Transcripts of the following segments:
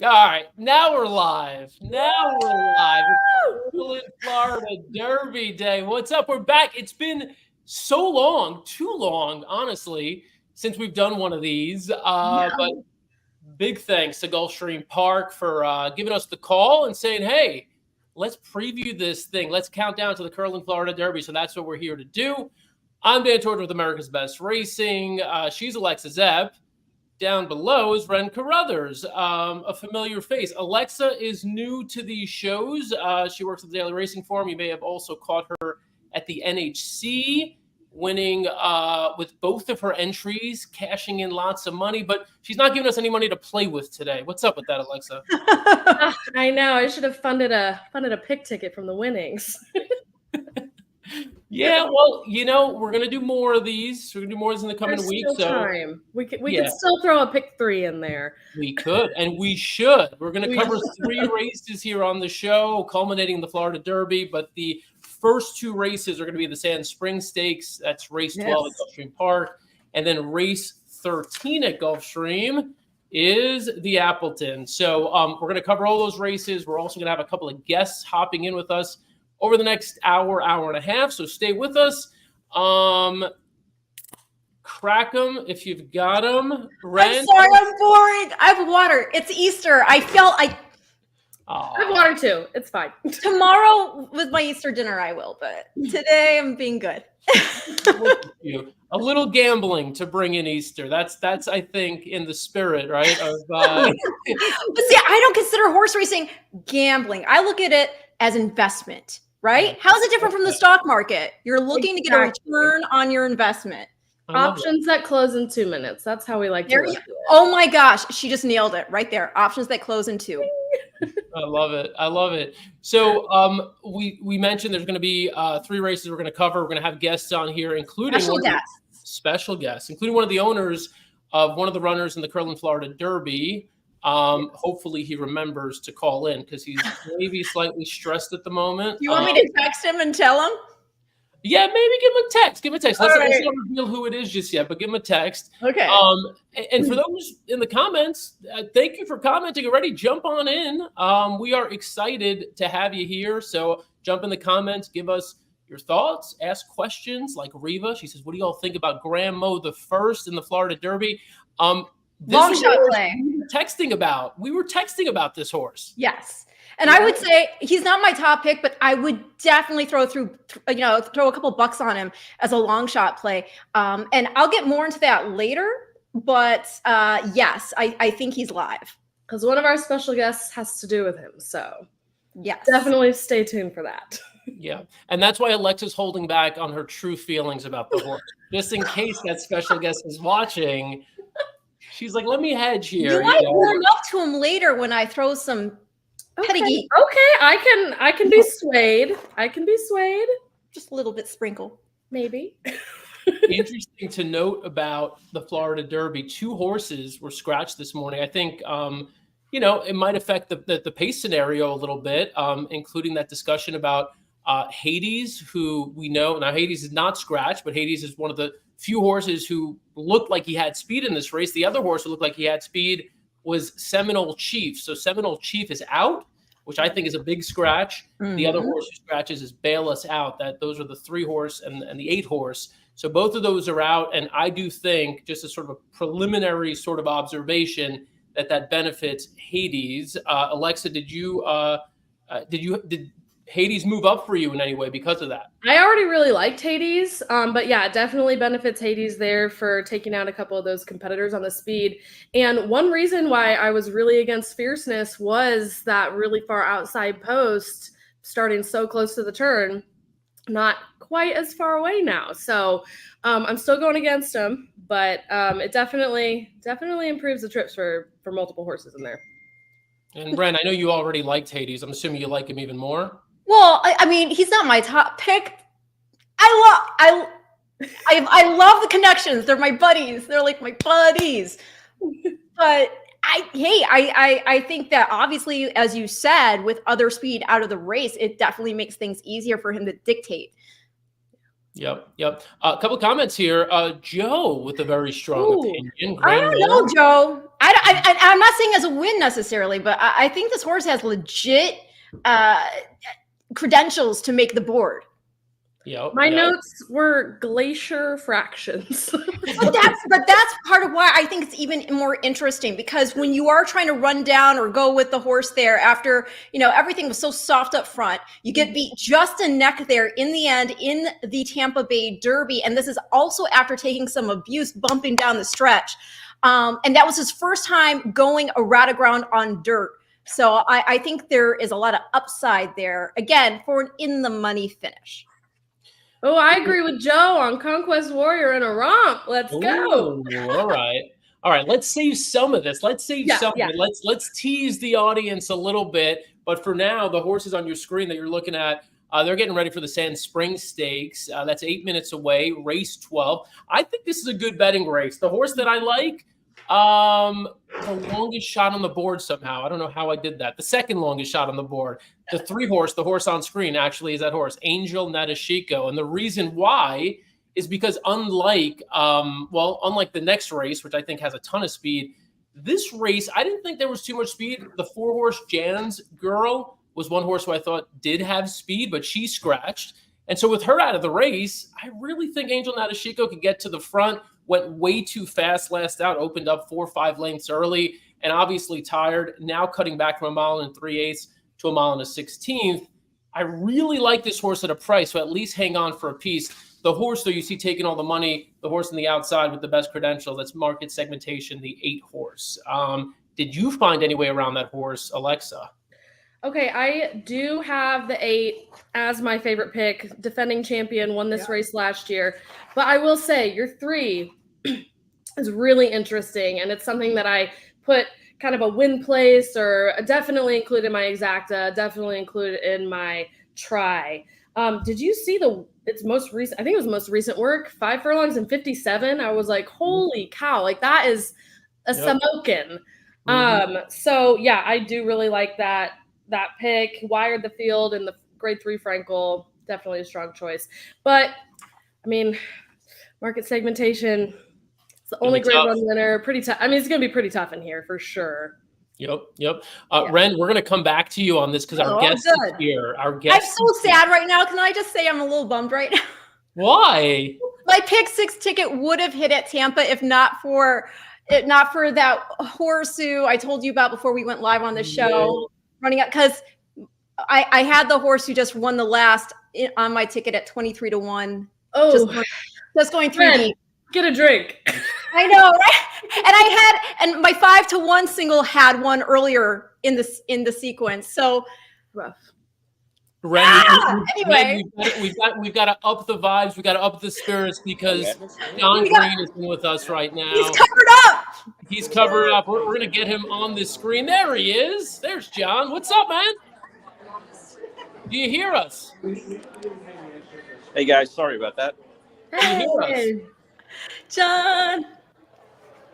All right, now we're live. Now we're live. It's Curlin Florida Derby Day. What's up? We're back. It's been so long, too long, honestly, since we've done one of these. But big thanks to Gulfstream Park for giving us the call and saying, hey, let's preview this thing. Let's count down to the Curlin Florida Derby. So that's what we're here to do. I'm Dan Tordjman with America's Best Racing. She's Alexa Zepp. Down below is Ren Carothers, a familiar face. Alexa is new to these shows. She works at the Daily Racing Forum. You may have also caught her at the NHC, winning with both of her entries, cashing in lots of money. But she's not giving us any money to play with today. What's up with that, Alexa? I know. I should have funded a pick ticket from the winnings. Yeah, well, we're going to do more of these. We're going to do more of these in the coming weeks. So time. We could still throw a pick 3 in there. We could, and we should. We're going to cover 3 races here on the show, culminating in the Florida Derby. But the first 2 races are going to be the Sand Spring Stakes. That's race 12 at Gulfstream Park. And then race 13 at Gulfstream is the Appleton. So we're going to cover all those races. We're also going to have a couple of guests hopping in with us over the next hour and a half. So stay with us. Crack them if you've got them. Ren? I'm sorry, I'm boring. I have water. It's Easter. I have water too. It's fine. Tomorrow with my Easter dinner, I will, but today I'm being good. A little gambling to bring in Easter. That's I think in the spirit, right? But see, I don't consider horse racing gambling. I look at it as investment, right? How's it different from the stock market? You're looking to get a return on your investment. Options that close in 2 minutes. That's how we like to look at it. Oh my gosh, she just nailed it right there. Options that close in 2. I love it. So we mentioned there's going to be 3 races we're going to cover. We're going to have guests on here, including special guests, including one of the owners of one of the runners in the Curlin Florida Derby. Hopefully he remembers to call in because he's maybe slightly stressed at the moment. You want me to text him and tell him? Yeah, maybe give him a text. Let's not reveal who it is just yet, but give him a text. Okay. And for those in the comments, thank you for commenting already. Jump on in. We are excited to have you here. So jump in the comments, give us your thoughts, ask questions like Reva. She says, what do y'all think about Graham Moe the first in the Florida Derby? Long shot play. We were texting about this horse. Yes. And I would say he's not my top pick, but I would definitely throw a couple bucks on him as a long shot play. And I'll get more into that later. But yes, I think he's live. Because one of our special guests has to do with him. So yes, definitely stay tuned for that. Yeah. And that's why Alexa's holding back on her true feelings about the horse. Just in case that special guest is watching. She's like, let me hedge here. You might warm up to him later when I throw some pedigree. Okay, I can be swayed. Just a little bit sprinkle. Maybe. Interesting to note about the Florida Derby. 2 horses were scratched this morning. I think, it might affect the pace scenario a little bit, including that discussion about Hades, who we know. Now, Hades is not scratched, but Hades is one of the few horses who looked like he had speed in this race. The other horse who looked like he had speed was Seminole Chief. So Seminole Chief is out, which I think is a big scratch. Mm-hmm. The other horse who scratches is Bail Us Out. Those are the 3 horse and the 8 horse. So both of those are out. And I do think, just as sort of a preliminary sort of observation, that benefits Hades. Alexa, did Hades move up for you in any way because of that? I already really liked Hades, but yeah, it definitely benefits Hades there for taking out a couple of those competitors on the speed. And one reason why I was really against Fierceness was that really far outside post, starting so close to the turn, not quite as far away now. So I'm still going against him, but it definitely improves the trips for multiple horses in there. And Ren, I know you already liked Hades. I'm assuming you like him even more. Well, I mean, he's not my top pick. I love the connections. They're my buddies. They're like my buddies. But I think that obviously, as you said, with other speed out of the race, it definitely makes things easier for him to dictate. Yep. A couple comments here. Joe with a very strong opinion. I don't know, Joe. I'm not saying as a win necessarily, but I think this horse has legit credentials to make the board. My notes were glacier fractions. but that's part of why I think it's even more interesting, because when you are trying to run down or go with the horse there after, everything was so soft up front, you get beat just a neck there in the end in the Tampa Bay Derby. And this is also after taking some abuse bumping down the stretch. And that was his first time going a rat ground on dirt. So I think there is a lot of upside there, again, for an in the money finish. Oh, I agree with Joe on Conquest Warrior and a romp. Let's go. All right. Let's save some of this. Let's tease the audience a little bit. But for now, the horses on your screen that you're looking at, they're getting ready for the Sand Spring Stakes. That's 8 minutes away, race 12. I think this is a good betting race. The horse that I like, the longest shot on the board somehow. I don't know how I did that. The second longest shot on the board. The the horse on screen actually is that horse, Angel Nadeshiko. And the reason why is because unlike the next race, which I think has a ton of speed, this race, I didn't think there was too much speed. The 4-horse Jan's Girl was one horse who I thought did have speed, but she scratched. And so with her out of the race, I really think Angel Nadeshiko could get to the front. Went way too fast last out, opened up 4 or 5 lengths early, and obviously tired. Now cutting back from 1 3/8 to 1 16. I really like this horse at a price, so at least hang on for a piece. The horse, though, you see taking all the money, the horse on the outside with the best credentials, that's market segmentation, the 8-horse. Did you find any way around that horse, Alexa? Okay, I do have the 8 as my favorite pick. Defending champion, won this race last year. But I will say your 3 is really interesting, and it's something that I put kind of a win place or definitely included in my exacta, definitely included in my try. Did you see its most recent? I think it was most recent work, 5 furlongs and 57. I was like, holy cow! Like that is a Samokin. So yeah, I do really like that pick. Wired the field in the grade 3 Frankel, definitely a strong choice. But I mean, market segmentation, it's the only grade 1 winner. Pretty tough. I mean, it's going to be pretty tough in here for sure. Yep. Ren, we're going to come back to you on this because our guest is here. I'm so sad right now. Can I just say I'm a little bummed right now? Why? My pick 6 ticket would have hit at Tampa if not for that horse who I told you about before we went live on the show. Running up, because I had the horse who just won the last on my ticket at 23 to 1. Oh, just going 3 deep. Get a drink. I know, right? And my 5 to 1 single had one earlier in the sequence. So rough. Anyway, we've got to up the vibes. We got to up the spirits because John Green is with us right now. He's covered up. We're going to get him on the screen. There he is. There's John. What's up, man? Do you hear us? Hey, guys. Sorry about that. Do you hear us? John.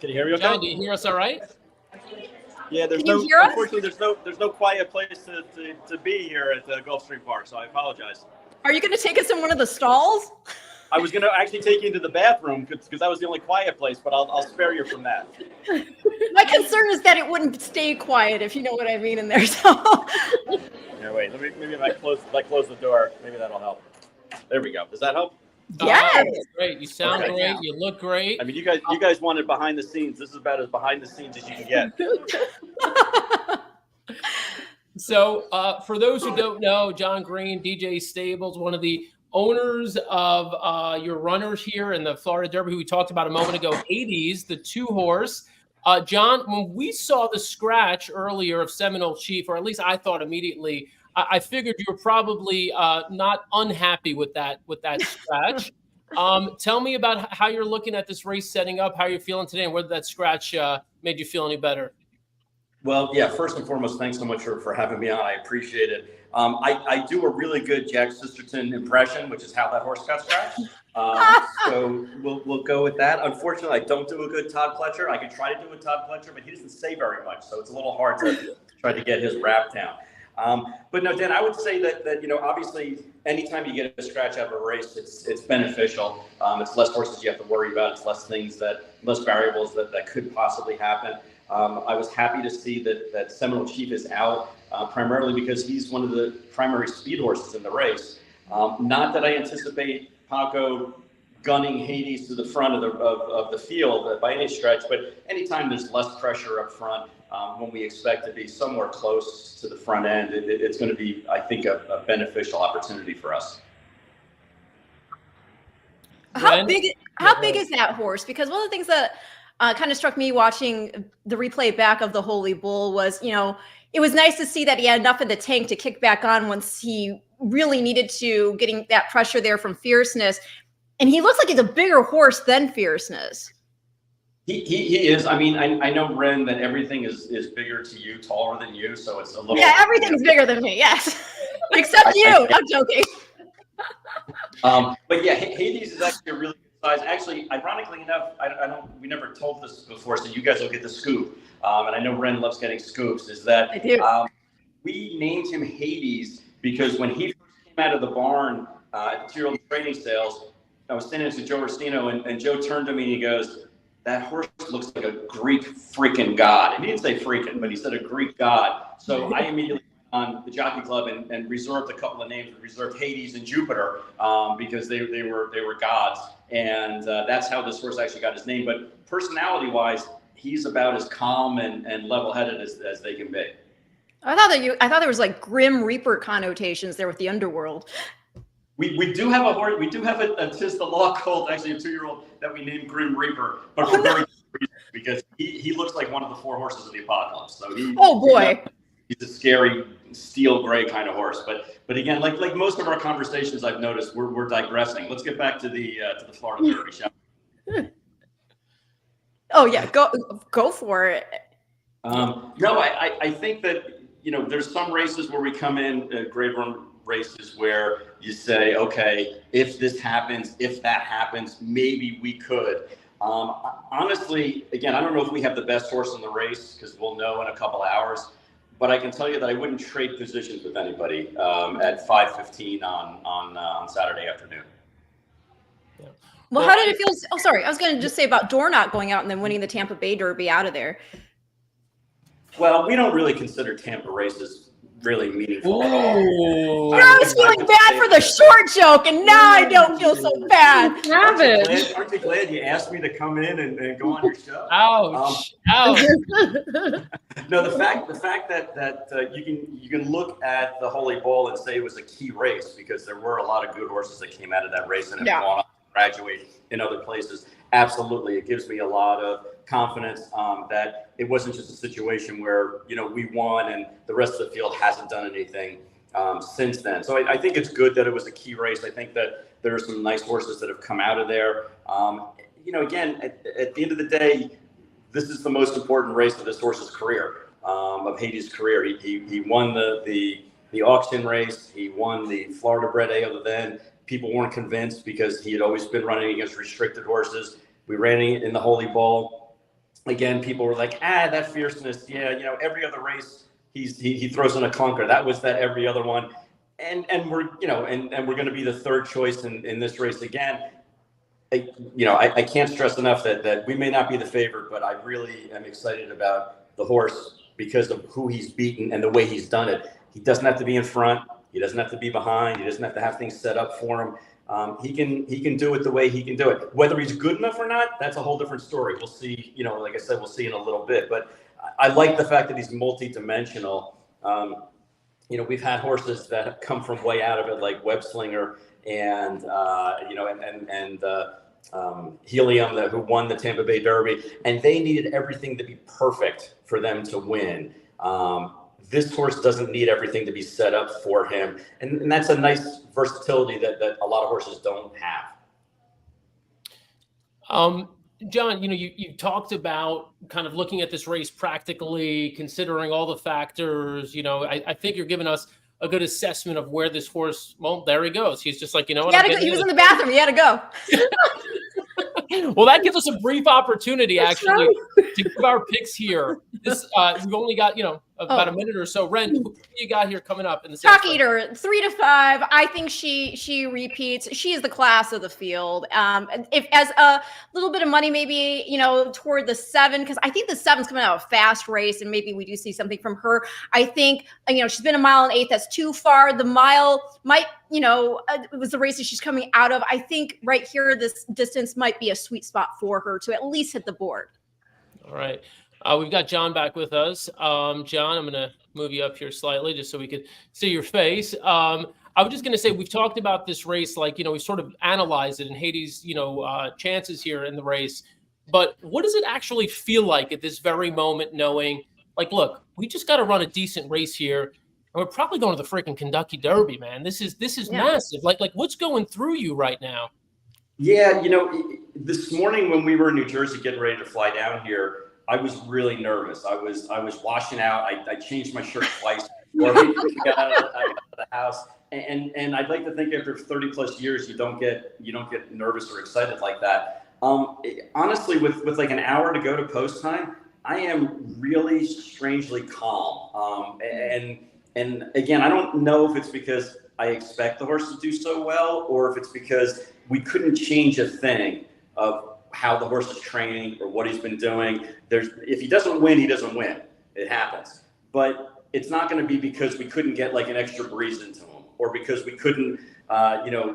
Can you hear me okay? John, do you hear us all right? Yeah, unfortunately, there's no quiet place to be here at Gulfstream Park, so I apologize. Are you going to take us in one of the stalls? I was going to actually take you into the bathroom because that was the only quiet place, but I'll spare you from that. My concern is that it wouldn't stay quiet, if you know what I mean, in there. So. Yeah, wait. Maybe if I close the door, maybe that'll help. There we go. Does that help? Yes. Great. You sound great. Yeah. You look great. I mean, you guys wanted behind the scenes. This is about as behind the scenes as you can get. So, for those who don't know, John Green, DJ Stables, one of the owners of your runners here in the Florida Derby, who we talked about a moment ago, Hades, the 2-horse. John, when we saw the scratch earlier of Seminole Chief, or at least I thought immediately, I figured you were probably not unhappy with that scratch. Tell me about how you're looking at this race setting up, how you're feeling today, and whether that scratch made you feel any better. Well, yeah, first and foremost, thanks so much for having me on. I appreciate it. I do a really good Jack Sisterton impression, which is how that horse got scratched. So we'll go with that. Unfortunately, I don't do a good Todd Pletcher. I could try to do a Todd Pletcher, but he doesn't say very much, so it's a little hard to try to get his rap down. But no, Dan, I would say that obviously, anytime you get a scratch out of a race, it's beneficial. It's less horses you have to worry about. It's less variables that could possibly happen. I was happy to see that Seminole Chief is out, primarily because he's one of the primary speed horses in the race. Not that I anticipate Paco gunning Hades to the front of the field by any stretch, but anytime there's less pressure up front, when we expect to be somewhere close to the front end, it's going to be, I think, a beneficial opportunity for us. How big is that horse? Because one of the things that kind of struck me watching the replay back of the Holy Bull was, it was nice to see that he had enough in the tank to kick back on once he really needed to, getting that pressure there from Fierceness. And he looks like he's a bigger horse than Fierceness. He is. I mean, I know, Ren, that everything is bigger to you, taller than you, so it's a little. Yeah, everything's bigger than me. Yes, except you. I'm joking. But yeah, Hades is actually a really good size. Actually, ironically enough, we never told this before, so you guys will get the scoop. And I know Ren loves getting scoops. Is that I do. We named him Hades because when he first came out of the barn at the 2-year-old training sales, I was standing next to Joe Rustino, and Joe turned to me and he goes, "That horse looks like a Greek freaking god." And he didn't say freaking, but he said a Greek god. So I immediately went on the Jockey Club and reserved a couple of names. We reserved Hades and Jupiter because they were gods. And that's how this horse actually got his name. But personality-wise, he's about as calm and level-headed as they can be. I thought there was like Grim Reaper connotations there with the underworld. We do have a horse. We do have a Tis the Law colt, actually a 2-year-old that we named Grim Reaper, but for very good reason, because he looks like one of the 4 horses of the apocalypse. So he's a scary steel gray kind of horse. But again, like most of our conversations, I've noticed we're digressing. Let's get back to the Florida Derby, shall we? Oh yeah, go for it. No, I think that there's some races where we come in grade 1 races where you say, okay, if this happens, if that happens, maybe we could. Honestly, again, I don't know if we have the best horse in the race because we'll know in a couple hours. But I can tell you that I wouldn't trade positions with anybody at 5:15 on Saturday afternoon. Yeah. Well, how did it feel? Oh, sorry. I was going to just say about Dornoch going out and then winning the Tampa Bay Derby out of there. Well, we don't really consider Tampa races really meaningful at all. I was feeling bad for the short joke, and now I don't feel so bad. Aren't you glad you asked me to come in and go on your show? Ouch! Ouch! No, the fact that you can look at the Holy Bull and say it was a key race because there were a lot of good horses that came out of that race and have gone on to graduate in other places. Absolutely, it gives me a lot of confidence that it wasn't just a situation where we won and the rest of the field hasn't done anything since then. So I think it's good that it was a key race. I think that there are some nice horses that have come out of there. Again, at the end of the day, this is the most important race of this horse's career, of Hades' career. He won the auction race. He won the Florida bred A other than. People weren't convinced because he had always been running against restricted horses. We ran in the Holy Bull. Again, people were like, that Fierceness. Yeah, every other race he throws in a clunker. That was that every other one. And we're we're going to be the third choice in this race again. I can't stress enough that we may not be the favorite, but I really am excited about the horse because of who he's beaten and the way he's done it. He doesn't have to be in front. He doesn't have to be behind. He doesn't have to have things set up for him. He can do it the way he can do it. Whether he's good enough or not, that's a whole different story. We'll see. Like I said, we'll see in a little bit. But I like the fact that he's multi-dimensional. We've had horses that have come from way out of it, like Webslinger and Helium, who won the Tampa Bay Derby, and they needed everything to be perfect for them to win. This horse doesn't need everything to be set up for him. And that's a nice versatility that a lot of horses don't have. John, you talked about kind of looking at this race practically, considering all the factors. I think you're giving us a good assessment of where this horse, well, there he goes. He's just like, what? He was in the bathroom. He had to go. Well, that gives us a brief opportunity, actually, to give our picks here. This we've only got about a minute or so. Ren, who you got here coming up in the Chalk Eater, 3 to 5. I think she repeats. She is the class of the field. If as a little bit of money, maybe toward the 7, because I think the 7's coming out of a fast race, and maybe we do see something from her. I think she's been a mile and 8. That's too far. The mile might it was the race that she's coming out of. I think right here, this distance might be a sweet spot for her to at least hit the board. All right. We've got John back with us. John, I'm going to move you up here slightly just so we could see your face. I was just going to say, we've talked about this race, we sort of analyzed it and Hades, chances here in the race. But what does it actually feel like at this very moment, knowing, look, we just got to run a decent race here. And we're probably going to the freaking Kentucky Derby, man. This is massive. What's going through you right now? Yeah, this morning when we were in New Jersey getting ready to fly down here, I was really nervous. I was washing out. I changed my shirt twice before we got out of the house. And I'd like to think after 30 plus years, you don't get nervous or excited like that. Honestly, with like an hour to go to post time, I am really strangely calm. And again, I don't know if it's because I expect the horse to do so well, or if it's because we couldn't change a thing of how the horse is training or what he's been doing. If he doesn't win, he doesn't win. It happens. But it's not going to be because we couldn't get like an extra breeze into him, or because we couldn't,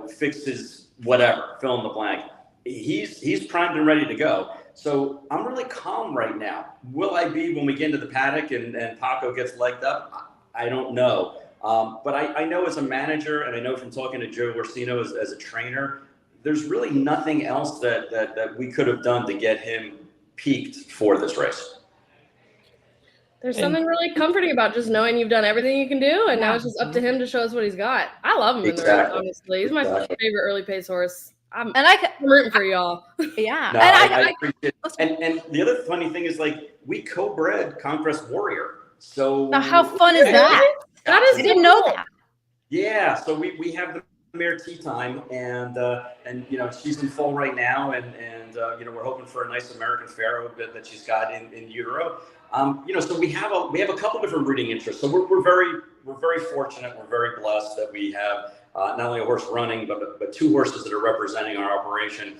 fix his whatever, fill in the blank. He's primed and ready to go. So I'm really calm right now. Will I be when we get into the paddock and Paco gets legged up? I don't know. But I know as a manager, and I know from talking to Joe Orsino as a trainer, there's really nothing else that we could have done to get him peaked for this race. There's something really comforting about just knowing you've done everything you can do, and now it's just up to him to show us what he's got. I love him in the race, honestly. He's my favorite early pace horse. I'm rooting for y'all. Yeah. No, I appreciate it. And the other funny thing is, we co-bred Conquest Warrior. So how fun is that? I didn't know that. Yeah, so we have the mare Tea Time, and she's in full right now, and we're hoping for a nice American Pharaoh that she's got in utero. So we have a couple different breeding interests. So we're very fortunate. We're very blessed that we have not only a horse running, but 2 horses that are representing our operation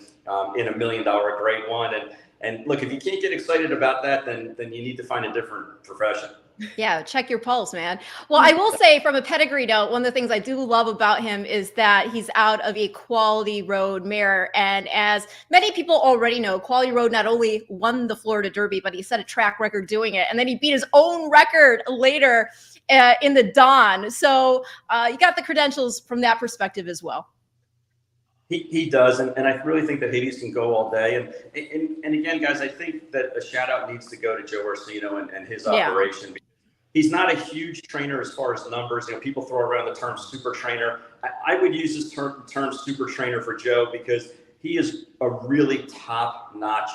in $1 million Grade 1. And look, if you can't get excited about that, then you need to find a different profession. Yeah, check your pulse, man. Well, I will say from a pedigree note, one of the things I do love about him is that he's out of a Quality Road mare. And as many people already know, Quality Road not only won the Florida Derby, but he set a track record doing it. And then he beat his own record later in the Dawn. So you got the credentials from that perspective as well. He does, and I really think that Hades can go all day. And again, guys, I think that a shout out needs to go to Joe Orsino and his operation. He's not a huge trainer as far as numbers. People throw around the term super trainer. I would use this term super trainer for Joe, because he is a really top-notch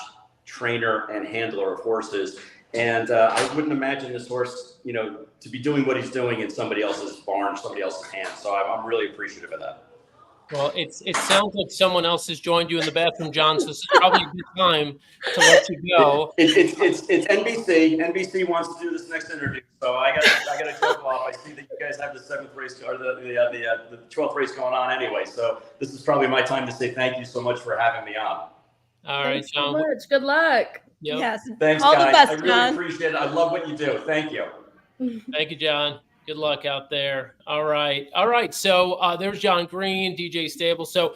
trainer and handler of horses. And I wouldn't imagine this horse, to be doing what he's doing in somebody else's barn, somebody else's hands. So I'm really appreciative of that. Well, it sounds like someone else has joined you in the bathroom, John. So it's probably a good time to let you go. It's NBC. NBC wants to do this next interview, so I got to jump off. I see that you guys have the 7th race or the 12th race going on anyway. So this is probably my time to say thank you so much for having me on. All right, John. So much. Good luck. Yep. Yes. Thanks, all guys. The best, I really John. appreciate it. I love what you do. Thank you. Thank you, John. Good luck out there. All right. So there's John Green, DJ Stable. So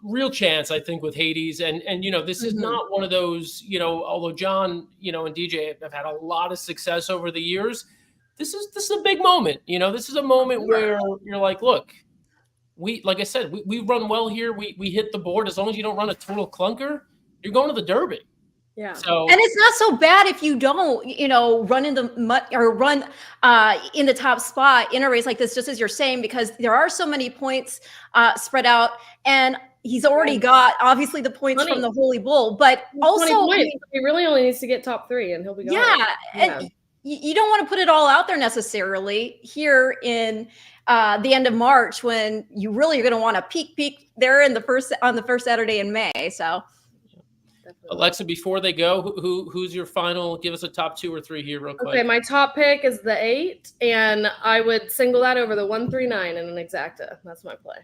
real chance, I think, with Hades. And this is not one of those, although John, and DJ have had a lot of success over the years. This is a big moment. This is a moment where you're like, look, like I said, we run well here. We hit the board. As long as you don't run a total clunker, you're going to the Derby. Yeah. So, and it's not so bad if you don't, run in the mud or run in the top spot in a race like this, just as you're saying, because there are so many points spread out, and he's already got obviously the points from the Holy Bull, but also he really only needs to get top 3 and he'll be gone. Yeah. And you don't want to put it all out there necessarily here in the end of March, when you really are going to want to peak there on the first Saturday in May. So. Definitely. Alexa, before they go, who's your final? Give us a top 2 or 3 here real quick. Okay, my top pick is the 8, and I would single that over the 139 in an exacta. That's my play.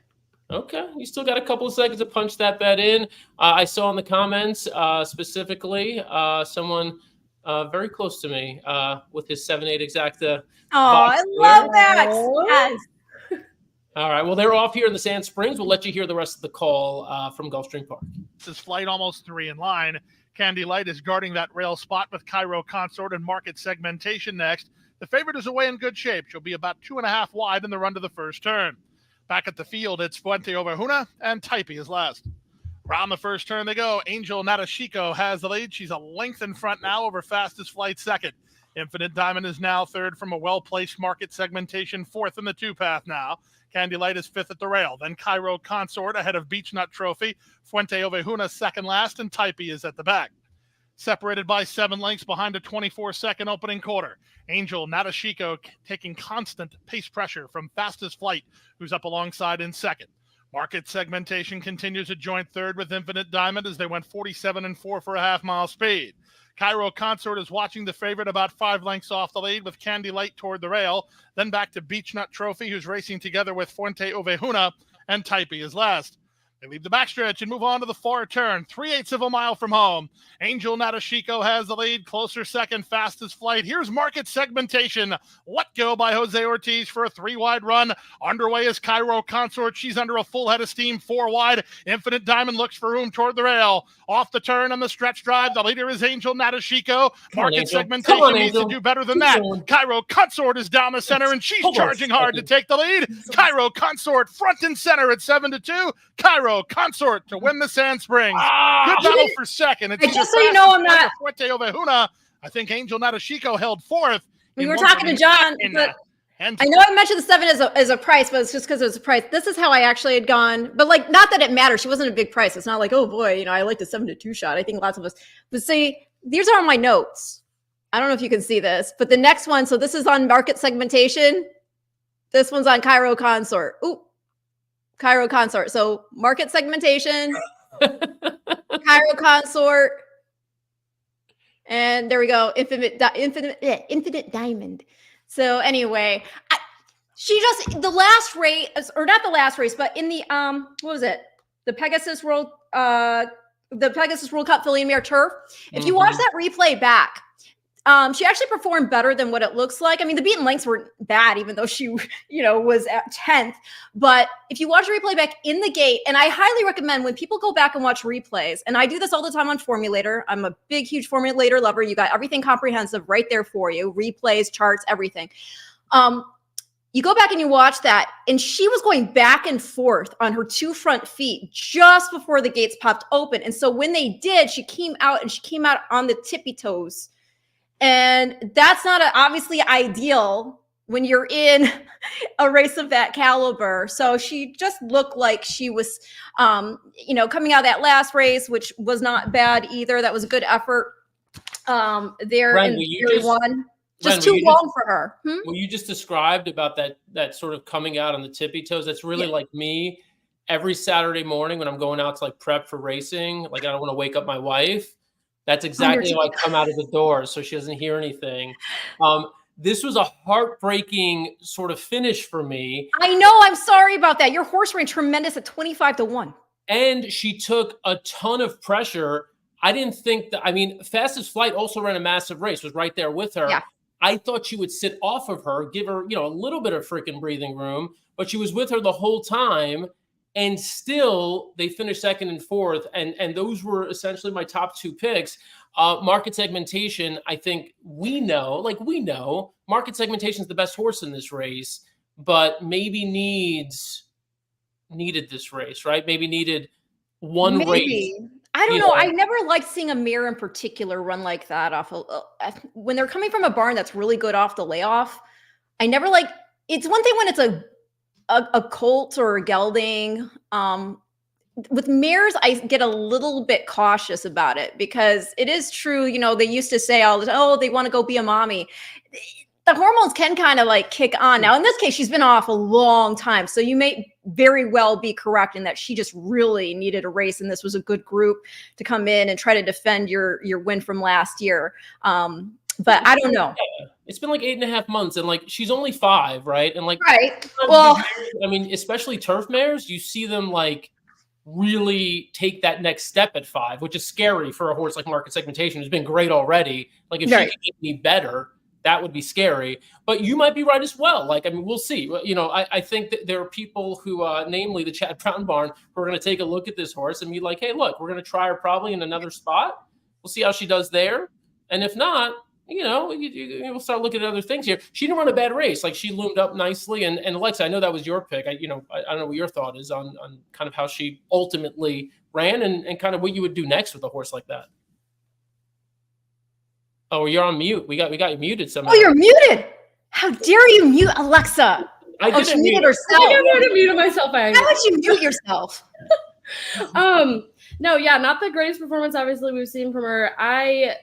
Okay, you still got a couple of seconds to punch that bet in. I saw in the comments specifically someone very close to me with his 7-8 exacta. Oh, I love that. Yes. All right, well, they're off here in the Sand Springs. We'll let you hear the rest of the call from Gulfstream Park. This is flight almost 3 in line. Candy Light is guarding that rail spot with Cairo Consort and Market Segmentation next. The favorite is away in good shape. She'll be about 2.5 wide in the run to the first turn. Back at the field, it's Fuente Overhuna, and Taipei is last. Around the first turn they go. Angel Natashiko has the lead. She's a length in front now over Fastest Flight second. Infinite Diamond is now third from a well-placed Market Segmentation, fourth in the 2-path now. Candy Light is fifth at the rail. Then Cairo Consort ahead of Beach Nut Trophy. Fuente Ovejuna second last, and Taipei is at the back. Separated by 7 lengths behind a 24-second opening quarter. Angel Natashiko taking constant pace pressure from Fastest Flight, who's up alongside in second. Market Segmentation continues at joint third with Infinite Diamond as they went 47 and 4 for a half-mile speed. Cairo Consort is watching the favorite about 5 lengths off the lead with Candy Light toward the rail. Then back to Beach Nut Trophy, who's racing together with Fuente Ovejuna, and Taipei is last. They leave the backstretch and move on to the far turn, 3/8 of a mile from home. Angel Natashiko has the lead, closer second, Fastest Flight. Here's Market Segmentation. Let Go by Jose Ortiz for a 3-wide run. Underway is Cairo Consort. She's under a full head of steam, 4 wide. Infinite Diamond looks for room toward the rail. Off the turn on the stretch drive, the leader is Angel Natashiko. Market Segmentation needs to do better than that. Cairo Consort is down the center, and she's charging hard to take the lead. Cairo Consort front and center at 7-2. Cairo Consort to win the Sand Springs. Good battle for second. It's just so you know, I'm not. Fuente Ovejuna. I think Angel Natashiko held fourth. We were talking to John. I know I mentioned the 7 as a price, but it's just because it was a price. This is how I actually had gone. But like, not that it matters. She wasn't a big price. It's not like, oh boy, I like the 7-2 shot. I think lots of us. But see, these are on my notes. I don't know if you can see this, but the next one. So this is on Market Segmentation. This one's on Cairo Consort. Ooh. Cairo Consort. So Market Segmentation, Cairo Consort, and there we go. Infinite Diamond. So anyway, the last race, or not the last race, but in the what was it? The Pegasus World Cup filly and mare turf. If you watch that replay back, she actually performed better than what it looks like. I mean, the beaten lengths weren't bad, even though she, was at 10th. But if you watch the replay back in the gate, and I highly recommend when people go back and watch replays, and I do this all the time on Formulator. I'm a big, huge Formulator lover. You got everything comprehensive right there for you. Replays, charts, everything. You go back and you watch that, and she was going back and forth on her 2 front feet just before the gates popped open. And so when they did, she came out on the tippy toes. And that's not obviously ideal when you're in a race of that caliber. So she just looked like she was, coming out of that last race, which was not bad either. That was a good effort there Ren, in Series 1. Just Ren, too long for her. What you just described about that sort of coming out on the tippy toes, that's really like me every Saturday morning when I'm going out to like prep for racing. Like I don't want to wake up my wife. That's exactly how I come out of the door so she doesn't hear anything. This was a heartbreaking sort of finish for me. I know. I'm sorry about that. Your horse ran tremendous at 25-1. And she took a ton of pressure. I didn't think Fastest Flight also ran a massive race, was right there with her. Yeah. I thought she would sit off of her, give her, a little bit of freaking breathing room, but she was with her the whole time. And still, they finished second and fourth, and those were essentially my top 2 picks. Market Segmentation, I think we know Market Segmentation is the best horse in this race, but maybe needed this race, right? Maybe needed one race. I don't know. I never liked seeing a mare in particular run like that off when they're coming from a barn that's really good off the layoff. I never like. It's one thing when it's a colt or a gelding. With mares, I get a little bit cautious about it because it is true. They used to say all the time, oh, they want to go be a mommy. the hormones can kind of like kick on. Now, in this case, she's been off a long time. So you may very well be correct in that she just really needed a race. And this was a good group to come in and try to defend your win from last year. But I don't know. It's been like 8.5 months, and like she's only 5, right? And like, Right. Well, I mean, especially turf mares, you see them like really take that next step at 5, which is scary for a horse like Market Segmentation, who's been great already. Like, if she can get any better, that would be scary. But you might be right as well. Like, I mean, we'll see. You know, I think that there are people who, namely the Chad Brown Barn, who are going to take a look at this horse and be like, hey, look, we're going to try her probably in another spot. We'll see how she does there. And if not, you know, we'll start looking at other things here. She didn't run a bad race. Like, she loomed up nicely. And Alexa, I know that was your pick. I don't know what your thought is on kind of how she ultimately ran and kind of what you would do next with a horse like that. Oh, you're on mute. We got you muted somehow. Oh, you're muted. How dare you mute Alexa? She muted herself. I never to mute myself. How would you mute yourself? No, yeah, not the greatest performance, obviously, we've seen from her. I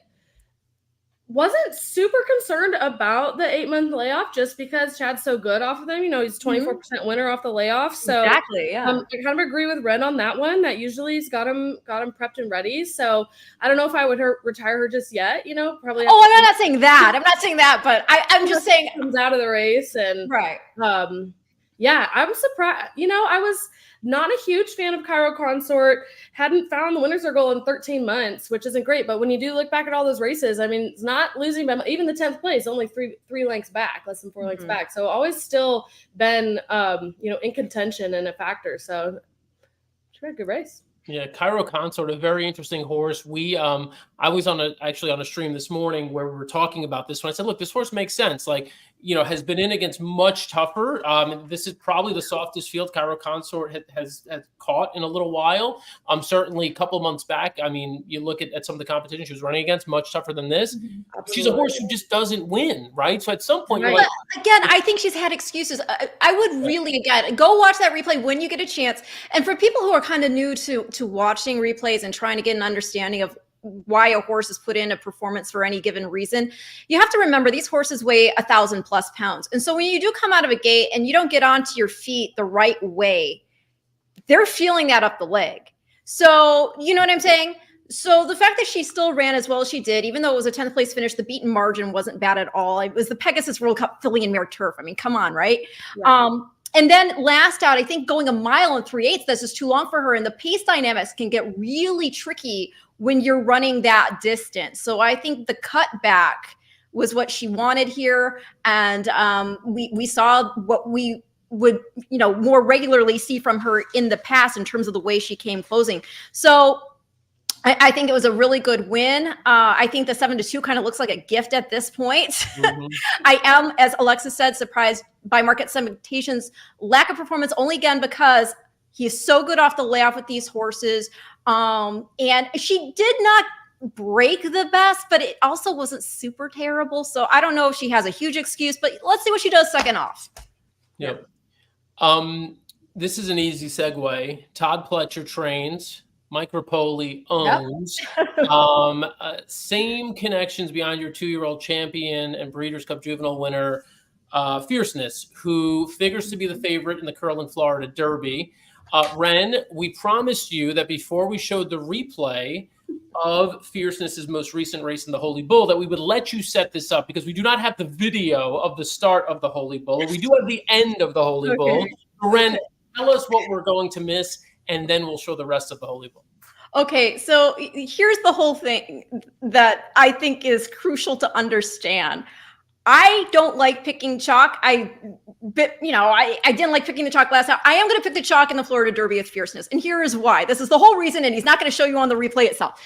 wasn't super concerned about the 8-month layoff just because Chad's so good off of them. You know, he's 24% winner off the layoff. So exactly, yeah. I kind of agree with Ren on that one. That usually has got him prepped and ready. So I don't know if I would retire her just yet. You know, probably. Oh, I'm not saying that. I'm not saying that, but I'm just saying comes out of the race and right. Yeah, I'm surprised. You know, I was not a huge fan of Cairo Consort. Hadn't found the winner's circle in 13 months, which isn't great. But when you do look back at all those races, I mean, it's not losing by even the 10th place, only three lengths back, less than 4 lengths back. So always still been, in contention and a factor. So she had a good race. Yeah, Cairo Consort, a very interesting horse. I was on a stream this morning where we were talking about this one. I said, look, this horse makes sense. Like, you know, has been in against much tougher. This is probably the softest field Cairo Consort has caught in a little while. Certainly a couple months back. I mean, you look at some of the competition she was running against, much tougher than this. Absolutely. She's a horse who just doesn't win, right? So at some point, Right. you're like, Again, I think she's had excuses. I would really, again, go watch that replay when you get a chance. And for people who are kind of new to watching replays and trying to get an understanding of why a horse is put in a performance for any given reason, you have to remember these horses weigh 1,000+ pounds. And so when you do come out of a gate and you don't get onto your feet the right way, they're feeling that up the leg. So you know what I'm saying? So the fact that she still ran as well as she did, even though it was a 10th place finish, the beaten margin wasn't bad at all. It was the Pegasus World Cup filly and mare turf. I mean, come on, right? And then last out, I think going 1 mile and 3/8, that's just too long for her. And the pace dynamics can get really tricky when you're running that distance. So I think the cutback was what she wanted here. And we saw what we would, more regularly see from her in the past in terms of the way she came closing. So I think it was a really good win. I think the 7-2 kind of looks like a gift at this point. I am, as Alexa said, surprised by Market Segmentation's lack of performance, only again because he is so good off the layoff with these horses. And she did not break the best, but it also wasn't super terrible. So I don't know if she has a huge excuse, but let's see what she does second off. Yep. This is an easy segue. Todd Pletcher trains. Mike Rapoli owns. Same connections behind your 2-year-old champion and Breeders' Cup Juvenile winner, Fierceness, who figures to be the favorite in the Curlin Florida Derby. Ren, we promised you that before we showed the replay of Fierceness's most recent race in the Holy Bull, that we would let you set this up because we do not have the video of the start of the Holy Bull. We do have the end of the Holy Bull. Ren, tell us what we're going to miss, and then we'll show the rest of the Holy Bull. Okay, so here's the whole thing that I think is crucial to understand. I don't like picking chalk. I didn't like picking the chalk last time. I am going to pick the chalk in the Florida Derby with Fierceness. And here is why. This is the whole reason, and he's not going to show you on the replay itself.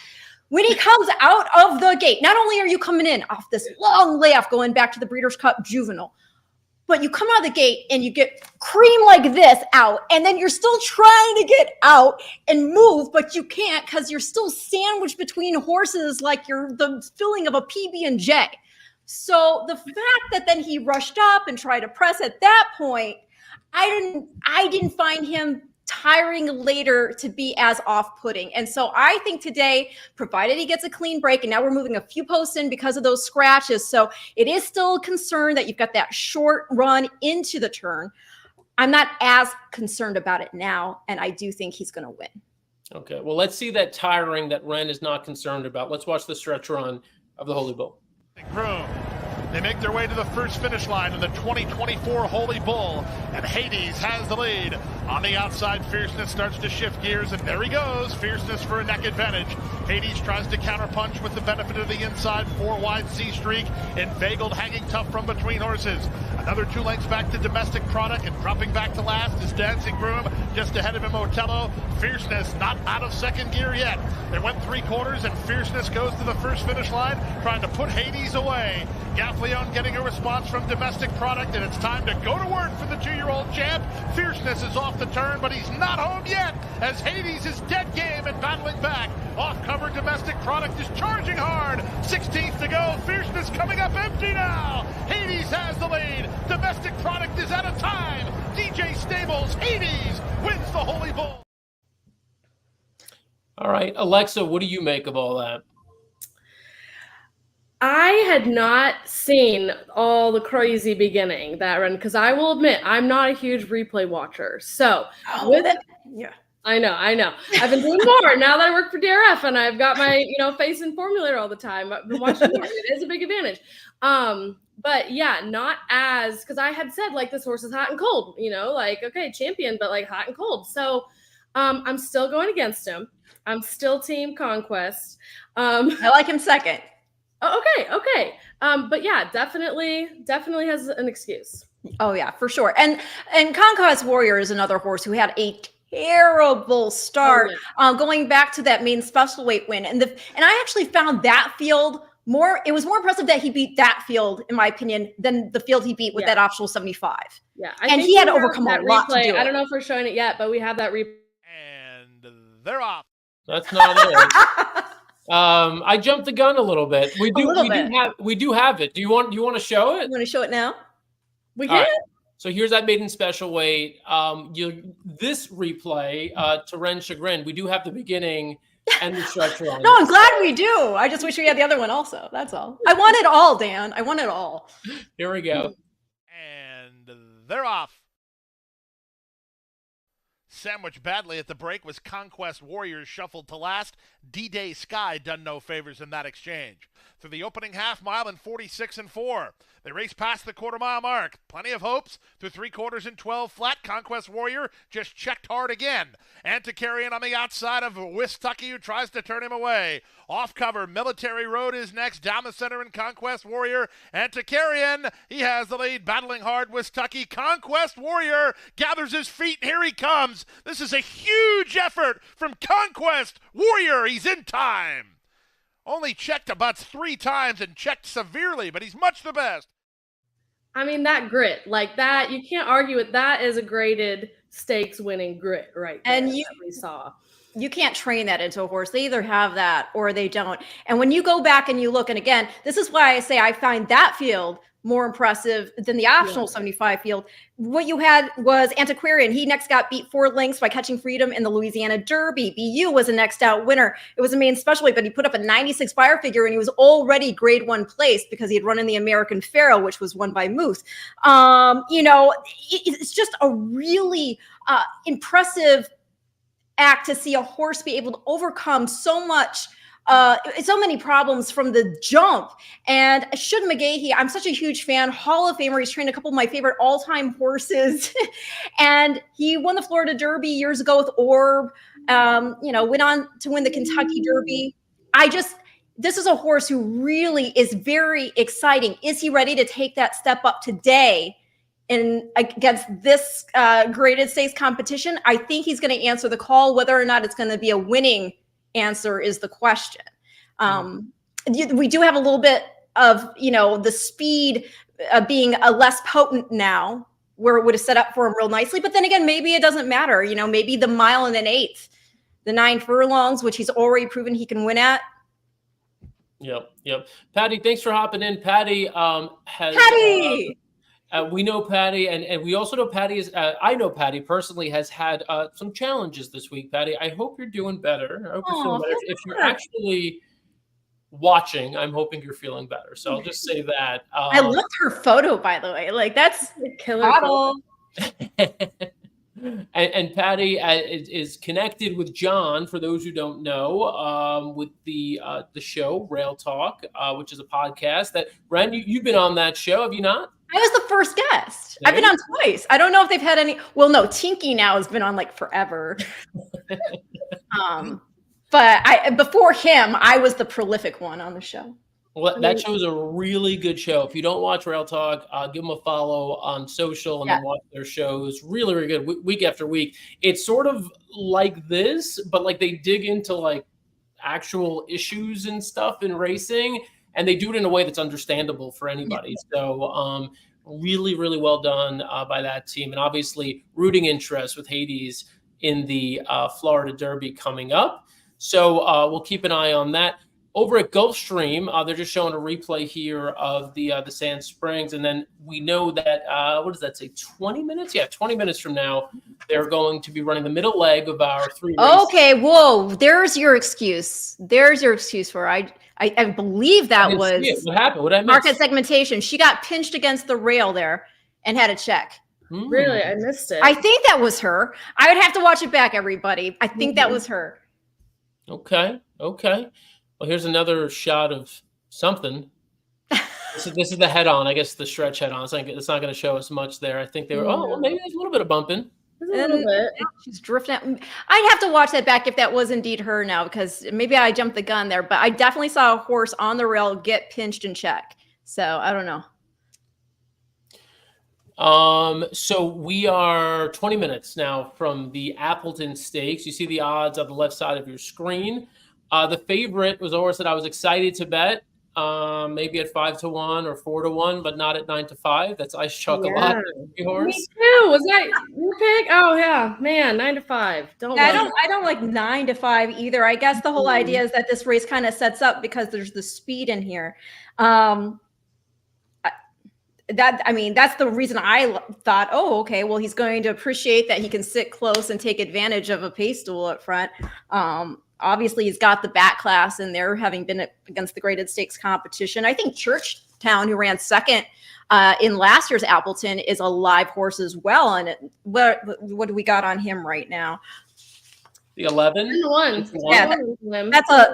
When he comes out of the gate, not only are you coming in off this long layoff going back to the Breeders' Cup Juvenile, but you come out of the gate and you get cream like this out, and then you're still trying to get out and move, but you can't because you're still sandwiched between horses like you're the filling of a PB&J. So the fact that then he rushed up and tried to press at that point, I didn't find him tiring later to be as off-putting. And so I think today, provided he gets a clean break, and now we're moving a few posts in because of those scratches, so it is still a concern that you've got that short run into the turn. I'm not as concerned about it now, and I do think he's going to win. Okay, well, let's see that tiring that Ren is not concerned about. Let's watch the stretch run of the Holy Bull. They make their way to the first finish line in the 2024 Holy Bull, and Hades has the lead. On the outside, Fierceness starts to shift gears, and there he goes. Fierceness for a neck advantage. Hades tries to counterpunch with the benefit of the inside 4-wide C streak. Inveigled hanging tough from between horses. Another 2 lengths back to Domestic Product, and dropping back to last is Dancing Groom. Just ahead of him, Otello. Fierceness not out of second gear yet. They went 3/4, and Fierceness goes to the first finish line, trying to put Hades away. Gaffleon getting a response from Domestic Product, and it's time to go to work for the 2-year-old champ. Fierceness is off the turn, but he's not home yet, as Hades is dead game and battling back. Off-cover Domestic Product is charging hard. 16th to go. Fierceness coming up empty now. Hades has the lead. Domestic Product is out of time. DJ Stables, Hades wins the Holy Bull. All right, Alexa, what do you make of all that? I had not seen all the crazy beginning that run, because I will admit I'm not a huge replay watcher. So Yeah. I know. I've been doing more now that I work for DRF and I've got my, face in formulator all the time. I've been watching more. It is a big advantage. But yeah, not as, because I had said like this horse is hot and cold, okay, champion, but like hot and cold. So I'm still going against him. I'm still team Conquest. I like him second. Oh, okay. But yeah, definitely has an excuse. Oh yeah, for sure. And Conquest Warrior is another horse who had a terrible start. Going back to that main special weight win, and I actually found that field it was more impressive that he beat that field, in my opinion, than the field he beat with that optional 75. Yeah, and he had to overcome a lot to do it. I don't know if we're showing it yet, but we have that replay. And they're off. That's not it. I jumped the gun a little bit. We do have it. Do you want to show it? You want to show it now? We can. Right. So here's that maiden special weight. This replay, to Ren's chagrin, we do have the beginning and the stretch run. No, I'm glad we do. I just wish we had the other one also. That's all. I want it all, Dan. I want it all. Here we go. And they're off. Sandwiched badly at the break was Conquest Warriors shuffled to last. D-Day Sky done no favors in that exchange. Through the opening half mile in 46 and 4. They race past the quarter-mile mark. Plenty of hopes. Through 3/4 and 12 flat, Conquest Warrior just checked hard again. Antiquarian on the outside of Wistucky, who tries to turn him away. Off cover, Military Road is next. Down the center in Conquest Warrior. Antiquarian, he has the lead. Battling hard, Wistucky. Conquest Warrior gathers his feet. Here he comes. This is a huge effort from Conquest Warrior. He's in time. Only checked about 3 times and checked severely, but he's much the best. I mean, that grit, like that, you can't argue with that. Is a graded stakes winning grit right there. And we saw. You can't train that into a horse. They either have that or they don't. And when you go back and you look, and again, this is why I say I find that field more impressive than the optional 75 field. What you had was Antiquarian. He next got beat 4 lengths by Catching Freedom in the Louisiana Derby. BU was a next out winner. It was a main special weight, but he put up a 96 fire figure, and he was already grade 1 place because he had run in the American Pharaoh, which was won by Muth. It's just a really impressive act to see a horse be able to overcome so many problems from the jump. And Shud McGahee, I'm such a huge fan, Hall of Famer. He's trained a couple of my favorite all-time horses. And he won the Florida Derby years ago with Orb, went on to win the Kentucky Derby. This is a horse who really is very exciting. Is he ready to take that step up today against this graded stakes competition? I think he's going to answer the call. Whether or not it's going to be a winning answer is the question. We do have a little bit of, the speed being less potent now, where it would have set up for him real nicely. But then again, maybe it doesn't matter. Maybe the 1 1/8, the 9 furlongs, which he's already proven he can win at. Yep. Patty, thanks for hopping in. Patty has. Patty! We know Patty, and we also know Patty is. I know Patty personally has had some challenges this week. Patty, I hope you're doing better. I hope you're feeling better. If you're actually watching, I'm hoping you're feeling better. So I'll just say that. I loved her photo, by the way. Like, that's Killer model. And Patty is connected with John, for those who don't know, with the show Rail Talk, which is a podcast that Ren, you've been on that show, have you not? I was the first guest. I've been on twice. I don't know if they've had any. Well, no, Tinky now has been on like forever. But before him, I was the prolific one on the show. Well, that show is a really good show. If you don't watch Rail Talk, give them a follow on social and then watch their shows. Really, really good, week after week. It's sort of like this, but like they dig into like actual issues and stuff in racing, and they do it in a way that's understandable for anybody. So really, really well done by that team. And obviously rooting interest with Hades in the Florida Derby coming up. So we'll keep an eye on that. Over at Gulfstream, they're just showing a replay here of the Sand Springs. And then we know that, what does that say, 20 minutes? Yeah, 20 minutes from now, they're going to be running the middle leg of our 3 races. Okay, whoa, there's your excuse. There's your excuse for I believe that was what happened. What did I miss? Market segmentation. She got pinched against the rail there and had a check. Really? I missed it. I think that was her. I would have to watch it back, everybody. I think that was her. Okay. Well, here's another shot of something. This is the head-on, I guess the stretch head-on. It's not going to show us much there. I think they were, well, maybe there's a little bit of bumping. A little bit. She's drifting out. I'd have to watch that back if that was indeed her now, because maybe I jumped the gun there, but I definitely saw a horse on the rail get pinched and check. So I don't know. So we are 20 minutes now from the Appleton Stakes. You see the odds on the left side of your screen. The favorite was a horse that I was excited to bet, maybe at 5-1 or 4-1, but not at 9-5. That's Ice Chocolate. Horse. Me too. Was that your pick? Oh yeah, man, 9-5. I don't like 9-5 either. I guess the whole idea is that this race kind of sets up because there's the speed in here. That's the reason I thought, oh, okay, well, he's going to appreciate that he can sit close and take advantage of a pace duel up front. Obviously, he's got the back class in there, having been against the graded stakes competition. I think Churchtown, who ran second in last year's Appleton, is a live horse as well. And what do we got on him right now? The 11? Yeah,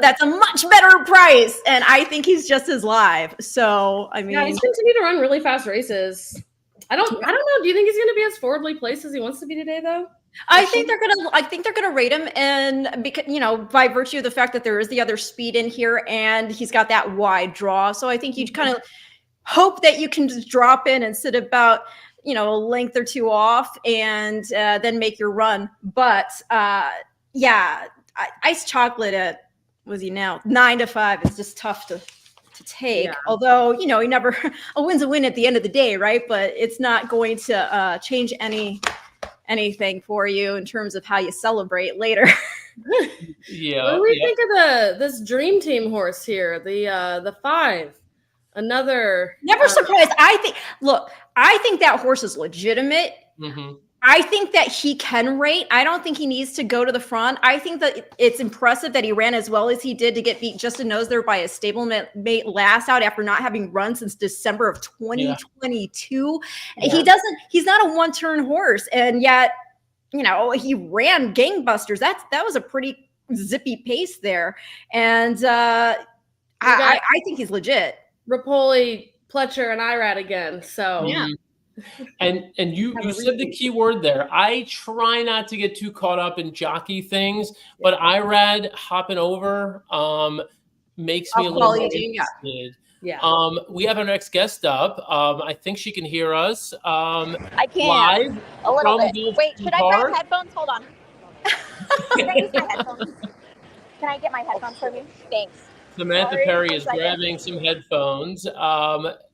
that's a much better price, and I think he's just as live. So I mean, he's continued to run really fast races. I don't know. Do you think he's going to be as forwardly placed as he wants to be today, though? I think they're gonna rate him, and because by virtue of the fact that there is the other speed in here, and he's got that wide draw. So I think you kind of hope that you can just drop in and sit about a length or two off, and then make your run. But Ice Chocolate at, was he now 9-5? It's just tough to take. Yeah. Although he never a win's a win at the end of the day, right? But it's not going to change anything for you in terms of how you celebrate later. Yeah. What do we think of this Dream Team horse here? The 5. Another never surprised. I think that horse is legitimate. Mm-hmm. I think that he can rate. I don't think he needs to go to the front. I think that it's impressive that he ran as well as he did to get beat just a nose there by a stablemate last out after not having run since December of 2022. Yeah. He's not a one-turn horse, and yet, he ran gangbusters. That was a pretty zippy pace there. And I think he's legit. Rapoli, Pletcher, and Irad again. So yeah. And you said the key word there. I try not to get too caught up in jockey things, but Irad hopping over makes me a little more interested. Yeah. We have our next guest up. I think she can hear us. I can. Live a little bit. Gulfstream Wait, should Park. I grab headphones? Hold on. Can I use my headphones? Can I get my headphones from you? Thanks. Samantha Perry is grabbing some headphones.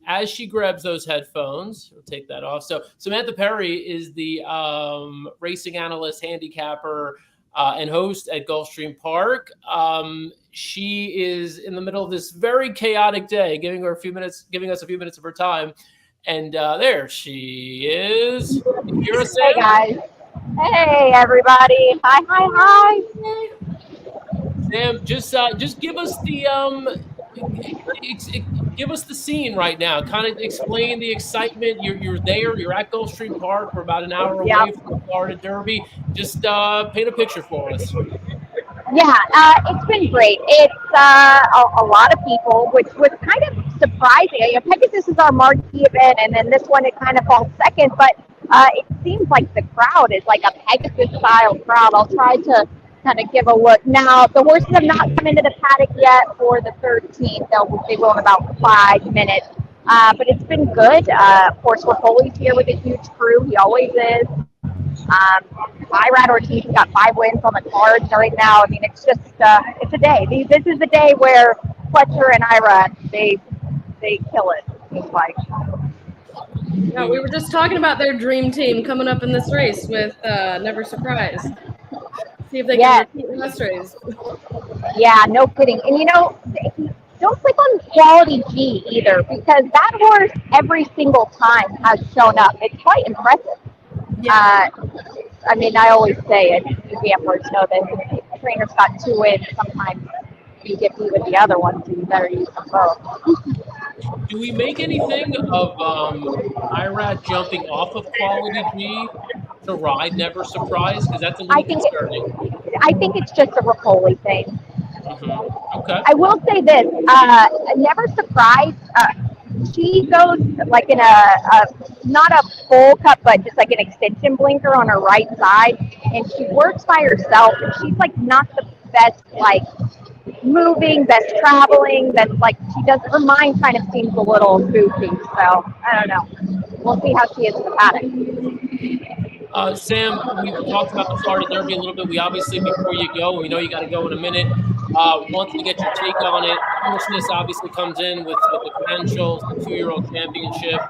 As she grabs those headphones, we'll take that off. So Samantha Perry is the racing analyst, handicapper, and host at Gulfstream Park. She is in the middle of this very chaotic day, giving us a few minutes of her time. And there she is. You hear us, Hey Sam? guys. Hey everybody. Hi. Sam, just give us the give us the scene right now. Kind of explain the excitement. You're there. You're at Gulfstream Park. We're about an hour Yep. away from the Florida Derby. Just paint a picture for us. Yeah, it's been great. It's a lot of people, which was kind of surprising. You know, Pegasus is our marquee event, and then this one it kind of falls second. But it seems like the crowd is like a Pegasus-style crowd. I'll try to kind of give a look. Now, the horses have not come into the paddock yet for the 13th. They will in about 5 minutes. But it's been good. Of course, Rapoli's here with a huge crew. He always is. Irad Ortiz got 5 wins on the cards right now. I mean, it's just it's a day. This is the day where Fletcher and Irad they kill it. It's like. Yeah, we were just talking about their dream team coming up in this race with Never Surprise. See if they can repeat last race. Yeah, no kidding. And you know, don't click on Quality G either, because that horse every single time has shown up. It's quite impressive. Yeah. I mean, I always say it. You gamblers know that the trainer's got 2 wins. Sometimes you get beat with the other one, so you better use them both. Do we make anything of Irad jumping off of Quality G to ride Never Surprise? Because that's a little concerning. I think it's just a Rapoli thing. Mm-hmm. Okay. I will say this: Never Surprise. She goes like in not a full cut, but just like an extension blinker on her right side, and she works by herself. And she's like not the best like moving, best traveling. That's like she does. Her mind kind of seems a little goofy. So I don't know. We'll see how she is in the paddock. Sam, we talked about the Florida Derby a little bit. We obviously, before you go, we know you got to go in a minute. Want to get your take on it. Fierceness obviously comes in with the credentials, the 2-year-old championship,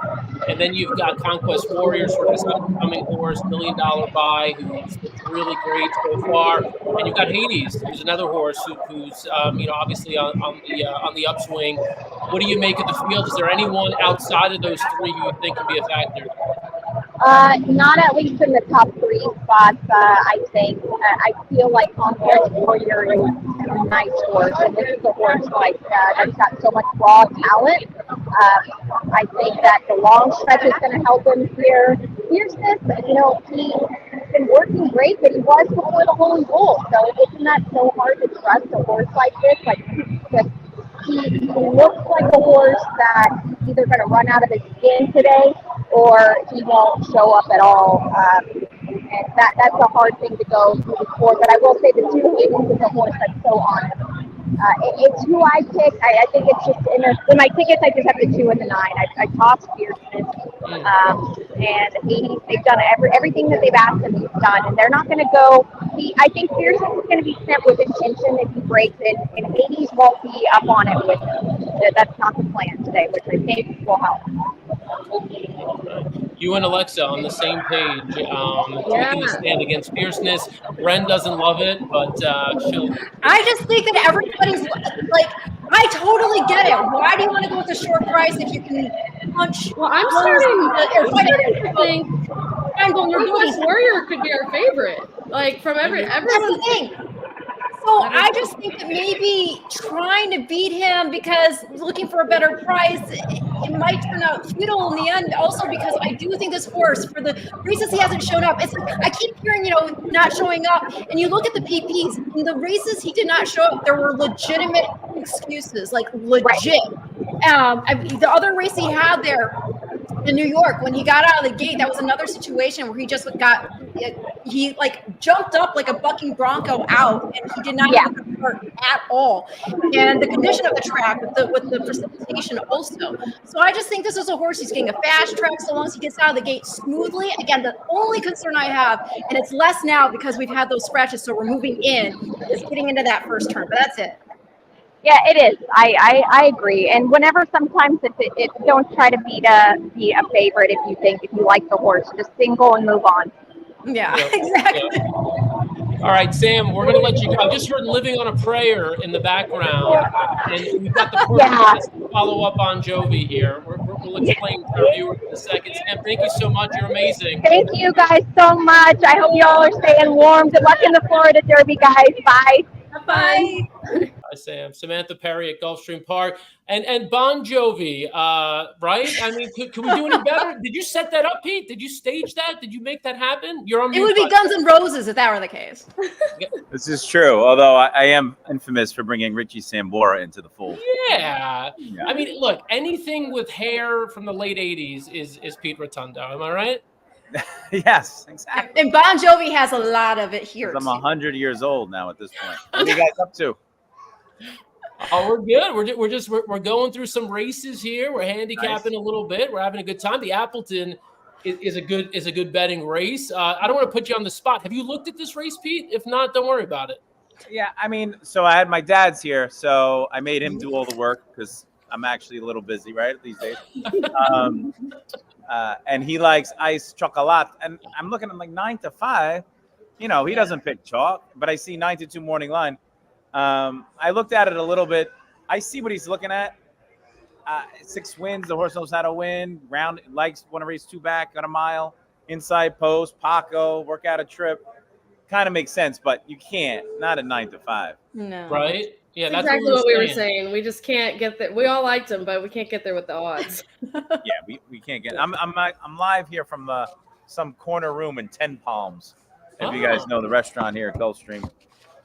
and then you've got Conquest Warriors, sort of this up-and-coming horse, $1 million buy, who's really great so far, and you've got Hades, who's another horse who's obviously on the upswing. What do you make of the field? Is there anyone outside of those 3 who you think can be a factor? Not at least in the top 3 spots, I think. I feel like Conquest Warrior is a nice horse, and this is a horse like that's got so much raw talent. I think that the long stretch is going to help him here. Fierceness, you know, he's been working great, but he was before the Holy Bull, so isn't that so hard to trust a horse like this? Like, he looks like a horse that's either going to run out of his skin today or he won't show up at all. And that's a hard thing to go through for. But I will say the 2 Hades is a horse that's so honest. It's who I pick. I think it's just in my tickets, I just have the 2 and the 9. I tossed Fierceness. And they've done everything that they've asked him, he's done. And they're not going to go. I think Fierceness is going to be sent with intention if he breaks it. And Hades won't be up on it with him. That's not the plan today, which I think will help. You and Alexa on the same page, taking a stand against Fierceness. Ren doesn't love it, but she'll. I just think that everybody's like, I totally get it. Why do you want to go with a short price if you can punch? Well, I'm starting to think Conquest Warrior could be our favorite. Like from everyone. That's the thing. So I just think that maybe trying to beat him because looking for a better price, it might turn out futile in the end. Also because I do think this horse, for the races he hasn't shown up, I keep hearing, not showing up. And you look at the PPs, in the races he did not show up, there were legitimate excuses, like legit. The other race he had there in New York, when he got out of the gate, that was another situation where he just jumped up like a bucking bronco out, and he did not get the start at all. And the condition of the track with the precipitation also. So I just think this is a horse who's getting a fast track so long as he gets out of the gate smoothly. Again, the only concern I have, and it's less now because we've had those scratches, so we're moving in, is getting into that first turn. But that's it. Yeah, it is. I agree. And whenever sometimes if don't try to be a favorite if you like the horse, just single and move on. Yeah, exactly. Yeah. All right, Sam, we're going to let you go. I just heard Living on a Prayer in the background, and we've got the person to follow up on Jovi here. We're we'll explain to our viewers in a second. Sam, thank you so much. You're amazing. Thank you guys so much. I hope you all are staying warm. Good luck in the Florida Derby, guys. Bye. Bye. Hi, Sam. Samantha Perry at Gulfstream Park. And Bon Jovi, right? I mean, could we do any better? Did you set that up, Pete? Did you stage that? Did you make that happen? You're on It would be Guns N' Roses if that were the case. This is true, although I am infamous for bringing Richie Sambora into the fold. Yeah. I mean, look, anything with hair from the late 80s is Pete Rotondo. Am I right? Yes, exactly. And Bon Jovi has a lot of it here. I'm 100 years old now at this point. What are you guys up to? Oh, we're good. We're going through some races here. We're handicapping a little bit. We're having a good time. The Appleton is a good betting race. I don't want to put you on the spot. Have you looked at this race, Pete? If not, don't worry about it. Yeah, I mean, so I had my dad's here, so I made him do all the work because I'm actually a little busy, right, these days. And he likes ice chocolate, and I'm looking at like 9-5. You know, he doesn't pick chalk, but I see 9-2 morning line. I looked at it a little bit. I see what he's looking at. 6 wins. The horse knows how to win. Round likes want to race 2 back on a mile. Inside post, Paco, work out a trip. Kind of makes sense, but you can't. Not at 9-5. No. Right? Yeah, That's that's exactly what we were saying. We just can't get there. We all liked him, but we can't get there with the odds. Yeah, we can't get. I'm live here from some corner room in 10 Palms. If you guys know the restaurant here at Gulfstream.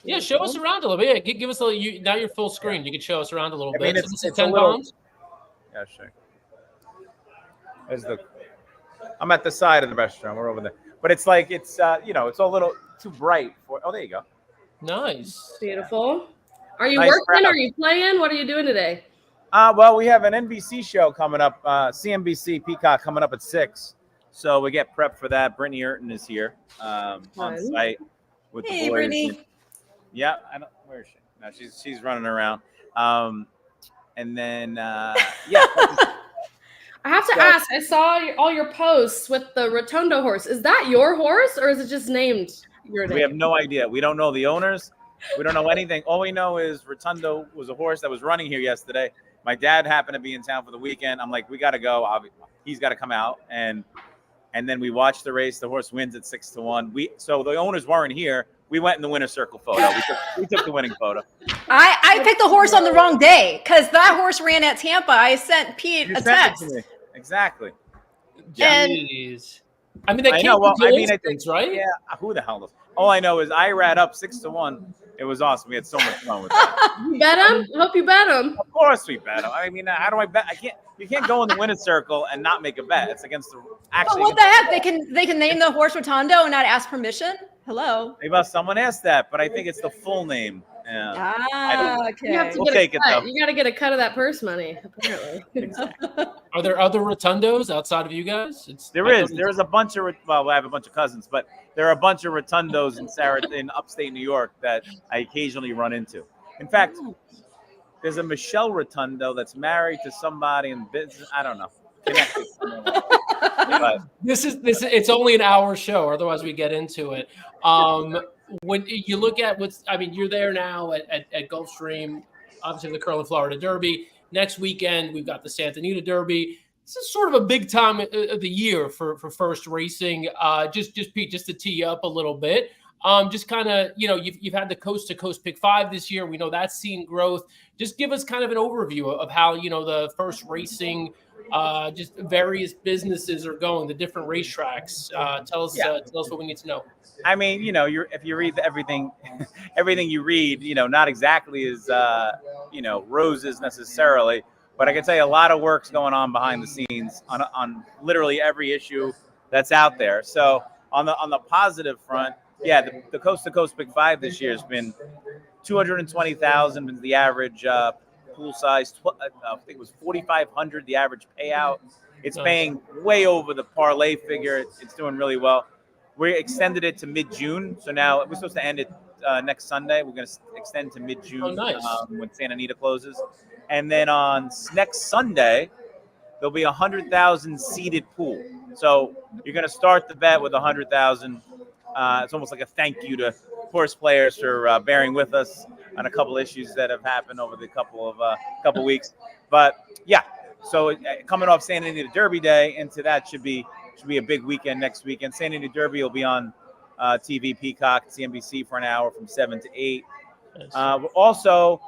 Yeah, show us around a little bit. Yeah, give us a little. Now you're full screen. You can show us around a little bit. mean, So this is it's 10 a little- pounds. Yeah, sure. I'm at the side of the restaurant. We're over there, but it's like it's it's a little too bright for. Oh, there you go. Nice. Beautiful. Are you Nice working? crowd. Are you playing? What are you doing today? Well, we have an NBC show coming up, CNBC Peacock coming up at 6. So we get prepped for that. Brittany Urton is here on site with the boys. Brittany. Yeah, where is she? No, she's running around. And then yeah. I have to ask. I saw all your posts with the Rotondo horse. Is that your horse, or is it just named your name? We have no idea. We don't know the owners. We don't know anything. All we know is Rotondo was a horse that was running here yesterday. My dad happened to be in town for the weekend. I'm like, we got to go. He's got to come out. And then we watched the race. The horse wins at 6-1. So the owners weren't here. We went in the winner's circle photo. We took the winning photo. I picked the horse on the wrong day because that horse ran at Tampa. I sent Pete You a sent it text. to me. Exactly. And- Jeez. I mean, that I can't know. be Well, I mean, I coincidence, think, right? yeah. Who the hell knows? All I know is I ran up 6-1. It was awesome. We had so much fun with that. You bet him? I hope you bet him. Of course we bet. I mean, how do I bet? You can't go in the winner's circle and not make a bet. It's against the But actually. what the heck? They can name the horse Rotondo and not ask permission? Hello. Maybe someone asked that, but I think it's the full name. Yeah. Okay. You have to We'll get take a it, cut. though. You got to get a cut of that purse money, apparently. Are there other Rotondos outside of you guys? There is a bunch of, well, I have a bunch of cousins, but there are a bunch of Rotondos in upstate New York that I occasionally run into. In fact, there's a Michelle Rotondo that's married to somebody in business. I don't know. Connected. But This is it's only an hour show, otherwise we get into it. When you look at you're there now at Gulfstream, obviously the Curlin Florida Derby. Next weekend we've got the Santa Anita Derby. This is sort of a big time of the year for first racing. Just Pete, just to tee you up a little bit. Just kind of, you've had the coast to coast pick 5 this year. We know that's seen growth. Just give us kind of an overview of how, the first racing, just various businesses are going, the different racetracks. Tell us what we need to know. I mean, if you read everything you read, not exactly as, roses necessarily, but I can tell you a lot of work's going on behind the scenes on literally every issue that's out there. So on the positive front, yeah, the coast to coast pick 5 this year has been 220,000 is the average pool size. I think it was 4,500 the average payout. It's paying way over the parlay figure. It's doing really well. We extended it to mid-June, so now we're supposed to end it next Sunday. We're going to extend to mid-June when Santa Anita closes, and then on next Sunday there'll be 100,000 seated pool. So you're going to start the bet with 100,000. It's almost like a thank you to horse players for bearing with us on a couple issues that have happened over the couple weeks. But yeah, So coming off Santa Anita Derby Day into that should be a big weekend next weekend. Santa Anita Derby will be on TV, Peacock, CNBC for an hour from 7 to 8. Also,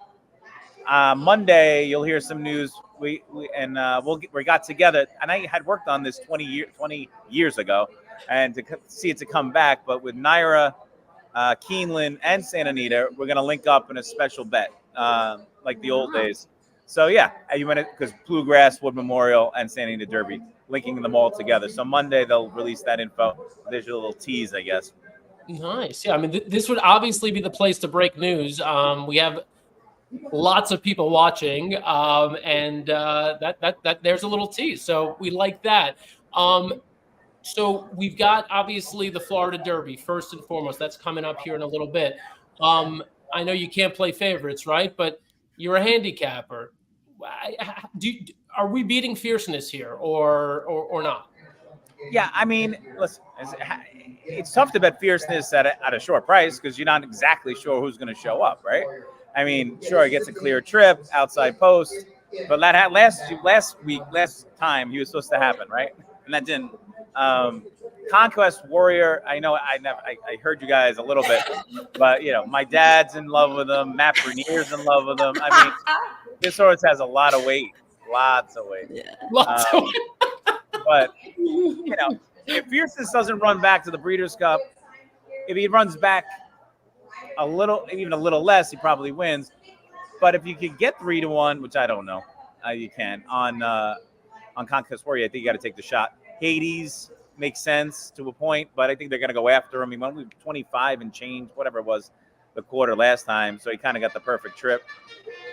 Monday you'll hear some news. We got together, and I had worked on this 20 years ago, and to see it to come back. But with Naira, Keeneland, and Santa Anita, we're gonna link up in a special bet, like the old days. So yeah, you went because Bluegrass, Wood Memorial, and Santa Anita Derby, linking them all together. So Monday they'll release that info. There's your little tease, I guess. Nice. Yeah, I mean, this would obviously be the place to break news. We have lots of people watching, and that there's a little tease. So we like that. So we've got obviously the Florida Derby first and foremost. That's coming up here in a little bit. I know you can't play favorites, right? But you're a handicapper. Are we beating fierceness here, or not? Yeah, I mean, listen, it's tough to bet fierceness at a short price because you're not exactly sure who's going to show up, right? I mean, sure, it gets a clear trip, outside post, but that last time he was supposed to happen, right? And that didn't. Conquest Warrior, I know I heard you guys a little bit, but my dad's in love with him. Matt Bernier's in love with him. I mean, this horse has a lot of weight, lots of weight. Yeah. But if Fierceness doesn't run back to the Breeders' Cup, if he runs back a little, even a little less, he probably wins. But if you could get 3-1, which I don't know, you can on Conquest Warrior, I think you got to take the shot. Hades makes sense to a point, but I think they're going to go after him. He won 25 and change, whatever it was, the quarter last time, so he kind of got the perfect trip.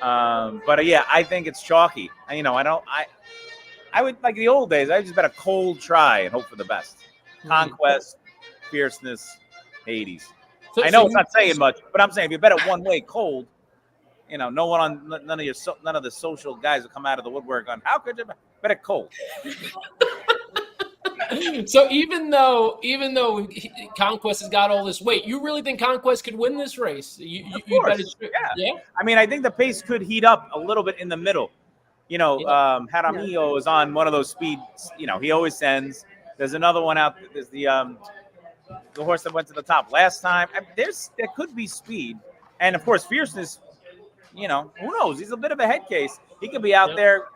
But yeah, I think it's chalky. I would, like the old days, I just bet a cold try and hope for the best. Conquest, Fierceness, Hades. I know it's not saying much, but I'm saying if you bet it one way cold, no one on none of the social guys will come out of the woodwork on how could you bet it cold. So even though Conquest has got all this weight, you really think Conquest could win this race? Of course. Yeah. I mean, I think the pace could heat up a little bit in the middle. Jaramillo is on one of those speeds. He always sends. There's another one out. There's the horse that went to the top last time. I mean, there could be speed, and of course, Fierceness. Who knows? He's a bit of a head case. He could be out there,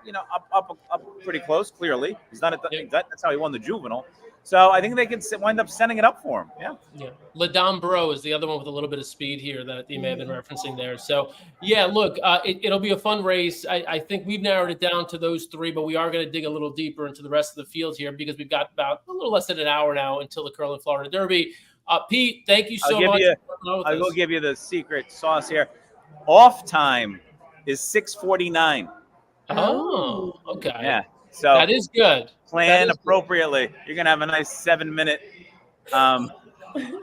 up pretty close. Clearly, he's done it. That's how he won the juvenile. So I think they could wind up sending it up for him. Yeah. Ladam Bro is the other one with a little bit of speed here that you may have been referencing there. So yeah, look, it'll be a fun race. I think we've narrowed it down to those three, but we are going to dig a little deeper into the rest of the field here because we've got about a little less than an hour now until the Curlin Florida Derby. Pete, thank you so much. I will give you the secret sauce here. Off time is 6:49. Oh, okay. Yeah. So that is good. Plan appropriately. You're gonna have a nice 7-minute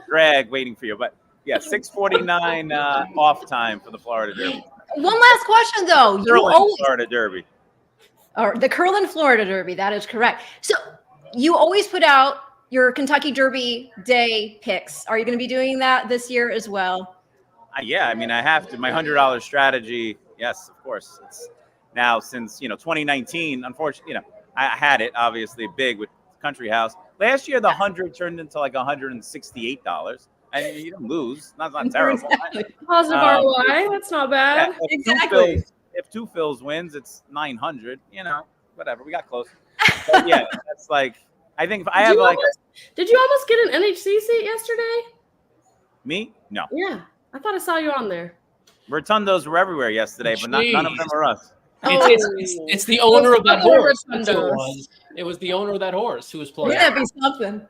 drag waiting for you. But yeah, 6:49 off time for the Florida Derby. One last question though. Florida Derby. Or the Curlin Florida Derby. That is correct. So you always put out your Kentucky Derby Day picks. Are you going to be doing that this year as well? Yeah, I mean, I have to. My $100 strategy. Yes, of course. It's now since 2019. Unfortunately, I had it obviously big with Country House. Last year, the 100 turned into like $168. And you didn't lose. Not terrible. Exactly. Positive ROI. That's not bad. Yeah, Exactly. If Two Phils wins, it's 900. Whatever. We got close. But yeah, that's like. I think if I have like. Did you almost get an NHC seat yesterday? Me? No. Yeah, I thought I saw you on there. Rotondos were everywhere yesterday, but none of them are us. It's the owner of that horse. It was the owner of that horse who was playing. Wouldn't that be something?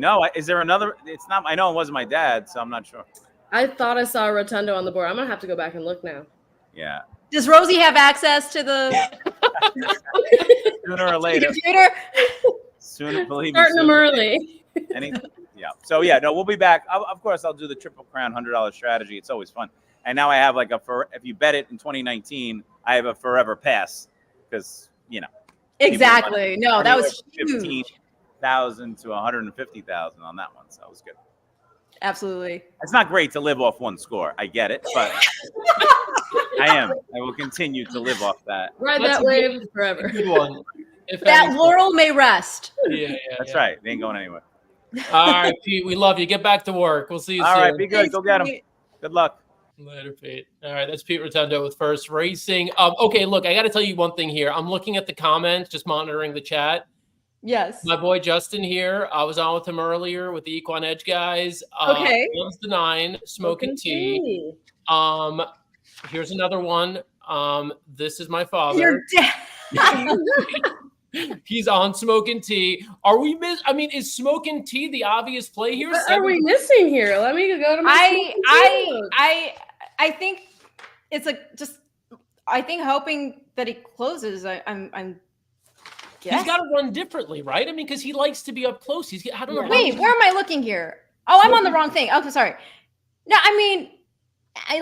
No, is there another? It's not. I know it wasn't my dad, so I'm not sure. I thought I saw a Rotondo on the board. I'm gonna have to go back and look now. Yeah. Does Rosie have access to the Sooner or later? Computer? Sooner, believe me. Starting them early. Yeah. So yeah, no, we'll be back. Of course, I'll do the Triple Crown $100 strategy. It's always fun. And now I have like if you bet it in 2019, I have a forever pass because Exactly. No, that was huge. 15,000 to 150,000 on that one. So it was good. Absolutely. It's not great to live off one score. I get it, but I am. I will continue to live off that. Ride That's that a wave good- forever. Good one. If That anything. laurel may rest. Yeah, That's yeah. right. They ain't going anywhere. All right, Pete. We love you. Get back to work. We'll see you All soon. right, be good. Thanks, Go get them. Pete. Good luck. Later, Pete. All right, that's Pete Rotondo with First Racing. Okay, look, I got to tell you one thing here. I'm looking at the comments, just monitoring the chat. Yes. My boy Justin here. I was on with him earlier with the Equine Edge guys. Okay. Loves the 9, smoking tea. Here's another one. This is my father. Your dad. He's on smoking tea. Are we I mean, is smoking tea the obvious play here? What are we missing here? Let me go to my. I think it's I think hoping that he closes. I'm. He's got to run differently, right? I mean, because he likes to be up close. I don't know. Wait, where am I looking here? Oh, I'm on the wrong thing. Okay, sorry. No, I mean,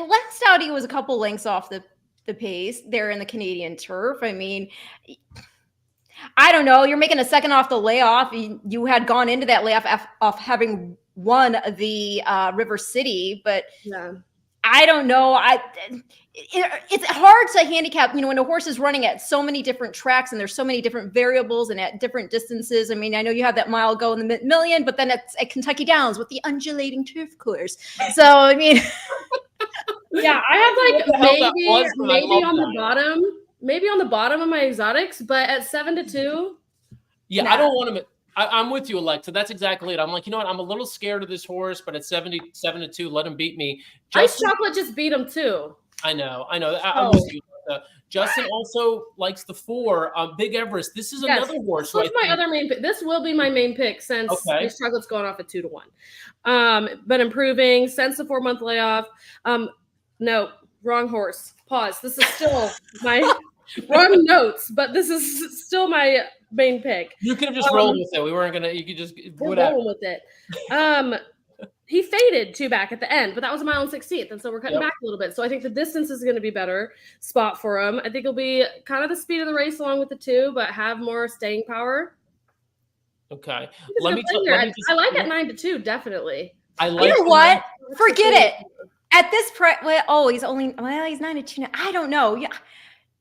last out he was a couple lengths off the pace there in the Canadian turf. I mean, I don't know. You're making a second off the layoff. You had gone into that layoff off having won the River City, but Yeah. I don't know. It's hard to handicap, when a horse is running at so many different tracks and there's so many different variables and at different distances. I mean, I know you have that mile go in the mid-million, but then it's at Kentucky Downs with the undulating turf course. So, I mean, Yeah, I have like What the hell that was, but I maybe love on that. the bottom, maybe on the bottom of my exotics, but at 7-2. Yeah, Nah. I don't want to. I'm with you, Alexa. That's exactly it. I'm like, you know what? I'm a little scared of this horse, but at 77-2, let him beat me. Ice Chocolate just beat him too. I know. I'm Oh. with you. Justin also likes the 4. Big Everest. This is Yes, another horse. This who I was my think- other main pick. This will be my main pick since Okay. Ice Chocolate's going off at 2-1. But improving since the 4-month layoff. No, wrong horse. Pause. This is still my wrong notes, but this is still my main pick. You could have just rolled with it. We weren't gonna. You could just We're whatever. rolling with it. He faded 2 back at the end, but that was a mile and 16th, and so we're cutting Yep. back a little bit. So I think the distance is going to be better spot for him. I think it'll be kind of the speed of the race along with the 2, but have more staying power. Okay. He's Let a me. good player. Let me just, I like at 9-2, definitely. I like. you know the- what? Forget it. At this price, he's 9-2 now. I don't know. Yeah,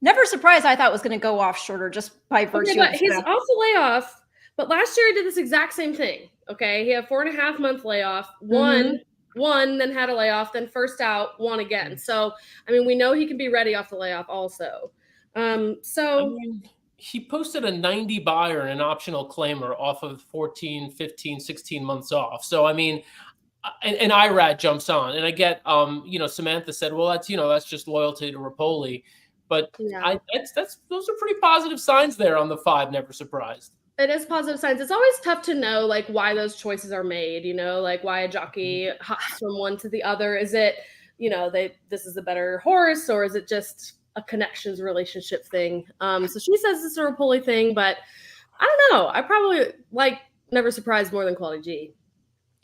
never surprised. I thought it was going to go off shorter just by virtue Okay, but of he's off the layoff. But last year he did this exact same thing. Okay, he had 4.5-month layoff, won, then had a layoff, then first out, won again. So I mean, we know he can be ready off the layoff also. I mean, he posted a 90 buyer and an optional claimer off of 14, 15, 16 months off. So I mean, and IRAD jumps on, and I get, Samantha said, well, that's just loyalty to Rapoli, but Yeah. those are pretty positive signs there on the 5. Never surprised. It is positive signs. It's always tough to know like why those choices are made, like why a jockey hops from one to the other. Is it, this is a better horse, or is it just a connections relationship thing? So she says it's a Rapoli thing, but I don't know. I probably never surprised more than Quality G.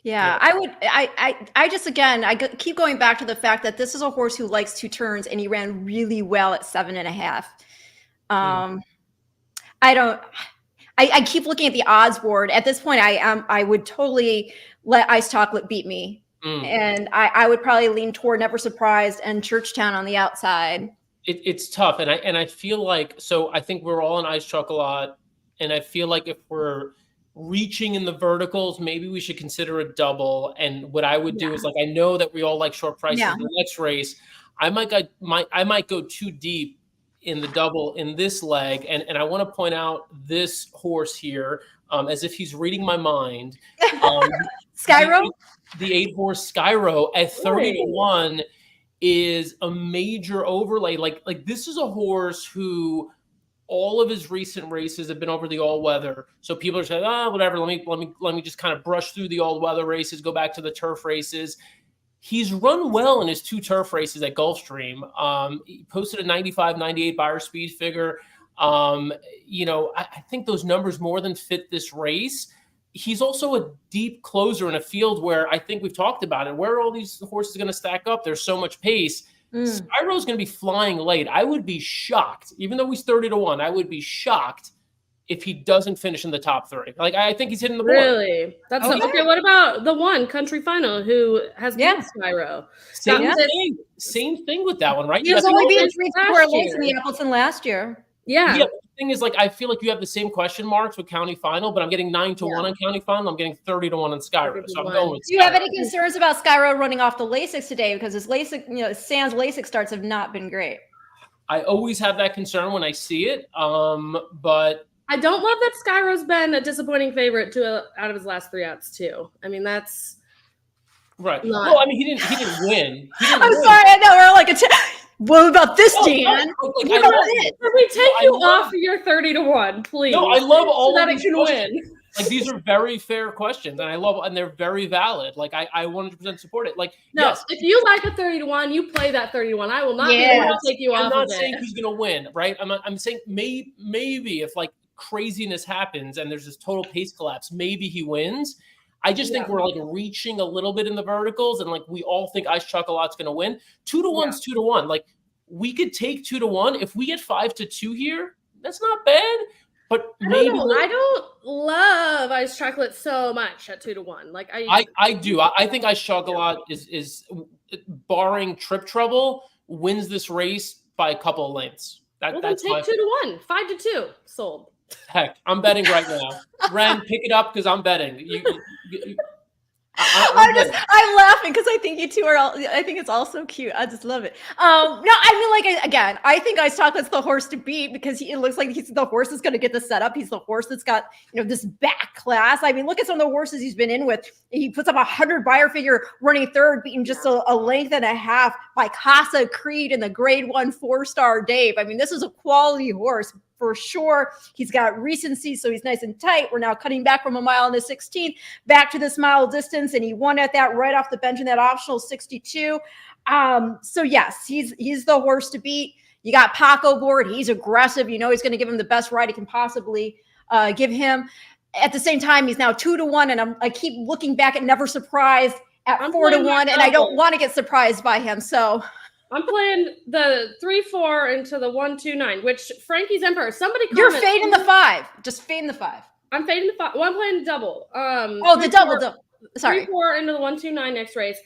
Yeah, I would. I just keep going back to the fact that this is a horse who likes 2 turns, and he ran really well at 7.5. I keep looking at the odds board. At this point, I would totally let Ice Chocolate beat me, and I would probably lean toward Never Surprised and Churchtown on the outside. It's tough, and I feel like, so I think we're all in Ice Chocolate, and I feel like if we're reaching in the verticals, maybe we should consider a double. And what I would do is, I know that we all like short prices in the next race. I might go too deep in the double in this leg, and I want to point out this horse here, as if he's reading my mind. Skyro, the 8-horse Skyro at 30-1 is a major overlay. Like this is a horse who all of his recent races have been over the all-weather. So people are saying, whatever, let me just kind of brush through the all-weather races, go back to the turf races. He's run well in his 2 turf races at Gulfstream. He posted a 95, 98 buyer speed figure. I think those numbers more than fit this race. He's also a deep closer in a field where I think we've talked about it. Where are all these horses going to stack up? There's so much pace. Skyro's going to be flying late. I would be shocked, even though he's 30-1. I would be shocked if he doesn't finish in the top 3. Like, I think he's hitting the board. Really? That's Oh, yeah. okay. What about the one Country Final who has beat Skyro? Same thing with that one, right? He was You got only the- being 3-4 lengths in the Appleton last year. Yeah. Yeah, but the thing is, like, I feel like you have the same question marks with County Final, but I'm getting 9-1 on County Final. I'm getting 30-1 on Skyro. So I'm going with Do you have Skyro. any concerns about Skyro running off the Lasix today? Because his Lasix, Sans Lasix starts have not been great. I always have that concern when I see it, but I don't love that Skyro's been a disappointing favorite out of his last 3 outs too. I mean, that's right. not- No, I mean he didn't win. I'm sorry, I know we're like what about this, Dan? What about this? Can we take you off your 30-1, please? No, I love all so that of it these can questions. win. Like, these are very fair questions, and they're very valid. Like, I 100% support it. Like, No, yes, if you like a 30-1, you play that 30-1. I will not be Yes. able to take you I'm off not of saying it. he's gonna win, right? I'm saying maybe if like craziness happens and there's this total pace collapse, maybe he wins. I just think we're like reaching a little bit in the verticals, and like we all think Ice Chocolatte's gonna win. 2-1's 2-1. Like, we could take 2-1. If we get 5-2 here, that's not bad. But maybe I don't love Ice Chocolate so much at 2-1. Like I do. I think Ice Chocolate is barring trip trouble, wins this race by a couple of lengths. Well, then That's take 2-1, 5-2, sold. Heck, I'm betting right now. Ren, pick it up because I'm betting. I'm laughing because I think you two are I think it's all so cute. I just love it. No, I mean, like, again, I think Ice Chocolate's the horse to beat because it looks like he's the horse that's going to get the setup. He's the horse that's got, this back class. I mean, look at some of the horses he's been in with. He puts up 100 buyer figure running third, beating just a length and a half by Casa Creed in the grade 1 4-star Dave. I mean, this is a quality horse. For sure. He's got recency, so he's nice and tight. We're now cutting back from a mile in the 16th back to this mile distance, and he won at that right off the bench in that optional 62. So yes, he's the horse to beat. You got Paco board. He's aggressive. He's going to give him the best ride he can possibly give him. At the same time, he's now 2-1, and I keep looking back at Never Surprised at 4-1, and I don't want to get surprised by him. So I'm playing the 3-4 into the 1-2-9, which Frankie's Empire. Somebody you're fading the 5. Just fading the 5. I'm fading the 5. Well, I'm playing the double. The double. Sorry. 3-4 into the 1-2-9 next race.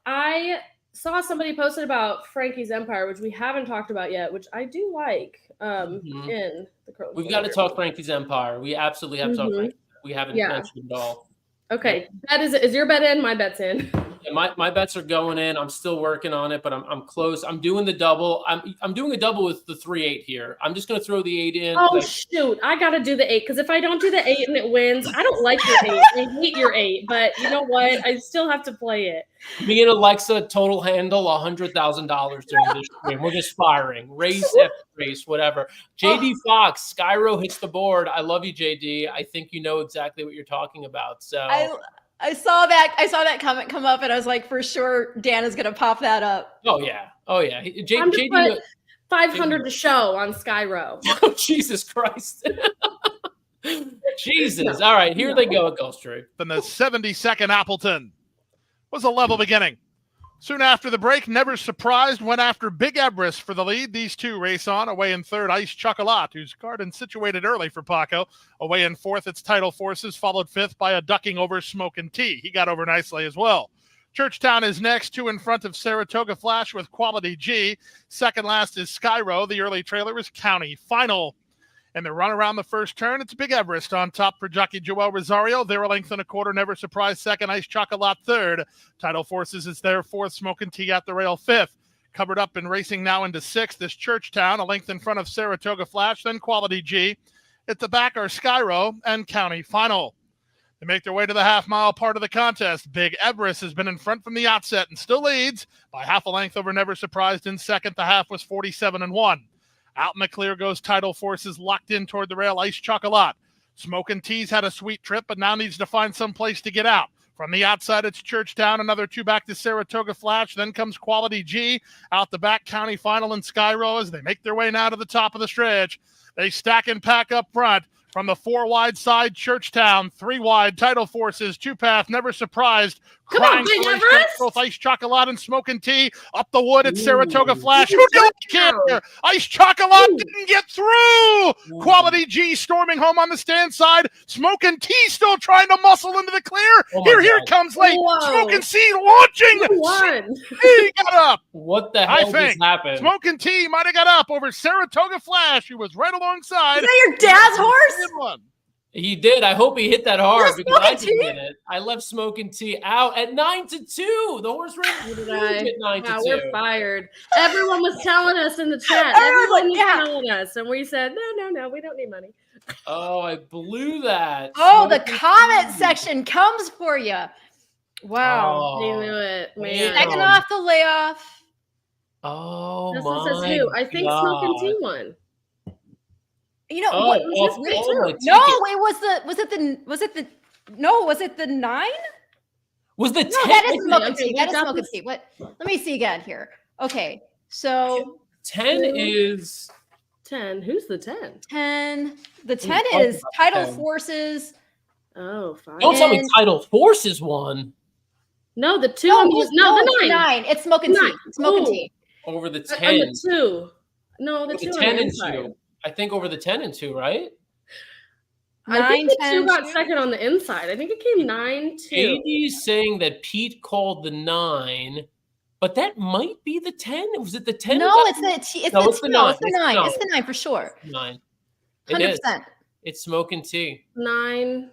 I saw somebody posted about Frankie's Empire, which we haven't talked about yet, which I do like. In the Curlin. We've got to talk Frankie's Empire. We absolutely have to talk Frankie. We haven't mentioned it all. Okay, that is your bet in? My bet's in. Yeah, my bets are going in. I'm still working on it, but I'm close. I'm doing the double. I'm doing a double with the 3-8 here. I'm just going to throw the 8 in. Oh shoot! I got to do the 8 because if I don't do the 8 and it wins, I don't like your 8. I hate your 8, but you know what? I still have to play it. Me and Alexa total handle $100,000 during this stream. We're just firing race after race, whatever. JD Fox, Skyro hits the board. I love you, JD. I think you know exactly what you're talking about. So I saw that comment come up, and I was like, for sure, Dan is going to pop that up. Oh yeah. I'm just put 500 to show on Skyro. Oh, Jesus Christ. Jesus. All right, here they go at Gulfstream. Then the 72nd Appleton was a level beginning. Soon after the break, Never Surprised went after Big Everest for the lead. These two race on. Away in third, Ice Chocolat, whose garden situated early for Paco. Away in fourth, its Title Forces, followed fifth by a ducking over Smoke and Tea. He got over nicely as well. Churchtown is next, 2 in front of Saratoga Flash with Quality G. Second last is Skyro. The early trailer is County Final. And the run around the first turn, it's Big Everest on top for jockey Joel Rosario. They're a length and a quarter, Never Surprised second, Ice Chocolat third. Title Forces is there fourth, Smoke and Tea at the rail fifth. Covered up and racing now into sixth is Churchtown, a length in front of Saratoga Flash, then Quality G. At the back are Skyro and County Final. They make their way to the half-mile part of the contest. Big Everest has been in front from the outset and still leads by half a length over Never Surprised in second. The half was 47-1. Out in the clear goes Title Forces, locked in toward the rail, Ice Chocolat. Smoke and Tea's had a sweet trip, but now needs to find some place to get out. From the outside, it's Churchtown, another 2 back to Saratoga Flash. Then comes Quality G. Out the back, County Final and Skyro as they make their way now to the top of the stretch. They stack and pack up front. From the 4 wide side, Churchtown, 3 wide, Title Forces, 2 path, Never Surprised, Come on, Crying Big Stories, Everest. Both Ice Chocolate and Smoking Tea. Up the wood at Saratoga Ooh. Flash. Who Ooh, don't touchdown. care? Ice Chocolate Ooh. didn't get through. Quality G storming home on the stand side. Smoking Tea still trying to muscle into the clear. Oh my Here God. comes late. Whoa. Smoking Sea launching. Who won? He got up. What the I hell just think happened? Smoking Tea might have got up over Saratoga Flash, who was right alongside. Is that your dad's horse? Good one. He did. I hope he hit that hard You're because I Smoking didn't hit it. I left Smoking Tea out at 9-2. The horse ran So did huge I. at 9-2. Wow, we're fired. Everyone was telling us in the chat. Everyone, Everyone was yeah. telling us, and we said, no, we don't need money. Oh, I blew that. Oh, the Smoking comment Tea. section comes for you. Wow. They Oh, knew it, man. Yeah. Second off the layoff. oh Justin my says who? I think God. Smoking Tea won. You know Oh, what? off this all too? my No, tickets. was it the 9? Was the No, 10? that is Okay, Smoking okay, Tea. we That is got Smoking this. Tea. What? Let me see again here. Okay, so 10 Two. is 10. Who's the 10? 10. The 10 talking is about Tidal 10? Forces. Oh, fine. Don't tell me And- Tidal Forces won No, the 2. No, on it's- the, no, it's the 9. 9. It's Smoking Tea. 9. Smoking Ooh. Tea. over the On 10. the 2. No, the Over 2 the on 10 the and inside. 2. I think over the 10 and 2, right? I 9, think the 10, 2 got 2. second on the inside. I think it came 9-2. JD's saying that Pete called the 9, but that might be the 10. Was it the 10? No, it's the No, no, it's the it's 9. the 9. It's the 9 for sure. 9. It is. 100%. It's Smoking Tea. 9.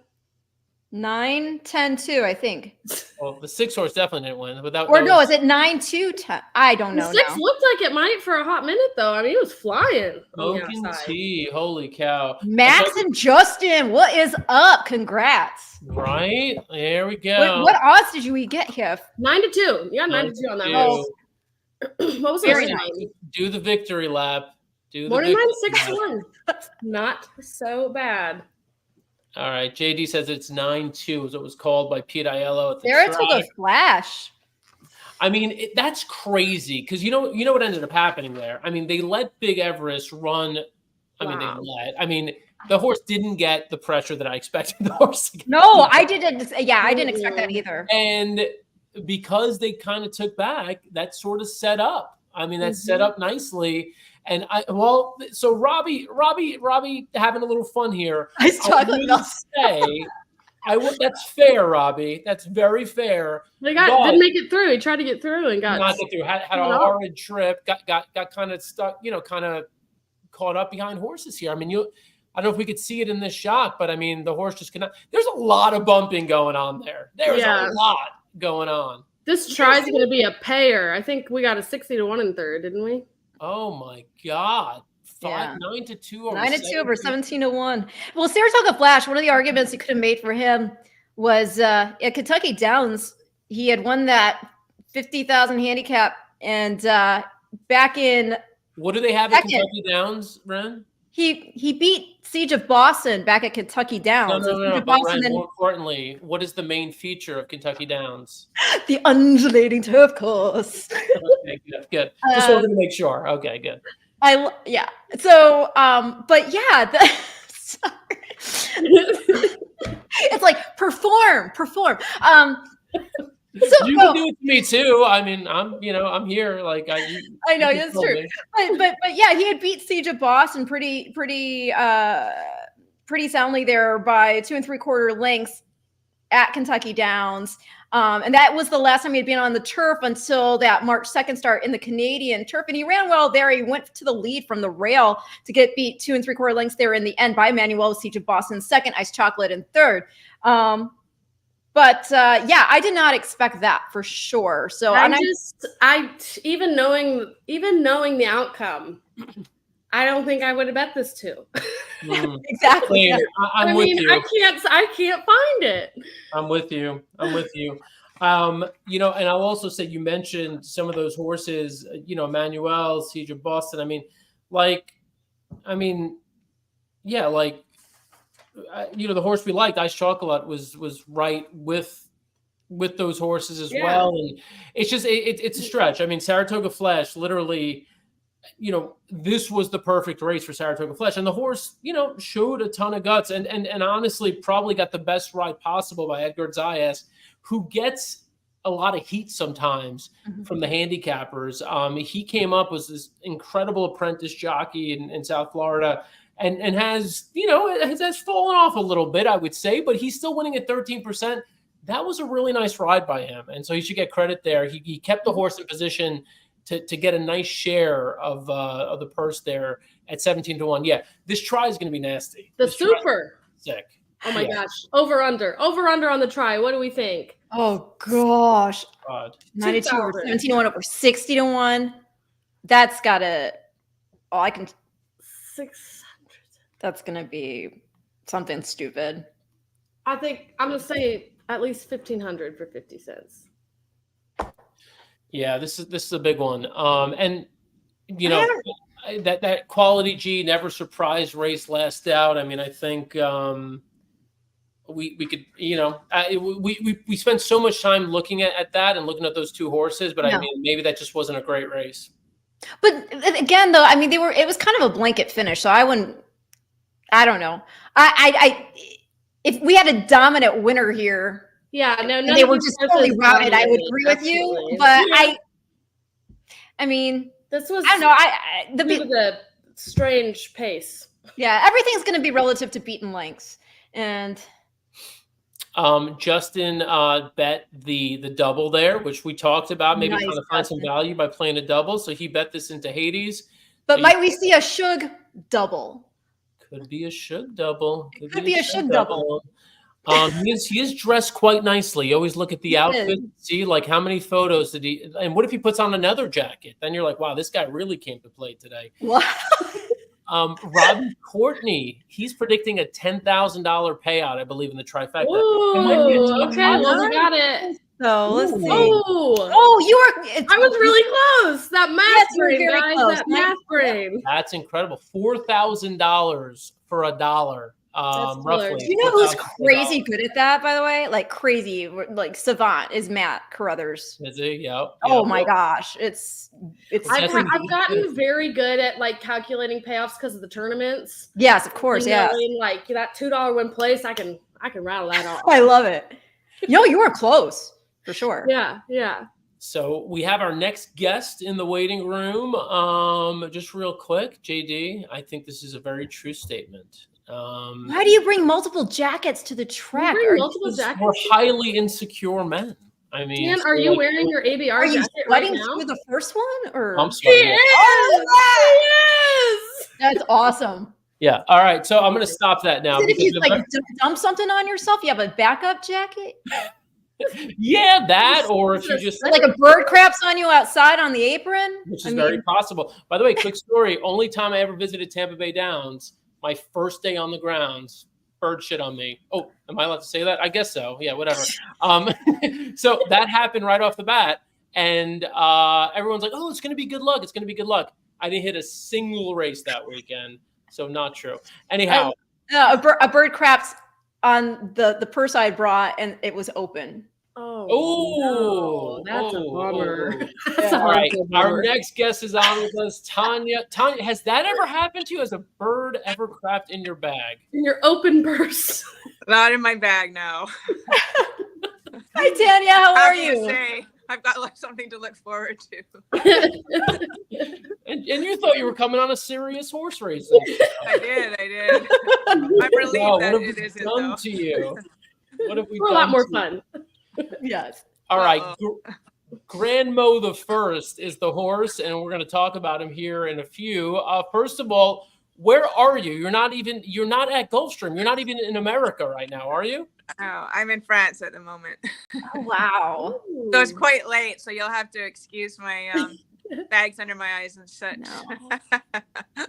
9, 10, 2, I think. Well, the 6 horse definitely didn't win. Without Or no, is it 9, 2, 10? I don't The know 6 now. looked like it might for a hot minute, though. I mean, it was flying on the Smoking outside. Tea. Holy cow. Max and Justin, what is up? Congrats. Right? There we go. What odds did you get here? 9-2. Yeah, 9-2 on that 9-2. horse. What was the Very morning nice. line? Do the victory lap. Do the Morning line victory lap. 6-1. Not so bad. All right. JD says it's 9-2 as it was called by Pete Aiello at the Saratoga track. Flash. I mean, that's crazy because you know what ended up happening there. I mean, they let Big Everest run. I mean, Wow. they let. I mean, the horse didn't get the pressure that I expected the horse to get. No, I didn't. Yeah, I didn't expect that either. And because they kind of took back, that sort of set up. I mean, that set up nicely. And so Robbie having a little fun here. Ice chocolate milk. That's fair, Robbie. That's very fair. He But- didn't make it through. He tried to get through and got. Not get through. Had a No. horrid trip. Got kind of stuck. Kind of caught up behind horses here. I mean, I don't know if we could see it in this shot, but I mean, the horse just cannot. There's a lot of bumping going on there. There's Yeah. a lot going on. This try is going to be a payer. I think we got a 60-1 in third, didn't we? Oh my God. Yeah. 9-2 over 9-2 over 17. 17-1. Well, Saratoga Flash, one of the arguments you could have made for him was at Kentucky Downs, he had won that 50,000 handicap. And back in, What do they have at Second. Kentucky Downs, Ren? he beat Siege of Boston back at Kentucky Downs. No. And Siege of But Boston Ren, and more importantly, what is the main feature of Kentucky Downs? the undulating turf course. Okay, good. Just wanted to make sure. Okay, good. Yeah. So, but yeah, it's like perform. So You can do it to me too. I mean, I'm here. Like I know you can that's tell true. me. But yeah, he had beat Siege of Boston pretty soundly there by 2 3/4 lengths at Kentucky Downs. And that was the last time he had been on the turf until that March 2nd start in the Canadian turf. And he ran well there. He went to the lead from the rail to get beat 2 3/4 lengths there in the end by Manuel Siege of Boston second, Ice Chocolate in third. But I did not expect that for sure. So even knowing the outcome, I don't think I would have bet this too. exactly. Same. I'm with you. I can't find it. I'm with you. And I'll also say you mentioned some of those horses, Manuel, Siege of Boston. The horse we liked, Ice Chocolate, was right with those horses as well. And it's just, it's a stretch. I mean, Saratoga Flash, literally, this was the perfect race for Saratoga Flash. And the horse, showed a ton of guts and honestly probably got the best ride possible by Edgar Zayas, who gets a lot of heat sometimes from the handicappers. He came up was this incredible apprentice jockey in South Florida, and has has fallen off a little bit, I would say, but he's still winning at 13%. That was a really nice ride by him, and so he should get credit there. He kept the horse in position to get a nice share of the purse there at 17-1. Yeah, this try is going to be nasty. The This try is super. sick. Oh my gosh. Over under on the try. What do we think? Oh gosh. God. 92 over 2,000. 17-1 over 60-1. That's gotta. Oh, I can. 600. That's gonna be something stupid. I think I'm gonna say at least 1,500 for 50 cents. Yeah, this is a big one. And that Quality G never surprised race last out. I mean, I think we could, we spent so much time looking at that and looking at those two horses, but I mean, maybe that just wasn't a great race. But again, though, I mean, it was kind of a blanket finish, so I don't know. If we had a dominant winner here, Yeah, no, and they were just totally routed, I would agree with you. But I mean, this was, I don't know. due to the strange pace. Yeah, everything's going to be relative to beaten lengths, and Justin bet the double there, which we talked about, maybe Nice, trying to find some Justin. value by playing a double. So he bet this into Hades. but So might we see a Shug double? Could be a should double. Could be a should double. He is dressed quite nicely. You always look at the He outfit, is. see like how many photos did he, and what if he puts on another jacket? Then you're like, wow, this guy really came to play today. Wow. Robbie Courtney, he's predicting a $10,000 payout, I believe, in the trifecta. It might be a Ooh, top okay, five. well, we got it. So let's see. Oh, Oh, you were. I was really close. That math Yes, you were brain, very guys. close. That math brain. That's incredible. $4,000 for $1. That's Roughly. killer. Do you know who's $4,000. crazy good at that, by the way? Like crazy, like savant is Matt Carothers. Is he? Yeah. Oh my gosh, it's That's I've gotten very good at like calculating payoffs because of the tournaments. yes, of course, You yeah. know, and, like that $2 win place, I can rattle that off. I love it. You were close for sure. Yeah. So we have our next guest in the waiting room. Just real quick, JD, I think this is a very true statement. Why do you bring multiple jackets to the track? bring Are, multiple jackets? We're highly insecure men. I mean, Dan, so, are you like, wearing your ABR are you jacket right sweating now? through the first one, or I'm He sorry. is! Oh, He is! that's awesome? Yeah. All right. So I'm going to stop that now. Is it if you because like dump something on yourself, you have a backup jacket, yeah, that, or if you just, like a bird craps on you outside on the apron, which is very possible. By the way, quick story. Only time I ever visited Tampa Bay Downs, my first day on the grounds, bird shit on me. Oh, am I allowed to say that? I guess so. Yeah, whatever. So that happened right off the bat. And everyone's like, oh, it's going to be good luck. It's going to be good luck. I didn't hit a single race that weekend. So not true. Anyhow. a bird craps on the purse I brought, and it was open. Oh, no, that's a bummer. That's a All right. horrible Our bummer. next guest is on with us, Tanya. Tanya, has that ever happened to you? Has a bird ever crapped in your bag? In your open purse. Not in my bag, no. Hi, Tanya. How are Happy to you? say, I've got like something to look forward to. And you thought you were coming on a serious horse race. I did. I'm relieved Wow, that what have it we isn't done though. to you? What have we We're a done lot more to fun. Yes. All right. Uh-oh. Grand Mo the First is the horse, and we're going to talk about him here in a few. First of all, where are you? You're not at Gulfstream. You're not even in America right now, are you? Oh, I'm in France at the moment. Oh, wow. So it's quite late, so you'll have to excuse my bags under my eyes and such. No.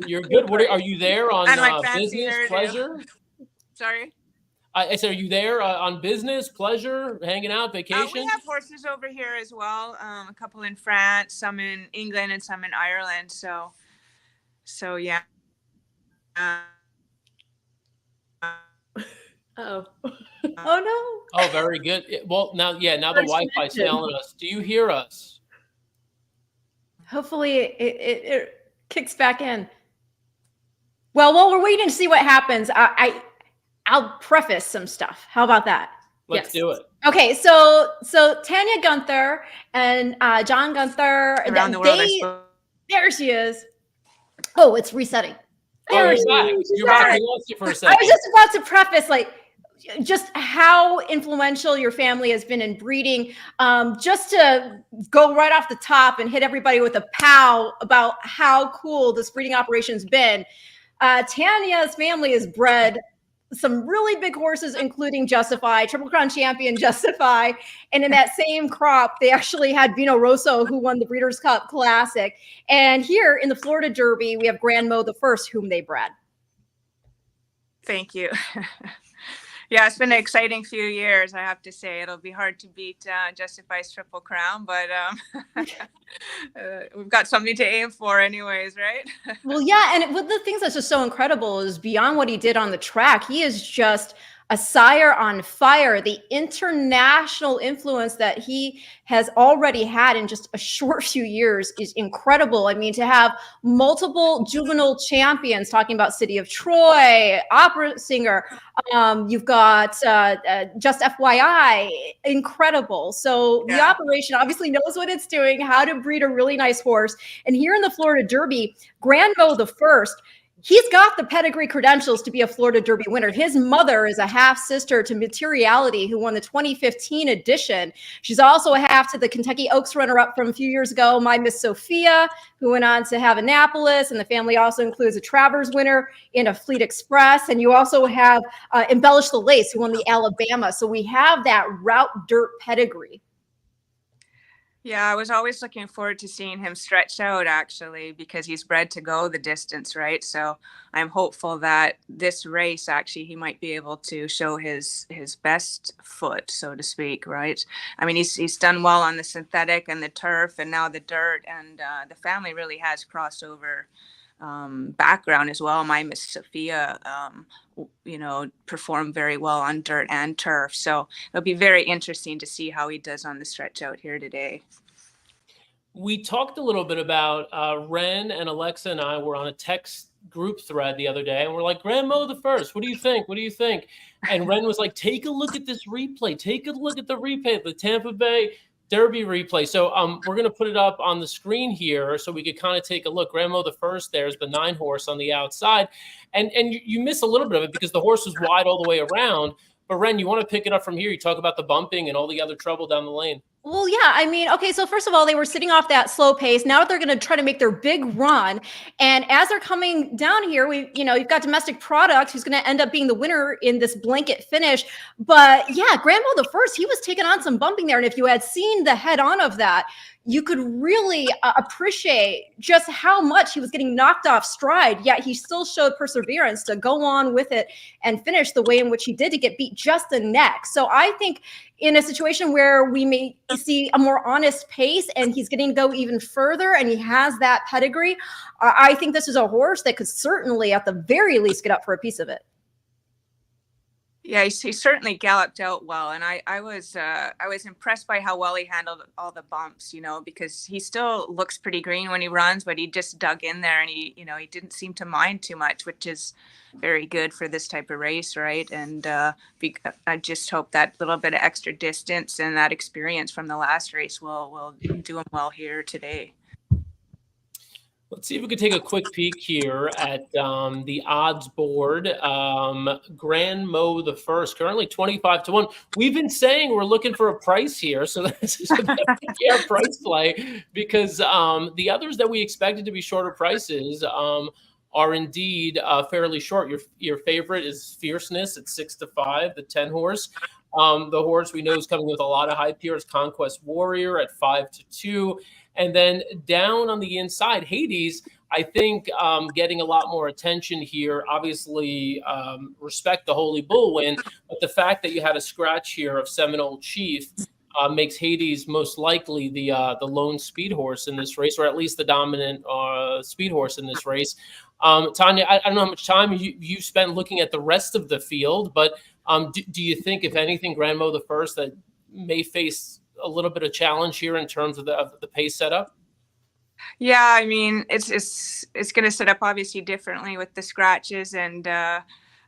You're good. Are you there on And my fancy business, hairdo. pleasure? Sorry? I said, are you there on business, pleasure, hanging out, vacation? We have horses over here as well. A couple in France, some in England, and some in Ireland. So yeah. Oh. Oh no. Oh, very good. Well, now the First Wi-Fi's connection. telling us. Do you hear us? Hopefully it kicks back in. Well, while we're waiting to see what happens, I'll preface some stuff. How about that? Let's Yes. do it. Okay, so Tanya Gunther and John Gunther, Around the world, I suppose. there she is. Oh, it's resetting. Oh, There you're she back. is. You're back. We lost you for a I second. was just about to preface, like, just how influential your family has been in breeding. Just to go right off the top and hit everybody with a pow about how cool this breeding operation's been. Tanya's family has bred some really big horses, including Justify, Triple Crown champion Justify. And in that same crop, they actually had Vino Rosso, who won the Breeders' Cup Classic. And here in the Florida Derby, we have Grand Mo the First, whom they bred. Thank you. Yeah, it's been an exciting few years, I have to say. It'll be hard to beat Justify's Triple Crown, but we've got something to aim for anyways, right? Well, yeah, and one of the things that's just so incredible is beyond what he did on the track, he is just a sire on fire. The international influence that he has already had in just a short few years is incredible. I mean, to have multiple juvenile champions, talking about City of Troy, opera singer, you've got Just FYI, incredible. So the operation obviously knows what it's doing, how to breed a really nice horse. And here in the Florida Derby, Grand Mo the First, he's got the pedigree credentials to be a Florida Derby winner. His mother is a half sister to Materiality, who won the 2015 edition. She's also a half to the Kentucky Oaks runner-up from a few years ago, My Miss Sophia, who went on to have Annapolis. And the family also includes a Travers winner in a Fleet Express. And you also have Embellish the Lace, who won the Alabama. So we have that route dirt pedigree. Yeah, I was always looking forward to seeing him stretched out, actually, because he's bred to go the distance, right? So I'm hopeful that this race, actually, he might be able to show his best foot, so to speak, right? I mean, he's done well on the synthetic and the turf and now the dirt, and the family really has crossover background as well. My Miss Sophia, performed very well on dirt and turf. So it'll be very interesting to see how he does on the stretch out here today. We talked a little bit about Ren and Alexa and I were on a text group thread the other day, and we're like, Grand Mo the First, what do you think? What do you think? And Ren was like, take a look at this replay. Take a look at the replay, the Tampa Bay Derby replay. So we're going to put it up on the screen here so we could kind of take a look. Grand Mo the First, there's the 9 horse on the outside. And you miss a little bit of it because the horse was wide all the way around. But Ren, you want to pick it up from here. You talk about the bumping and all the other trouble down the lane. Well, yeah, I mean, okay, so first of all, they were sitting off that slow pace. Now they're going to try to make their big run. And as they're coming down here, you've got Domestic Product, who's going to end up being the winner in this blanket finish. But yeah, Grand Mo the First, he was taking on some bumping there. And if you had seen the head on of that, you could really appreciate just how much he was getting knocked off stride, yet he still showed perseverance to go on with it and finish the way in which he did, to get beat just the neck. So I think in a situation where we may see a more honest pace and he's getting to go even further and he has that pedigree, I think this is a horse that could certainly, at the very least, get up for a piece of it. Yeah, he certainly galloped out well, and I was impressed by how well he handled all the bumps, because he still looks pretty green when he runs, but he just dug in there, and he didn't seem to mind too much, which is very good for this type of race, right? And I just hope that little bit of extra distance and that experience from the last race will do him well here today. Let's see if we could take a quick peek here at the odds board. Grand Mo the First, currently 25-1. We've been saying we're looking for a price here, so this is a fair price play, because the others that we expected to be shorter prices are indeed fairly short. Your favorite is Fierceness at 6-5, the 10 horse. The horse we know is coming with a lot of hype here is Conquest Warrior at 5-2. And then down on the inside, Hades, I think getting a lot more attention here. Obviously, respect the Holy Bull win, but the fact that you had a scratch here of Seminole Chief makes Hades most likely the lone speed horse in this race, or at least the dominant speed horse in this race. Tanya, I don't know how much time you spent looking at the rest of the field, but do you think, if anything, Grand Mo the First that may face a little bit of challenge here in terms of the pace setup? Yeah, I mean, it's going to set up obviously differently with the scratches, and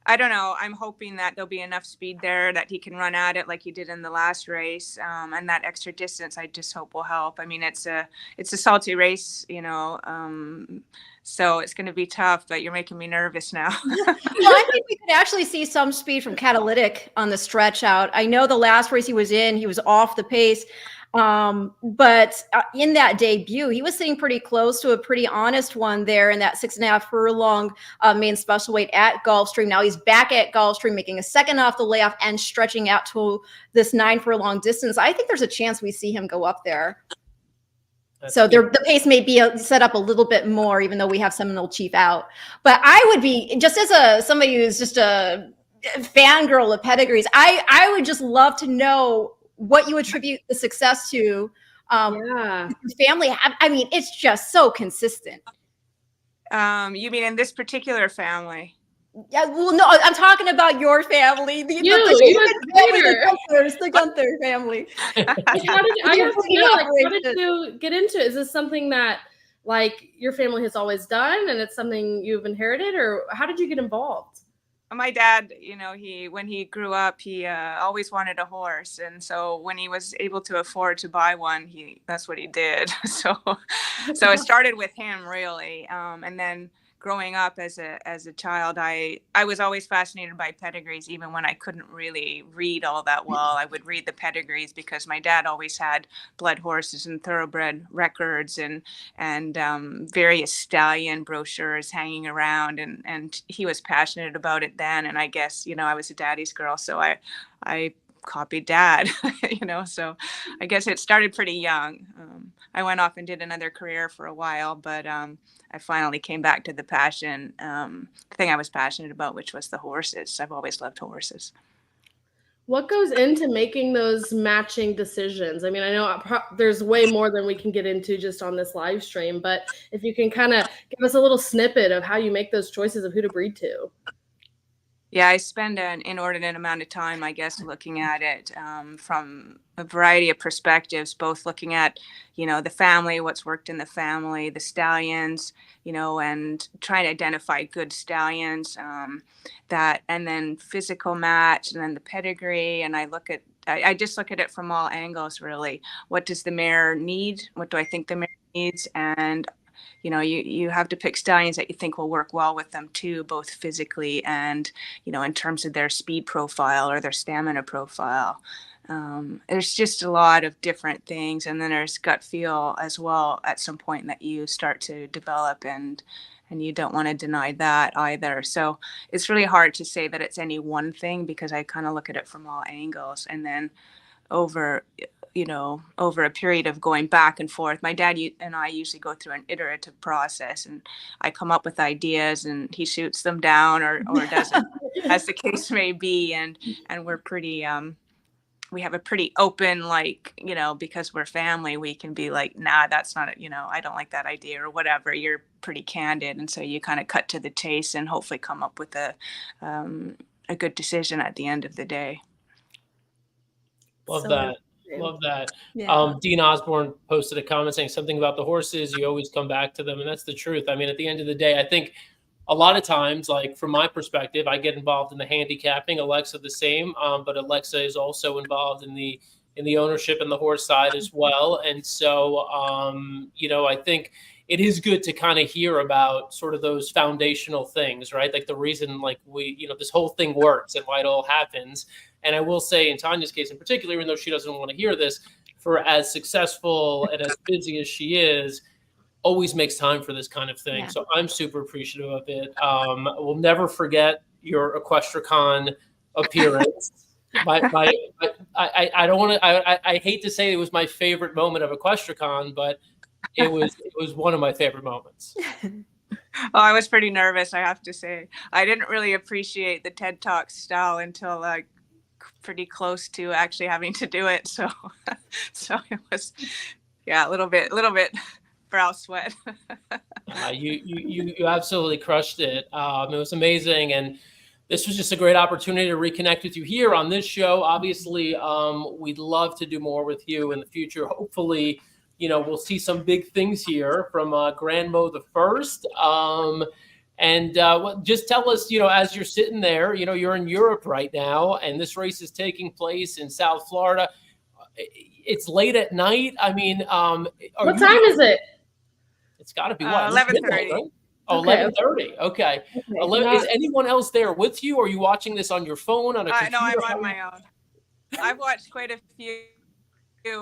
I don't know. I'm hoping that there'll be enough speed there that he can run at it like he did in the last race, and that extra distance I just hope will help. I mean, it's a salty race, so it's going to be tough. But you're making me nervous now. Well, I think we could actually see some speed from Catalytic on the stretch out. I know the last race he was in, he was off the pace. But in that debut, he was sitting pretty close to a pretty honest one there in that 6.5 furlong main special weight at Gulfstream. Now he's back at Gulfstream, making a second off the layoff and stretching out to this 9 furlong distance. I think there's a chance we see him go up there. So the pace may be set up a little bit more, even though we have Seminole Chief out. But I would be, just as somebody who's just a fangirl of pedigrees, I would just love to know what you attribute the success to. Family, I mean, it's just so consistent. You mean in this particular family? Yeah, well, no, I'm talking about your family. The Gunther family. How did you get into it? Is this something that like your family has always done and it's something you've inherited, or how did you get involved? My dad, when he grew up, he always wanted a horse. And so when he was able to afford to buy one, that's what he did. So it started with him, really. And then growing up as a child, I was always fascinated by pedigrees, even when I couldn't really read all that well. I would read the pedigrees because my dad always had blood horses and thoroughbred records and various stallion brochures hanging around, and he was passionate about it then. And I guess I was a daddy's girl, so I copied dad. So I guess it started pretty young. I went off and did another career for a while, but I finally came back to the passion, the thing I was passionate about, which was the horses. I've always loved horses. What goes into making those matching decisions? I mean, I know there's way more than we can get into just on this live stream, but if you can kind of give us a little snippet of how you make those choices of who to breed to. Yeah, I spend an inordinate amount of time, I guess, looking at it from a variety of perspectives, both looking at, the family, what's worked in the family, the stallions, and trying to identify good stallions, and then physical match, and then the pedigree. And I just look at it from all angles, really. What does the mare need? What do I think the mare needs? And you have to pick stallions that you think will work well with them too, both physically and, in terms of their speed profile or their stamina profile. There's just a lot of different things. And then there's gut feel as well at some point that you start to develop, and you don't want to deny that either. So it's really hard to say that it's any one thing, because I kind of look at it from all angles. And then over a period of going back and forth, my dad and I usually go through an iterative process, and I come up with ideas and he shoots them down or doesn't, as the case may be. And we're pretty, we have a pretty open, because we're family, we can be like, nah, that's not, I don't like that idea or whatever. You're pretty candid. And so you kind of cut to the chase and hopefully come up with a good decision at the end of the day. Love that. Yeah. Dean Osborne posted a comment saying something about the horses. You always come back to them. And that's the truth. I mean, at the end of the day, I think a lot of times, like from my perspective, I get involved in the handicapping. Alexa the same, but Alexa is also involved in the ownership and the horse side as well. And so, I think it is good to kind of hear about sort of those foundational things, right? Like the reason, this whole thing works and why it all happens. And I will say, in Tanya's case in particular, even though she doesn't want to hear this, for as successful and as busy as she is, always makes time for this kind of thing. Yeah. So I'm super appreciative of it. We'll never forget your EquestriaCon appearance. I don't want to. I hate to say it was my favorite moment of EquestriaCon, but it was one of my favorite moments. Oh, I was pretty nervous, I have to say. I didn't really appreciate the TED Talk style until pretty close to actually having to do it. So it was, a little bit brow sweat. You absolutely crushed it. It was amazing, and this was just a great opportunity to reconnect with you here on this show. Obviously, we'd love to do more with you in the future. Hopefully, we'll see some big things here from Grand Mo the First. And just tell us, as you're sitting there, you're in Europe right now, and this race is taking place in South Florida. It's late at night. I mean, what time is it? It's got to be what? 11:30. Right? Oh, Okay. 11:30. Okay. Is anyone else there with you? Or are you watching this on your phone, on a computer? No, I'm on my own. I've watched quite a few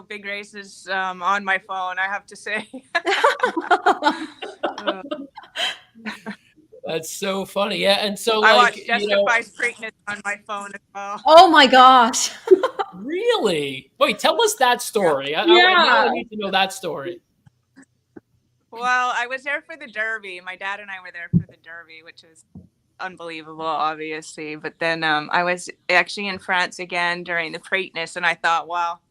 big races on my phone, I have to say. That's so funny. Yeah. And so, I like, watched Justify's Preakness on my phone as well. Oh my gosh. Really? Wait, tell us that story. I need to know that story. Well, I was there for the Derby. My dad and I were there for the Derby, which was unbelievable, obviously. But then I was actually in France again during the Preakness, and I thought, well,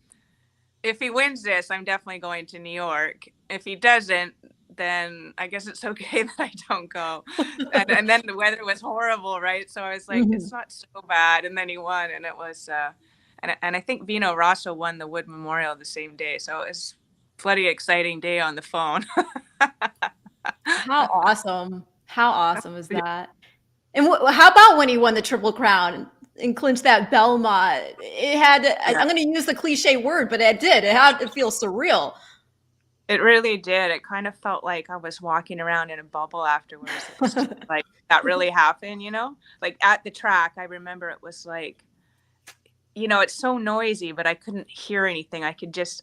if he wins this, I'm definitely going to New York. If he doesn't, then I guess it's okay that I don't go. And then the weather was horrible, right? So I was like, it's not so bad. And then he won, and it was, and I think Vino Rosso won the Wood Memorial the same day. So it was a bloody exciting day on the phone. How awesome. How awesome is that? And how about when he won the Triple Crown and clinched that Belmont? It had, I'm going to use the cliche word, but it did. It had to feel surreal. It really did. It kind of felt like I was walking around in a bubble afterwards. It was just like, that really happened, Like at the track, I remember it was like, it's so noisy, but I couldn't hear anything. I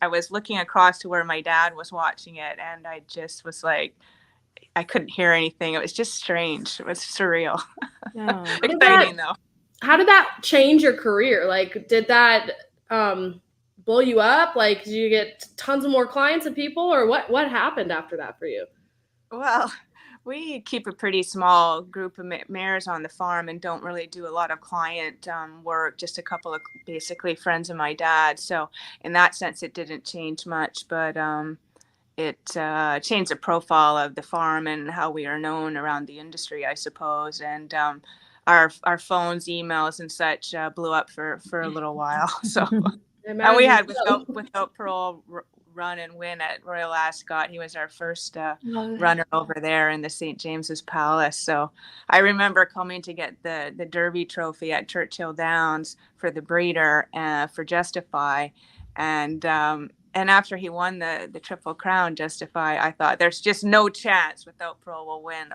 was looking across to where my dad was watching it, and I just was like, I couldn't hear anything. It was just strange. It was surreal. Yeah. Exciting though. How did that change your career? Like, did that blow you up? Like, did you get tons of more clients and people, or what happened after that for you? Well, we keep a pretty small group of mares on the farm and don't really do a lot of client work, just a couple of basically friends of my dad. So in that sense, it didn't change much, but it changed the profile of the farm and how we are known around the industry, I suppose. And our phones, emails, and such blew up for a little while. So, and we had without parole run and win at Royal Ascot. He was our first runner over there in the St. James's Palace. So I remember coming to get the Derby trophy at Churchill Downs for the breeder for Justify, and after he won the Triple Crown, Justify, I thought there's just no chance Without Parole will win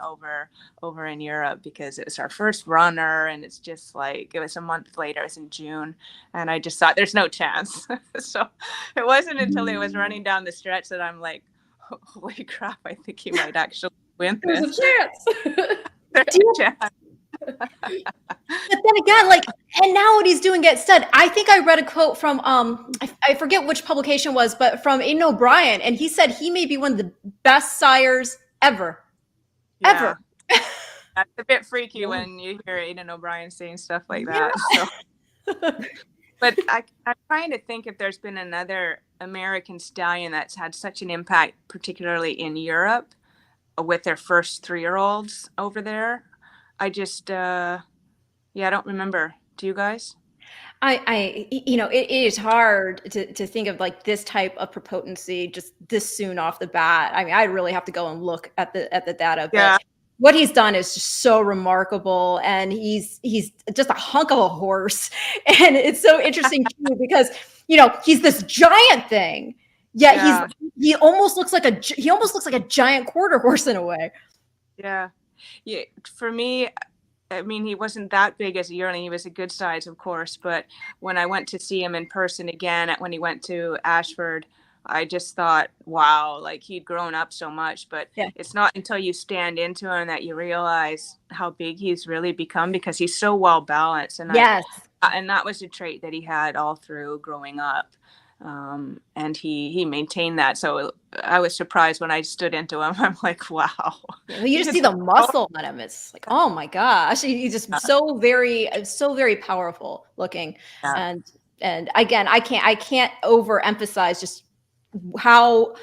over in Europe, because it was our first runner, and it's just like, it was a month later, it was in June, and I just thought there's no chance. So it wasn't until it was running down the stretch that I'm like, holy crap, I think he might actually win this. There's a chance. There's a chance. But then again, and now what he's doing at stud. I think I read a quote from I forget which publication it was, but from Aidan O'Brien, and he said he may be one of the best sires ever. Ever. That's a bit freaky when you hear Aidan O'Brien saying stuff like that. Yeah. So. But I'm trying to think if there's been another American stallion that's had such an impact, particularly in Europe, with their first 3-year-olds over there. I just, I don't remember. Do you guys? It is hard to think of like this type of prepotency just this soon off the bat. I mean, I really have to go and look at the data. But what he's done is just so remarkable, and he's just a hunk of a horse, and it's so interesting too because he's this giant thing, yet he almost looks like a giant quarter horse in a way. Yeah. Yeah, for me, I mean, he wasn't that big as a yearling. He was a good size, of course. But when I went to see him in person again, when he went to Ashford, I just thought, wow, like he'd grown up so much. But it's not until you stand into him that you realize how big he's really become, because he's so well balanced. And and that was a trait that he had all through growing up. And he maintained that. So I was surprised when I stood into him. I'm like, wow. You just see the muscle on him. It's like, oh my gosh, he's just so very powerful looking. And again, I can't overemphasize just how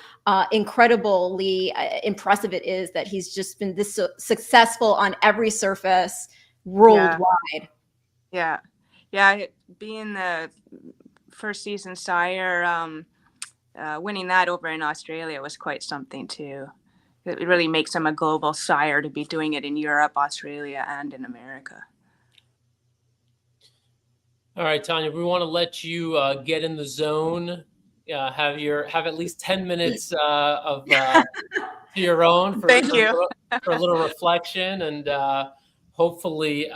incredibly impressive it is that he's just been this successful on every surface worldwide. Yeah. Being the first season sire, winning that over in Australia was quite something too. It really makes him a global sire to be doing it in Europe, Australia, and in America. All right, Tanya, we want to let you get in the zone. Have at least 10 minutes of your own for a little reflection, and hopefully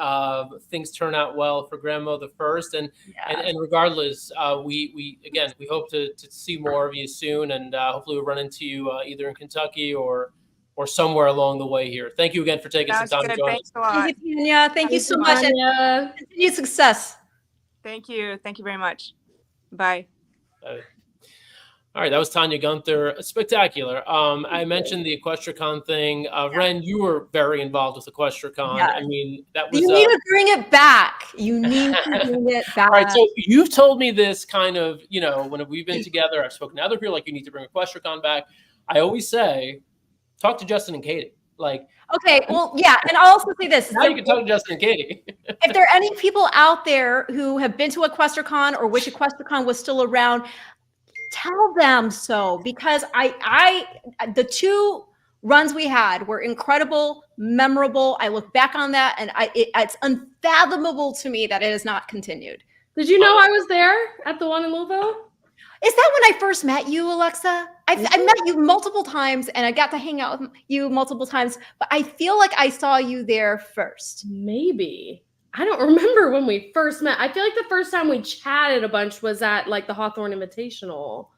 things turn out well for Grandma the First. And regardless, we hope to see more of you soon, and hopefully we'll run into you either in Kentucky or somewhere along the way here. Thank you again for taking some time to join us. Thanks a lot. Thank you, Tanya. Thank you so much. And continued success. Thank you. Thank you very much. Bye. Bye. All right, that was Tanya Gunther. Spectacular. I mentioned the EquestriaCon thing. Ren, you were very involved with EquestriaCon. Yeah. I mean, that was. You need to bring it back. You need to bring it back. All right, so you've told me this kind of, when we've been together, I've spoken to other people, like, you need to bring EquestriaCon back. I always say, talk to Justin and Katie. Okay, well, yeah, and I'll also say this. Now you can talk to Justin and Katie. If there are any people out there who have been to EquestriaCon or wish EquestriaCon was still around, tell them so, because the 2 runs we had were incredible, memorable. I look back on that, and it's unfathomable to me that it has not continued. Did you know I was there at the one in Louisville? Is that when I first met you, Alexa? I met you multiple times, and I got to hang out with you multiple times, but I feel like I saw you there first. Maybe. I don't remember when we first met. I feel like the first time we chatted a bunch was at the Hawthorne Invitational.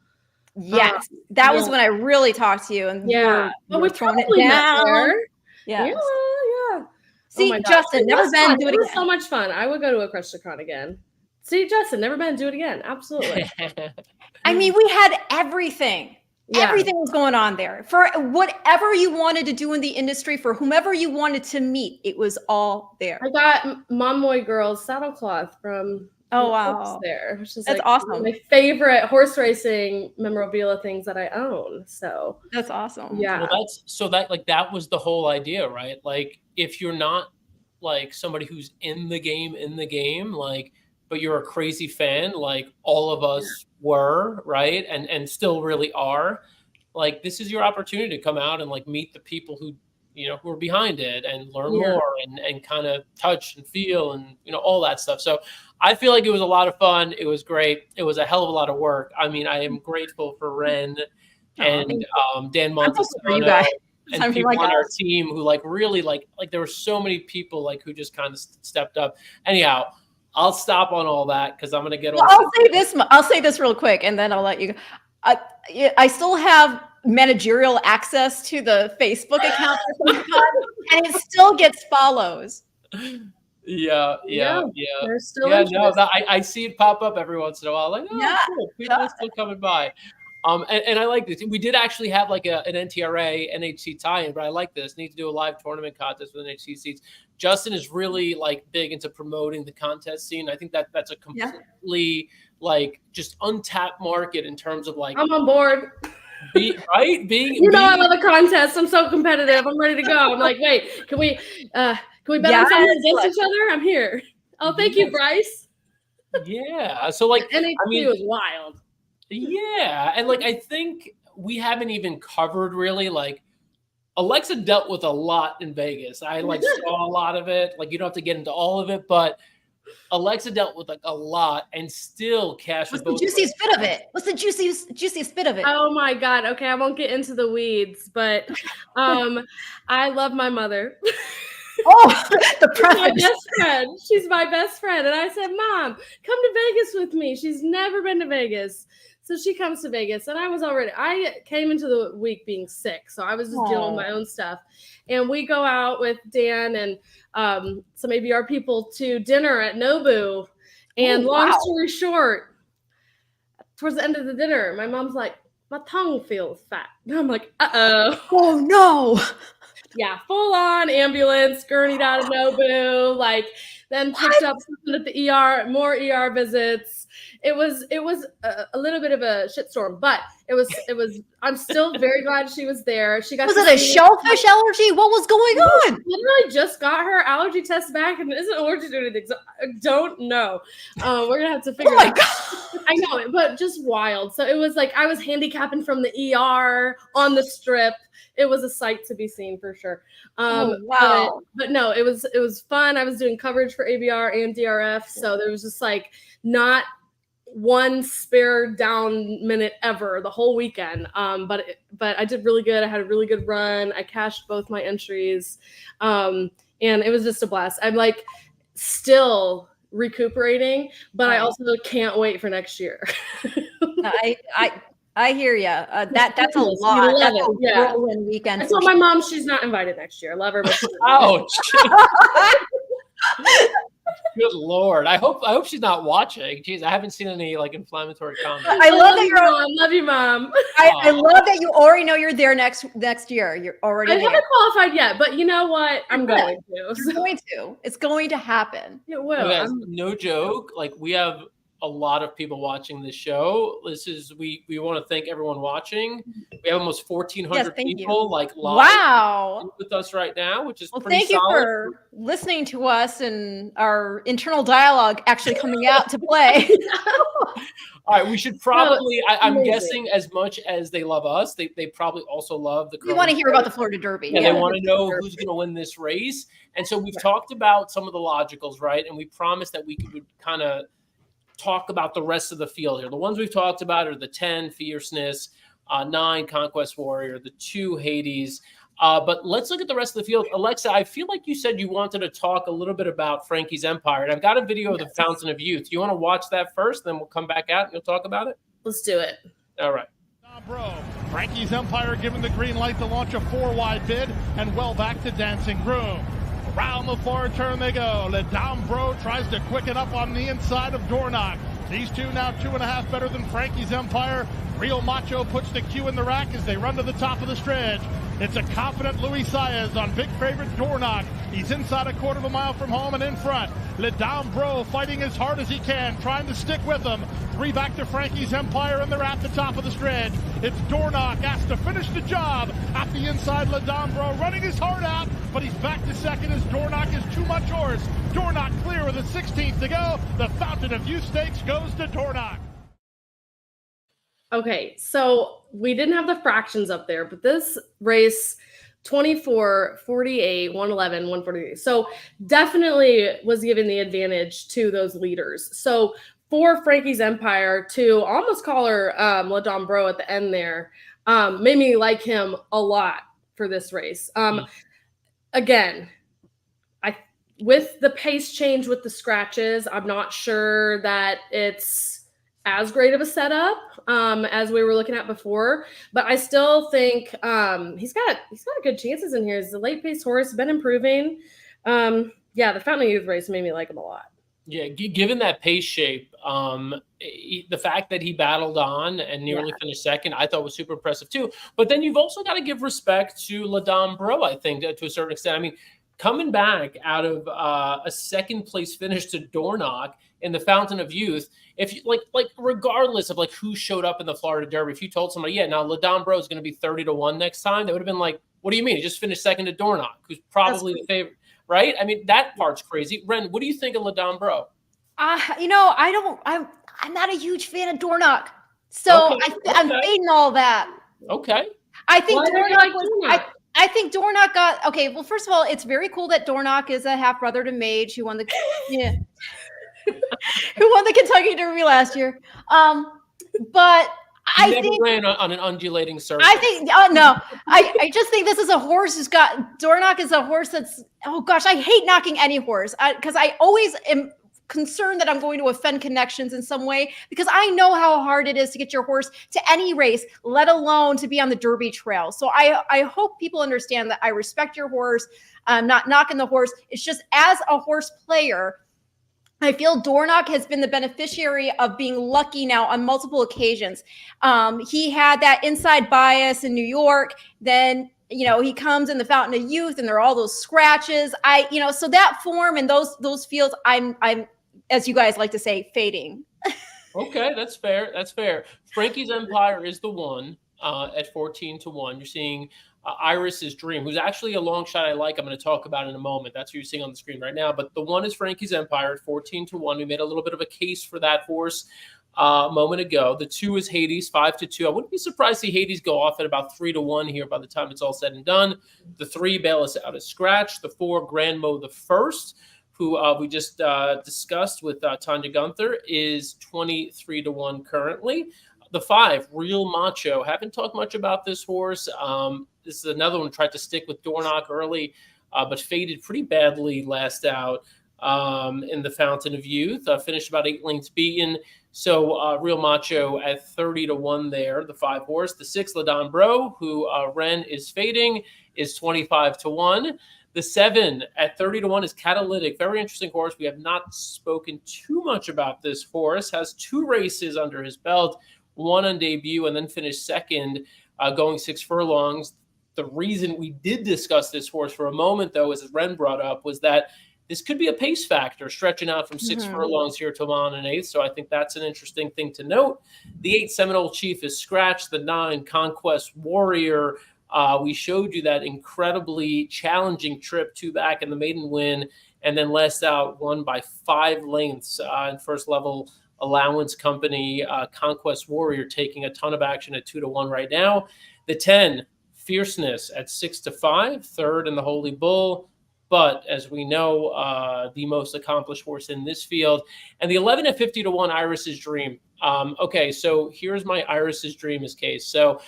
Yes, that was when I really talked to you, and but we throwing it down. There. Yeah. See, Justin, never been. Do it again. So much fun. I would go to EquestriaCon again. See, Justin, never been. Do it again. Absolutely. I mean, we had everything. Yeah. Everything was going on there. For whatever you wanted to do in the industry, for whomever you wanted to meet, it was all there. I got Momoy Girls saddlecloth from there, which is that's awesome. One of my favorite horse racing memorabilia things that I own. So that's awesome. Yeah. Well, that was the whole idea, right? Like, if you're not like somebody who's in the game, like, but you're a crazy fan, like all of us were, right? And still really are. Like, this is your opportunity to come out and like meet the people who are behind it and learn more and kind of touch and feel and, all that stuff. So I feel like it was a lot of fun. It was great. It was a hell of a lot of work. I mean, I am grateful for Ren and Dan Montesano and people on our team who really there were so many people who just kind of stepped up. Anyhow, I'll stop on all that because I'm going to get on. I'll say this real quick, and then I'll let you go. I still have managerial access to the Facebook account, and it still gets follows. Yeah. There's still I see it pop up every once in a while. Like, cool. People are still coming by. And I like this. We did actually have an NTRA NHC tie-in, but I like this. Need to do a live tournament contest with NHC seats. Justin is really big into promoting the contest scene. I think that's a completely just untapped market in terms of I'm on board. I love a contest. I'm so competitive. I'm ready to go. I'm like, wait, can we bet on something against each other? I'm here. Oh, thank you, Bryce. Yeah. So NHC was wild. Yeah, and I think we haven't even covered really Alexa dealt with a lot in Vegas. I saw a lot of it. You don't have to get into all of it, but Alexa dealt with a lot and still cashed. What's the juiciest bit of it? What's the juiciest bit of it? Oh my God. Okay, I won't get into the weeds, but I love my mother. Oh, the preface. My best friend. She's my best friend. And I said, Mom, come to Vegas with me. She's never been to Vegas. So she comes to Vegas, and I came into the week being sick, so I was just dealing with my own stuff. And we go out with Dan and some ABR people to dinner at Nobu. And long story short, towards the end of the dinner, my mom's like, my tongue feels fat. And I'm like, uh-oh. Oh, no. Yeah, full on ambulance, gurneyed out of Nobu, then picked up something at the ER, more ER visits. It was a little bit of a shitstorm, but it was. I'm still very glad she was there. Was it a shellfish allergy? What was going on? Literally just got her allergy test back and isn't allergic to anything. So I don't know. We're gonna have to figure. Oh my God! I know it, but just wild. So it was I was handicapping from the ER on the strip. it was a sight to be seen for sure. Wow. But no, it was fun. I was doing coverage for ABR and DRF, so there was just like not one spare down minute ever the whole weekend. But I did really good. I had a really good run. I cashed both my entries, and it was just a blast. I'm like still recuperating, but I also can't wait for next year. I hear you. That's a lot. That's a whirlwind weekend. I told my mom she's not invited next year. I love her. But Ouch. Good Lord. I hope she's not watching. Jeez, I haven't seen any like inflammatory comments. I love that I love you, Mom. I love that you already know you're there next year. You're already I there. haven't qualified yet, but you know what? I'm going to. You're going to. It's going to happen. It will. Guys, no joke. Like we have a lot of people watching this show. We want to thank everyone watching. We have almost 1,400 people like live with us right now, which is pretty thank solid. you for listening to us and our internal dialogue actually coming out to play. All right, we should probably. I'm guessing as much as they love us, they probably also love the. We want to hear about the Florida Derby. Yeah, they want to know who's going to win this race. And so we've talked about some of the logicals, right? And we promised that we would kind of talk about the rest of the field here. The ones we've talked about are the 10 Fierceness, 9 Conquest Warrior, the 2 Hades. But let's look at the rest of the field. Alexa, I feel like you said you wanted to talk a little bit about Frankie's Empire, and I've got a video of the Fountain of Youth. You want to watch that first, then we'll come back out and you'll talk about it? Let's do it. All right. Bro, Frankie's Empire given the green light to launch a 4-wide bid and well back to Dancing Groom. Around the far turn they go. Le Dame Bro tries to quicken up on the inside of Dornoch. These two now 2.5 better than Frankie's Empire. Real Macho puts the cue in the rack as they run to the top of the stretch. It's a confident Luis Saez on big favorite Dornoch. He's inside a quarter of a mile from home and in front. Le Dame Bro fighting as hard as he can, trying to stick with them. 3 back to Frankie's Empire, and they're at the top of the stretch. It's Dornoch asked to finish the job. At the inside, Le Dame Bro running his heart out, but he's back to second as Dornoch is too much horse. Dornoch clear with a 16th to go. The Fountain of Youth Stakes goes to Dornoch. Okay, so we didn't have the fractions up there, but this race 24, 48, 111, 143. So definitely was given the advantage to those leaders. So for Frankie's Empire to almost call her Le Dame Bro at the end there made me like him a lot for this race. Again, with the pace change with the scratches, I'm not sure that it's as great of a setup as we were looking at before, but I still think he's got good chances in here. He's a late pace horse, been improving. The Fountain of Youth race made me like him a lot. Yeah, given that pace shape, the fact that he battled on and nearly finished second, I thought was super impressive too. But then you've also got to give respect to Le Dame Bro, I think, to a certain extent. I mean, coming back out of a second place finish to Dornoch in the Fountain of Youth, if you like regardless of like who showed up in the Florida Derby, if you told somebody, now Le Dame Bro is going to be 30-1 next time, they would have been like, what do you mean? He just finished second to Dornoch, who's probably the favorite, right? I mean, that part's crazy. Ren, what do you think of Le Dame Bro? I'm not a huge fan of Dornoch, so I'm fading all that. Okay. I think I think Dornoch got okay. Well, first of all, it's very cool that Dornoch is a half brother to Mage, who won the who won the Kentucky Derby last year. But I think ran on an undulating surface. I think no. I just think this is a horse who's got Dornoch is a horse that's I hate knocking any horse because I always am concerned that I'm going to offend connections in some way because I know how hard it is to get your horse to any race, let alone to be on the Derby trail. So I hope people understand that I respect your horse. I'm not knocking the horse. It's just as a horse player, I feel Dornoch has been the beneficiary of being lucky now on multiple occasions. He had that inside bias in New York. Then, he comes in the Fountain of Youth and there are all those scratches. So that form and those fields, I'm, as you guys like to say, fading. Okay, that's fair. That's fair. Frankie's Empire is the one at 14-1. You're seeing Iris's Dream, who's actually a long shot I like. I'm going to talk about in a moment. That's what you're seeing on the screen right now. But the one is Frankie's Empire at 14-1. We made a little bit of a case for that horse. a moment ago. The 2 is Hades, 5-2. I wouldn't be surprised to see Hades go off at about 3-1 here by the time it's all said and done. The 3, Bayless Out of Scratch. The 4, Grand Mo the First, who we just discussed with Tanya Gunther, is 23-1 currently. The 5, Real Macho. Haven't talked much about this horse. This is another one tried to stick with Dornoch early, but faded pretty badly last out in the Fountain of Youth. Finished about 8 lengths beaten. So Real Macho at 30-1 there, the 5 horse. The 6, Ladon Bro, who Ren is fading, is 25-1. The 7 at 30-1 is Catalytic. Very interesting horse. We have not spoken too much about this horse. Has 2 races under his belt, 1 on debut, and then finished second, going 6 furlongs. The reason we did discuss this horse for a moment, though, as Ren brought up, was that this could be a pace factor, stretching out from 6 furlongs here to a mile and 1/8. So I think that's an interesting thing to note. The 8, Seminole Chief, is scratched. The 9, Conquest Warrior. We showed you that incredibly challenging trip 2 back in the maiden win, and then last out won by 5 lengths in first level allowance company. Conquest Warrior taking a ton of action at 2-1 right now. The 10, Fierceness, at 6-5, third in the Holy Bull. But as we know, the most accomplished horse in this field. And the 11 at 50-1, Iris's Dream. Okay, so here's my Iris's Dream case. So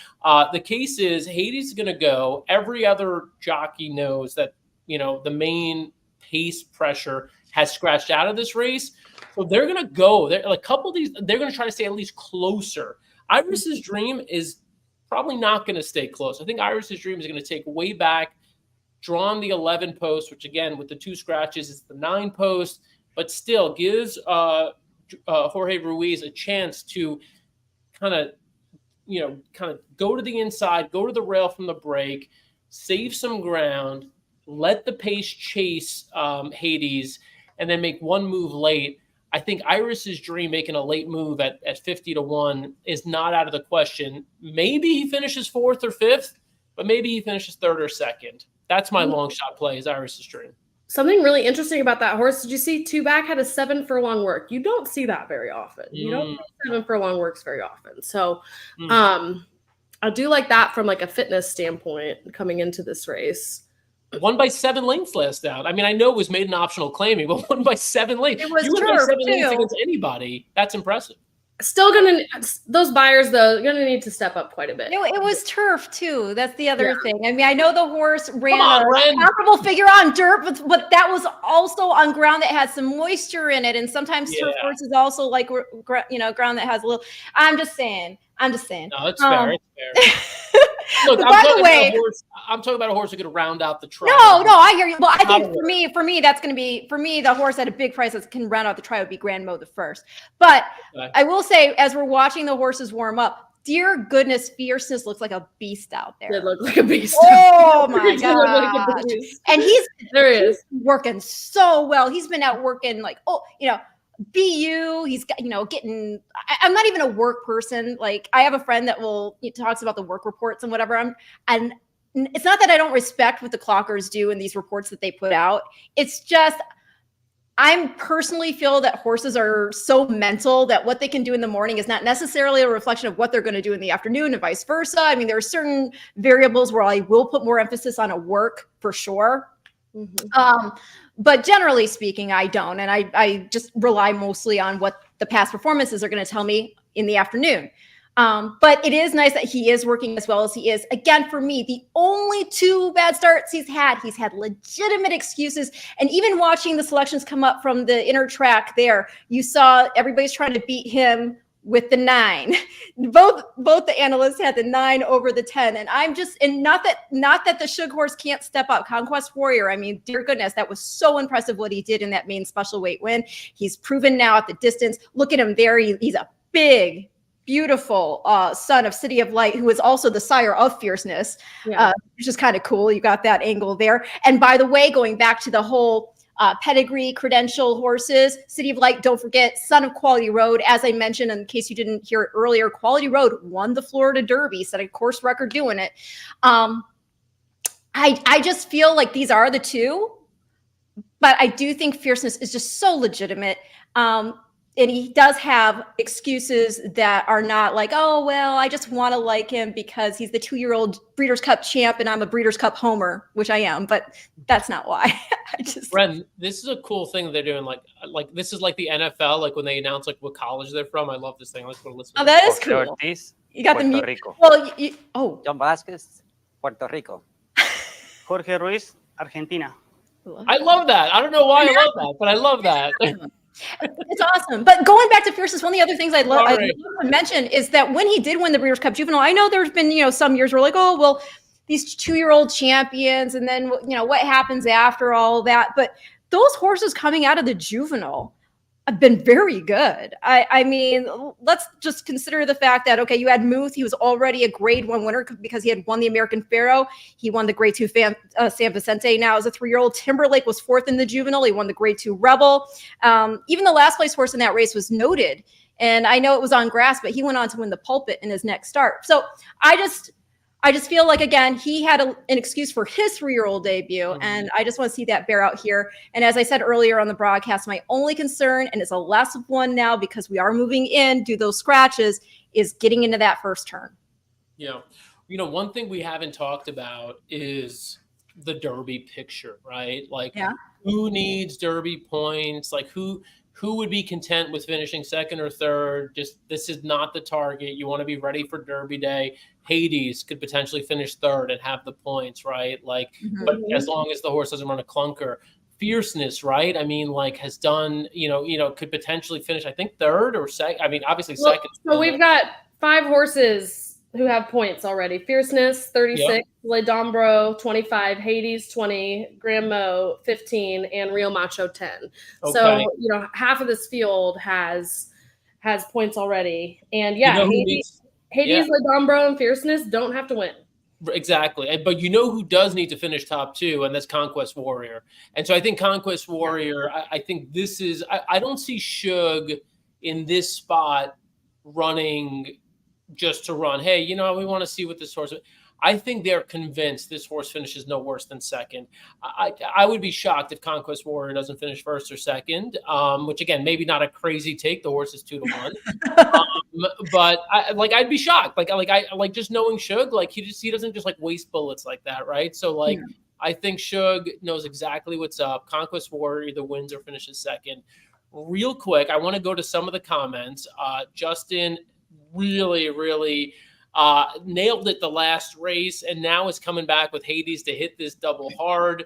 the case is Hades is going to go. Every other jockey knows that, the main pace pressure has scratched out of this race. So they're going to go. A couple of these, they're going to try to stay at least closer. Iris's Dream is probably not going to stay close. I think Iris's Dream is going to take way back, drawn the 11 post, which again, with the 2 scratches, it's the 9 post, but still gives Jorge Ruiz a chance to kind of go to the inside, go to the rail from the break, save some ground, let the pace chase Hades, and then make one move late. I think Iris's Dream making a late move at 50-1 is not out of the question. Maybe he finishes 4th or 5th, but maybe he finishes 3rd or 2nd. That's my long shot play, is Iris's Dream. Something really interesting about that horse. Did you see 2 back had a 7 furlong work? You don't see that very often. You don't see 7 furlong works very often. So I do like that from like a fitness standpoint coming into this race. Won by 7 lengths last out. I mean, I know it was made an optional claiming, but won by 7 lengths. It was you won by turf, 7 lengths too. against anybody. That's impressive. Still those buyers though, gonna need to step up quite a bit. It was turf too. That's the other thing. I mean, I know the horse ran Ren. a comparable figure on dirt, but that was also on ground that had some moisture in it. And sometimes turf horses also like, ground that has a little. I'm just saying. No, it's fair. It's fair. Look, I'm talking about a horse who could round out the trial. No, I hear you. Well, I think for me, that's going to be the horse at a big price that can round out the trial would be Grand Mo the First. But I will say, as we're watching the horses warm up, dear goodness, Fierceness looks like a beast out there. It looks like a beast. Oh my god! And he's working so well. He's been out working BU, he's got, getting, I'm not even a work person. Like I have a friend that talks about the work reports and whatever. And it's not that I don't respect what the clockers do in these reports that they put out. It's just, I personally feel that horses are so mental that what they can do in the morning is not necessarily a reflection of what they're going to do in the afternoon and vice versa. I mean, there are certain variables where I will put more emphasis on a work for sure. But generally speaking, I don't. And I just rely mostly on what the past performances are going to tell me in the afternoon. But it is nice that he is working as well as he is. Again, for me, the only 2 bad starts he's had legitimate excuses. And even watching the selections come up from the inner track there, you saw everybody's trying to beat him with the 9. Both the analysts had the 9 over the 10. And I'm just, and not that the Shug horse can't step up. Conquest Warrior, I mean, dear goodness, that was so impressive what he did in that main special weight win. He's proven now at the distance. Look at him there. He's a big, beautiful son of City of Light, who is also the sire of Fierceness, which is kind of cool. You got that angle there. And by the way, going back to the whole pedigree, credential horses, City of Light, don't forget, son of Quality Road. As I mentioned, in case you didn't hear it earlier, Quality Road won the Florida Derby, set a course record doing it. I just feel like these are the 2, but I do think Fierceness is just so legitimate. he does have excuses that are not like, oh, well, I just want to like him because he's the 2-year-old Breeders' Cup champ and I'm a Breeders' Cup homer, which I am, but that's not why. Bren, this is a cool thing they're doing. Like this is like the NFL, like when they announce like what college they're from. I love this thing. Let's go listen. Oh, that is cool. Ortiz, You got Puerto the Rico. Well, John Vasquez, Puerto Rico. Jorge Ruiz, Argentina. I love that. I don't know why I love that, but I love that. It's awesome. But going back to fierceness, one of the other things I'd love to mention is that when he did win the Breeders' Cup Juvenile, I know there's been, some years where like, oh, well, these 2-year-old champions, and then, what happens after all that. But those horses coming out of the Juvenile have been very good. I mean, let's just consider the fact that, okay, you had Muth. He was already a grade 1 winner because he had won the American Pharaoh. He won the grade 2 San Vicente. Now as a 3-year-old, Timberlake was 4th in the Juvenile. He won the grade 2 Rebel. Even the last place horse in that race was Noted. And I know it was on grass, but he went on to win the Pulpit in his next start. So I just feel like, again, he had an excuse for his 3-year-old debut, and I just want to see that bear out here. And as I said earlier on the broadcast, my only concern, and it's a less of one now because we are moving in, do those scratches, is getting into that first turn. Yeah. One thing we haven't talked about is the Derby picture, right? Like, who needs Derby points? Like, who would be content with finishing 2nd or 3rd? Just this is not the target. You want to be ready for Derby Day. Hades could potentially finish 3rd and have the points, right? Like, but as long as the horse doesn't run a clunker. Fierceness, right? I mean, like has done, could potentially finish, I think 3rd or 2nd. I mean, obviously 2nd. So we've got 5 horses who have points already. Fierceness, 36, Le Dombro, 25, Hades, 20, Grandmo, 15, and Real Macho, 10. Okay. So, half of this field has points already. And Hades, Le Dombro, and Fierceness don't have to win. Exactly. But who does need to finish top 2, and that's Conquest Warrior. And so I think Conquest Warrior, I think this is, I don't see Shug in this spot running just to run. Hey, we want to see what this horse is. I think they're convinced this horse finishes no worse than 2nd. I would be shocked if Conquest Warrior doesn't finish 1st or 2nd, which again, maybe not a crazy take. The horse is 2-1. But I'd be shocked. I just knowing Shug, he doesn't just waste bullets like that, right? So I think Shug knows exactly what's up. Conquest Warrior either wins or finishes 2nd. Real quick, I want to go to some of the comments. Justin really nailed it the last race, and now is coming back with Hades to hit this double hard.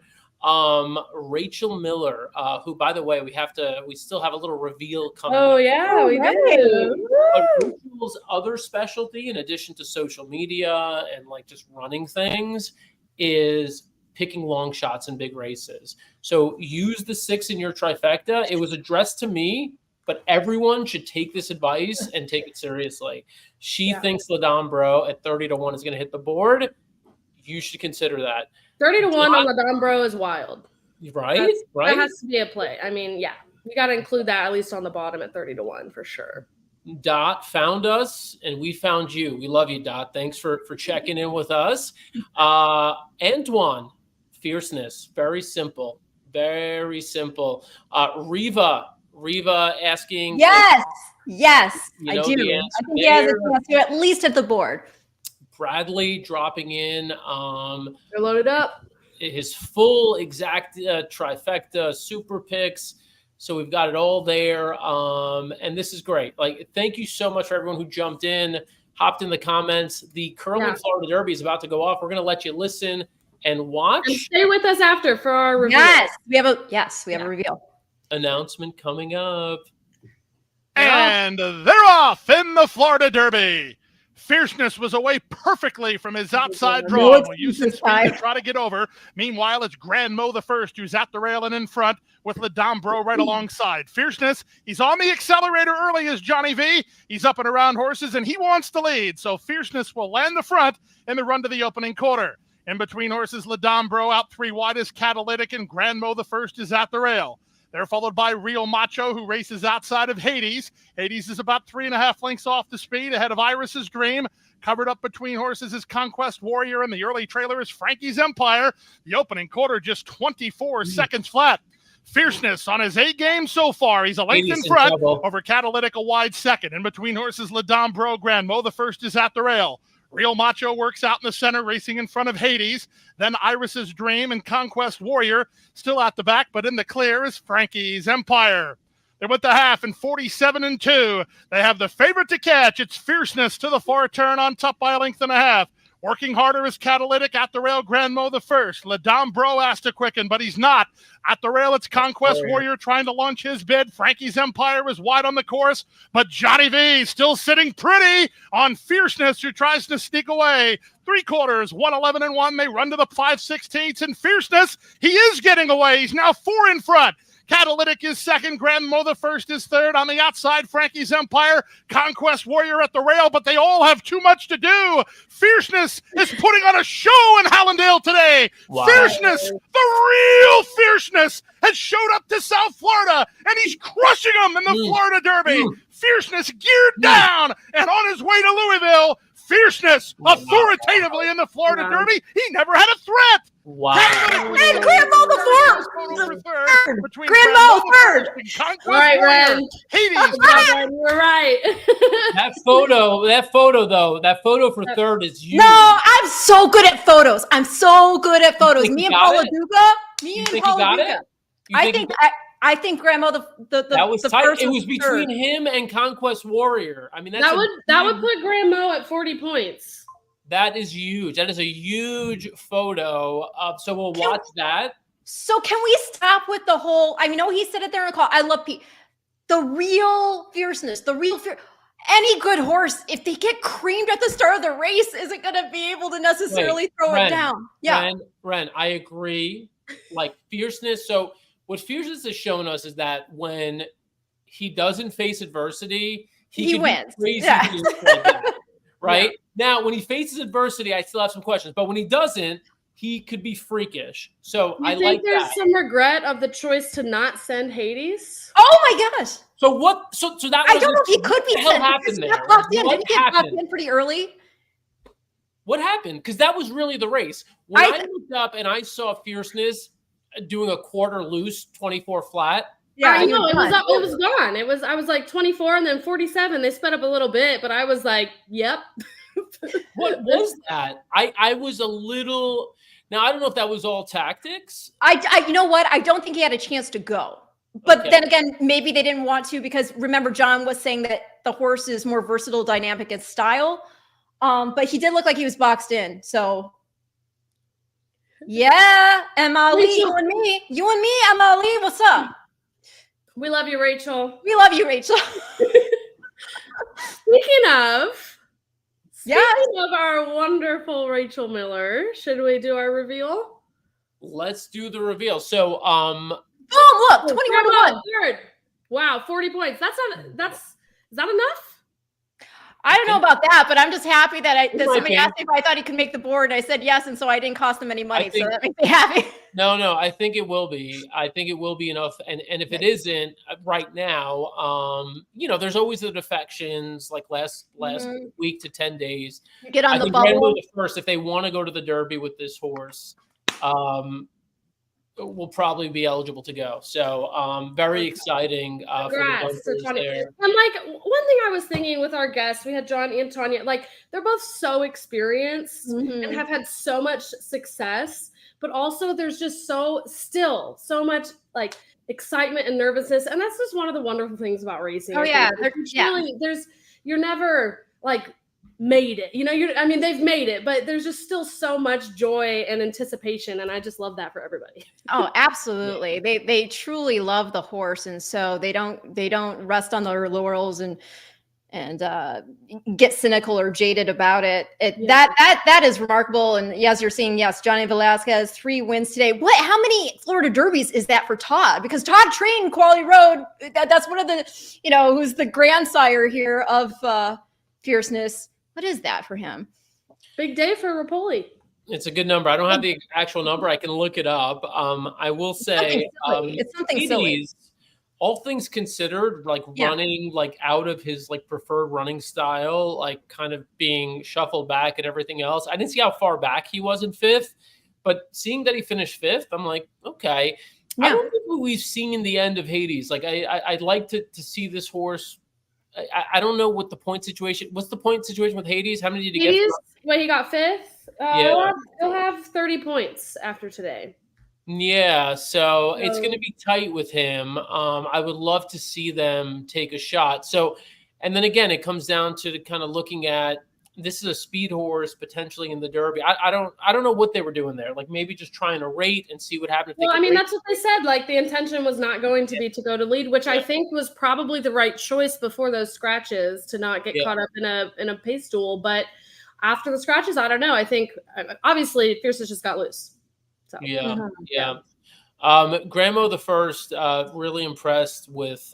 Rachel Miller, who, by the way, we still have a little reveal coming. Oh, yeah, we do. Rachel's other specialty, in addition to social media and just running things, is picking long shots in big races. So use the 6 in your trifecta. It was addressed to me, but everyone should take this advice and take it seriously. She thinks Le Dombro at 30-1 is going to hit the board. You should consider that. 30-1 on Le Dombro is wild. Right? That has to be a play. I mean, you got to include that at least on the bottom at 30-1 for sure. Dot found us and we found you. We love you, Dot. Thanks for checking in with us. Antoine, Fierceness. Very simple. Very simple. Riva asking. Yes, I do. I think he has a chance to at least hit the board. Bradley dropping in. They're loaded up. His full exact trifecta super picks. So we've got it all there. And this is great. Thank you so much for everyone who jumped in, hopped in the comments. The Curlin Florida Derby is about to go off. We're going to let you listen and watch. And stay with us after for our review. Yes, we have a reveal. Announcement coming up. And they're off in the Florida Derby. Fierceness was away perfectly from his outside draw and will use his speed to try to get over. Meanwhile, it's Grand Mo the first, who's at the rail and in front with Le Dombro right alongside. Fierceness, he's on the accelerator early as Johnny V. He's up and around horses, and he wants to lead. So Fierceness will land the front in the run to the opening quarter. In between horses, Le Dombro out 3 wide is Catalytic, and Grand Mo the first is at the rail. They're followed by Real Macho, who races outside of Hades. Hades is about 3.5 lengths off the speed ahead of Iris's Dream. Covered up between horses is Conquest Warrior, and the early trailer is Frankie's Empire. The opening quarter just 24 seconds flat. Fierceness on his A game so far. He's a length in Hades in front trouble. over Catalytic, a wide second. In between horses, Ladam Bro, Grand Mo. The first is at the rail. Real Macho works out in the center, racing in front of Hades. Then Iris's Dream and Conquest Warrior still at the back, but in the clear is Frankie's Empire. They're with the half in 47-2. They have the favorite to catch. It's Fierceness to the far turn on top by a length and a half. Working harder is Catalytic at the rail. Grand Mo the first. Ladam Bro asked to quicken, but he's not. At the rail, it's Conquest Warrior trying to launch his bid. Frankie's Empire is wide on the course, but Johnny V still sitting pretty on Fierceness, who tries to sneak away. 3/4, 111-1. They run to the 5/16, and Fierceness, he is getting away. He's now 4 in front. Catalytic is second. Grand Mo the first is third. On the outside, Frankie's Empire, Conquest Warrior at the rail, but they all have too much to do. Fierceness is putting on a show in Hallandale today. Wow. Fierceness, the real Fierceness, has showed up to South Florida, and he's crushing them in the Florida Derby. Fierceness geared down and on his way to Louisville. Fierceness authoritatively in the Florida Derby. He never had a threat. Wow. And Grand Mo the fourth. Grand Mo third. Right, Ren. Hades. You're right. That photo for third is you. No, I'm so good at photos. Me and Paula Duca. I think Grandma that was the tight. first It was and between third. him and Conquest Warrior. I mean, that would put Grand Mo at 40 points. That is huge. That is a huge photo. So we'll watch that. So can we stop with the whole? I know he said it there in the call. I love the real Fierceness, any good horse, if they get creamed at the start of the race, isn't going to be able to necessarily throw it down. Yeah, Ren, I agree. Like Fierceness. So what Fierceness has shown us is that when he doesn't face adversity, he wins. Crazy Yeah. things like that, right? Yeah. Now, when he faces adversity, I still have some questions. But when he doesn't, he could be freakish. So I like there's that. some regret of the choice to not send Hades? Oh my gosh. So what? So that I don't know if he could be what the hell sent. happened there? Didn't he get locked in pretty early? What happened? Because that was really the race. When I looked up and I saw Fierceness doing a quarter loose, 24 flat. Yeah, I know it was gone. I was like 24 and then 47. They sped up a little bit, but I was like, yep. What was that? I was a little. Now I don't know if that was all tactics. I you know what? I don't think he had a chance to go. But then again, maybe they didn't want to because remember, John was saying that the horse is more versatile, dynamic in style. But he did look like he was boxed in. So yeah, Emily, you and me, Emily, what's up? We love you, Rachel. We love you, Rachel. Speaking of our wonderful Rachel Miller, should we do our reveal? Let's do the reveal. So, boom! Look, 21-1. Third. Wow, 40 points. Is that enough? I don't know about that, but I'm just happy that somebody asked me if I thought he could make the board. And I said yes, and so I didn't cost them any money. So that makes me happy. No, I think it will be. I think it will be enough. And if it isn't right now, there's always the defections like last week to 10 days. You get on the bubble. bubble. The first, if they want to go to the Derby with this horse, will probably be eligible to go. So very exciting for the Gunters there. And like one thing I was thinking with our guests, we had John and Tanya, like they're both so experienced and have had so much success, but also there's just so much like excitement and nervousness. And that's just one of the wonderful things about racing. Oh yeah. You're never like made it, they've made it, but there's just still so much joy and anticipation, and I just love that for everybody. Oh, absolutely. They truly love the horse, and so they don't rest on their laurels and get cynical or jaded about it. That is remarkable. And as you're seeing, yes, Johnny Velasquez 3 wins today. How many Florida Derbies is that for Todd? Because Todd trained Quality Road. That's one of the who's the grandsire here of Fierceness. What is that for him? Big day for Rapoli. It's a good number. I don't have the actual number. I can look it up. I will say it's something silly. All things considered, like running like out of his like preferred running style, like kind of being shuffled back and everything else. I didn't see how far back he was in 5th, but seeing that he finished 5th, I'm like, okay. I don't think we've seen the end of Hades. Like I'd like to see this horse. I don't know what the point situation. What's the point situation with Hades? How many did he get? Well, he got 5th. Yeah. He'll have 30 points after today. Yeah, so it's going to be tight with him. I would love to see them take a shot. So, and then again, it comes down to kind of looking at, this is a speed horse potentially in the Derby. I don't know what they were doing there. Like maybe just trying to rate and see what happens. Well, I mean, that's what they said. Like the intention was not going to be to go to lead, which I think was probably the right choice before those scratches to not get caught up in a pace duel. But after the scratches, I don't know. I think obviously Fierceness just got loose. So. Yeah. Gramo the First, really impressed with,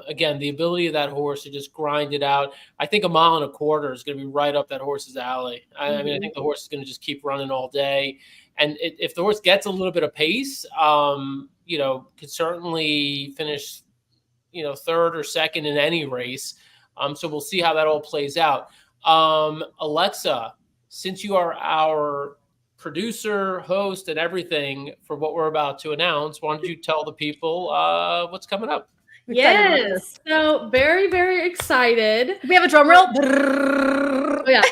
again, the ability of that horse to just grind it out. I think 1.25 miles is going to be right up that horse's alley. I mean, I think the horse is going to just keep running all day. And if the horse gets a little bit of pace, could certainly finish, 3rd or 2nd in any race. So we'll see how that all plays out. Alexa, since you are our producer, host, and everything for what we're about to announce, why don't you tell the people what's coming up? Yes. So very, very excited. We have a drum roll. Oh, yeah.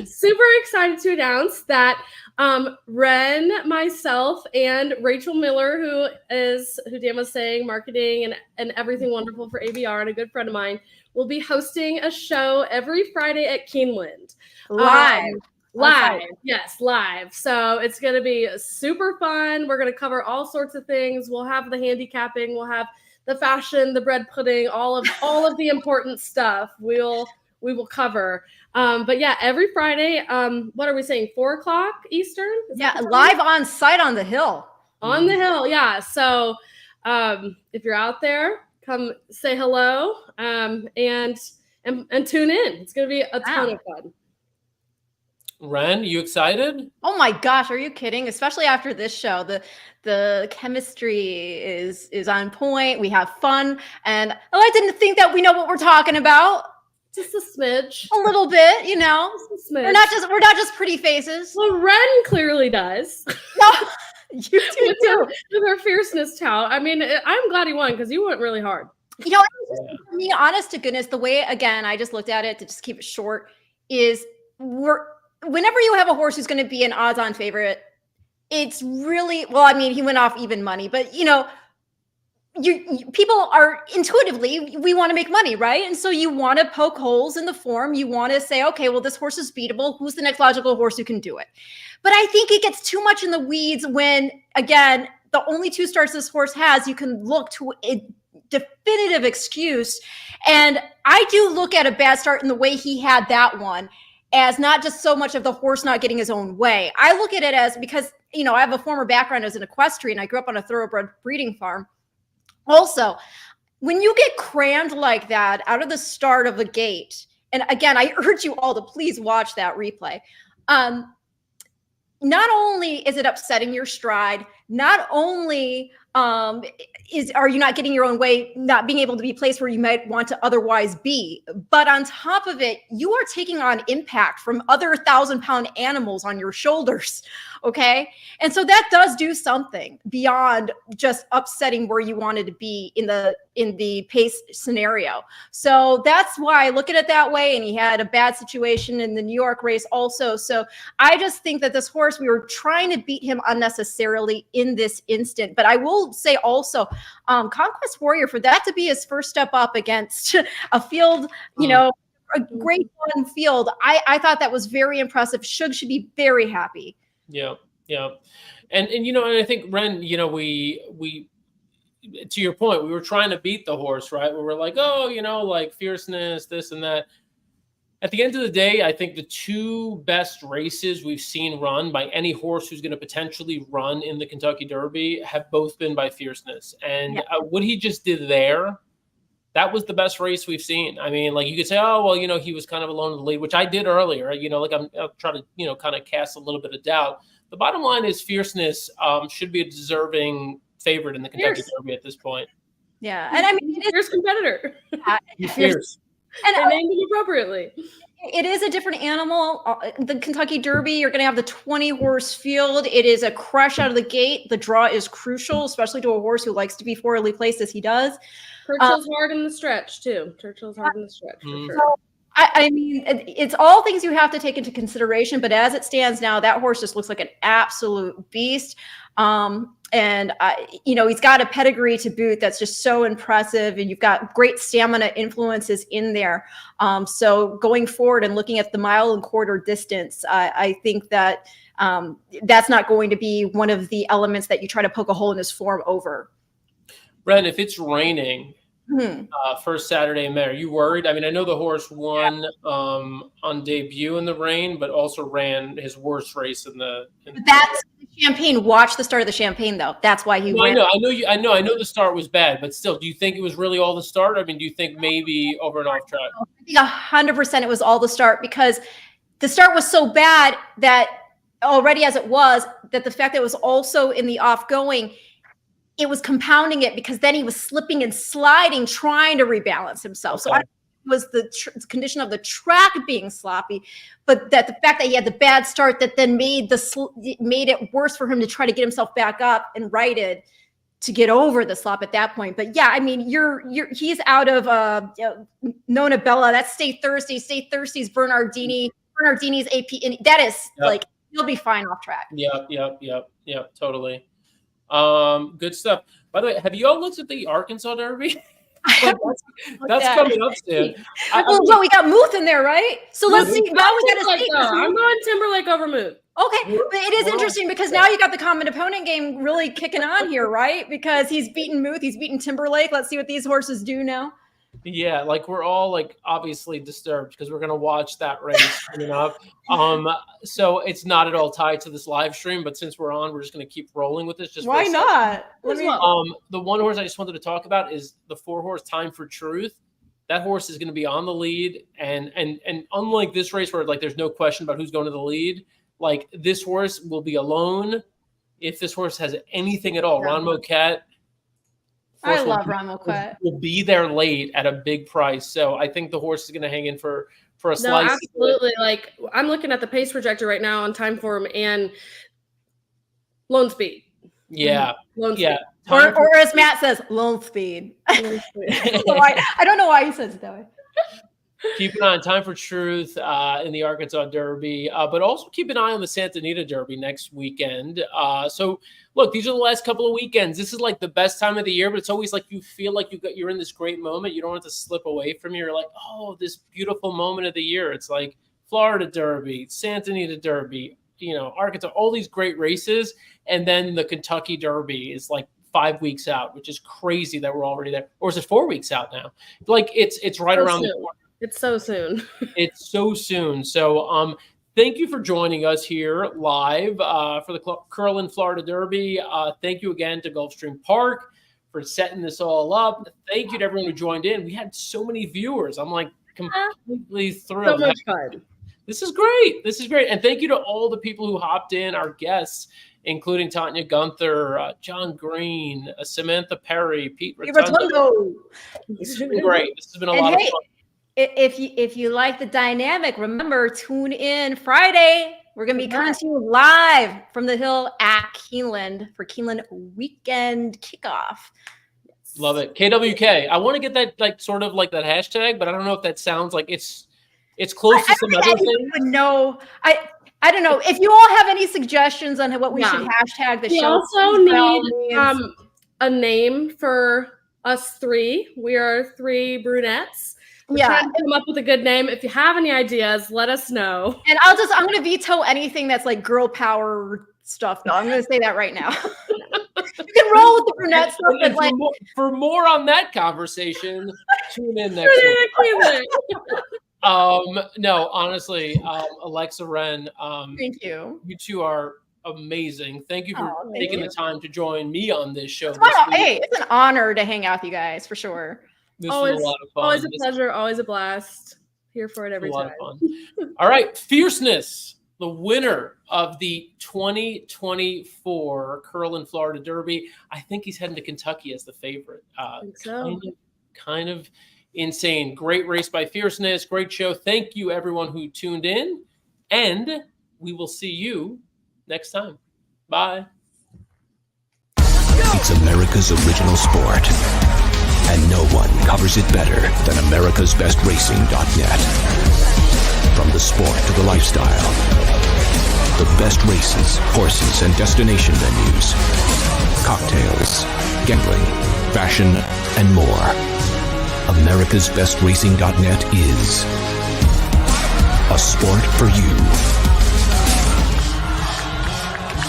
Super excited to announce that Ren, myself, and Rachel Miller, who Dan was saying, marketing and everything wonderful for ABR, and a good friend of mine, will be hosting a show every Friday at Keeneland. Live. Yes, live. So it's going to be super fun. We're going to cover all sorts of things. We'll have the handicapping. We'll have the fashion, the bread pudding, all of the important stuff. We will cover. But yeah, every Friday. What are we saying? 4:00 Eastern? Live on site on the hill. On the hill, yeah. So if you're out there, come say hello and tune in. It's going to be a ton of fun. Ren, you excited? Oh my gosh, are you kidding? Especially after this show, the chemistry is on point. We have fun, and I like to think that we know what we're talking about. Just a smidge, a little bit, Just a smidge. We're not just pretty faces. Well, Ren clearly does. No, you do too. With her fierceness tout. I mean, I'm glad he won because you went really hard. For me, honest to goodness, the way, again, I just looked at it to just keep it short, is whenever you have a horse who's going to be an odds-on favorite, it's really, well, I mean, he went off even money, but people are intuitively, we want to make money, right? And so you want to poke holes in the form. You want to say, okay, well, this horse is beatable. Who's the next logical horse who can do it? But I think it gets too much in the weeds when, again, the only 2 starts this horse has, you can look to a definitive excuse. And I do look at a bad start in the way he had that one as not just so much of the horse not getting his own way. I look at it as, because, I have a former background as an equestrian. I grew up on a thoroughbred breeding farm. Also, when you get crammed like that out of the start of the gate, and again, I urge you all to please watch that replay. Not only is it upsetting your stride, not only are you not getting your own way, not being able to be placed where you might want to otherwise be, but on top of it, you are taking on impact from other 1,000-pound animals on your shoulders. Okay. And so that does do something beyond just upsetting where you wanted to be in the pace scenario. So that's why I look at it that way. And he had a bad situation in the New York race also. So I just think that this horse, we were trying to beat him unnecessarily in this instant. But I will say also, Conquest Warrior, for that to be his first step up against a field, a great one field, I thought that was very impressive. Shug should be very happy. Yeah. And I think Ren, we to your point, we were trying to beat the horse, right? We were like, like fierceness, this and that. At the end of the day, I think the 2 best races we've seen run by any horse who's going to potentially run in the Kentucky Derby have both been by fierceness. And what he just did there, that was the best race we've seen. I mean, like you could say, oh, well, he was kind of alone in the lead, which I did earlier. I'll try to, kind of cast a little bit of doubt. The bottom line is fierceness should be a deserving favorite in the Kentucky Derby at this point. Yeah. And I mean, fierce competitor. Yeah, fierce. And named him appropriately. It is a different animal. The Kentucky Derby, you're going to have the 20-horse field. It is a crush out of the gate. The draw is crucial, especially to a horse who likes to be forwardly placed as he does. Churchill's hard in the stretch, too. Churchill's hard in the stretch, for sure. So, I mean, it's all things you have to take into consideration, but as it stands now, that horse just looks like an absolute beast. And he's got a pedigree to boot that's just so impressive, and you've got great stamina influences in there. So going forward and looking at the 1.25 mile distance, I think that that's not going to be one of the elements that you try to poke a hole in his form over. Ren, if it's raining first Saturday in May, are you worried? I mean, I know the horse won on debut in the rain, but also ran his worst race in the. That's Champagne. Watch the start of the Champagne, though. That's why he. No, I know the start was bad, but still, do you think it was really all the start? I mean, do you think maybe over and off track? I think 100% it was all the start, because the start was so bad that already as it was, that the fact that it was also in the off going, it was compounding it, because then he was slipping and sliding, trying to rebalance himself. So I don't think it was the condition of the track being sloppy, but that the fact that he had the bad start that then made it worse for him to try to get himself back up and righted to get over the slop at that point. But yeah, I mean, he's out of Nona Bella. That's State Thursday. State Thursday's Bernardini's AP. And that is like, he'll be fine off track. Yep, totally. Good stuff. By the way, have you all looked at the Arkansas Derby? That's coming up soon. Well, we got Muth in there, right? So let's see. Now we got to see. I'm going Timberlake over Muth. Okay, but it is interesting because now you got the common opponent game really kicking on here, right? Because he's beaten Muth, he's beaten Timberlake. Let's see what these horses do now. Yeah, like we're all like obviously disturbed because we're gonna watch that race coming up. So it's not at all tied to this live stream, but since we're on, we're just gonna keep rolling with this. Just why not? The one horse I just wanted to talk about is the 4-horse Time for Truth. That horse is gonna be on the lead, and unlike this race where like there's no question about who's going to the lead, like this horse will be alone. If this horse has anything at all, Ron Moquette. I love Ron Moquette. Will be there late at a big price, so I think the horse is going to hang in for a slice. No, absolutely. Like I'm looking at the pace projector right now on time form and Lone Speed. Yeah, Lone Speed. Or as Matt says, Lone Speed. I don't know why he says it that way. Keep an eye on Time for Truth in the Arkansas Derby, but also keep an eye on the Santa Anita Derby next weekend. So, look, these are the last couple of weekends. This is like the best time of the year, but it's always like you feel like you're in this great moment. You don't want to slip away from it. You're like, oh, this beautiful moment of the year. It's like Florida Derby, Santa Anita Derby, Arkansas, all these great races, and then the Kentucky Derby is like 5 weeks out, which is crazy that we're already there. Or is it 4 weeks out now? Like it's right around the corner. It's so soon. It's so soon. So thank you for joining us here live for the Curlin Florida Derby. Thank you again to Gulfstream Park for setting this all up. Thank you to everyone who joined in. We had so many viewers. I'm like completely thrilled. So much fun. This is great. This is great. And thank you to all the people who hopped in, our guests, including Tanya Gunther, John Green, Samantha Perry, Pete Rotondo. This has been great. This has been a lot of fun. If you like the dynamic, remember, tune in Friday. We're going to be coming to you live from the Hill at Keeneland for Keeneland weekend kickoff. Love it. KWK. I want to get that like sort of like that hashtag, but I don't know if that sounds like it's close to some other things. No, I don't know. If you all have any suggestions on what we should hashtag the show. We also need a name for us three. We are 3 brunettes. We're trying to come up with a good name. If you have any ideas, let us know. And I'm going to veto anything that's like girl power stuff. No, I'm going to say that right now. You can roll with the brunette stuff. And like, for more on that conversation, tune in next week. No, honestly, Alexa Wren, thank you. You two are amazing. Thank you for taking the time to join me on this show. Hey, it's an honor to hang out with you guys for sure. This was a lot of fun. Always a pleasure. Always a blast. Here for it every time. A lot of fun. All right, Fierceness, the winner of the 2024 Curlin Florida Derby. I think he's heading to Kentucky as the favorite. I think so. Kind of. insane. Great race by Fierceness. Great show. Thank you, everyone who tuned in. And we will see you next time. Bye. It's America's original sport, and no one covers it better than americasbestracing.net. From the sport to the lifestyle, the best races, horses, and destination venues, cocktails, gambling, fashion, and more. americasbestracing.net is a sport for you.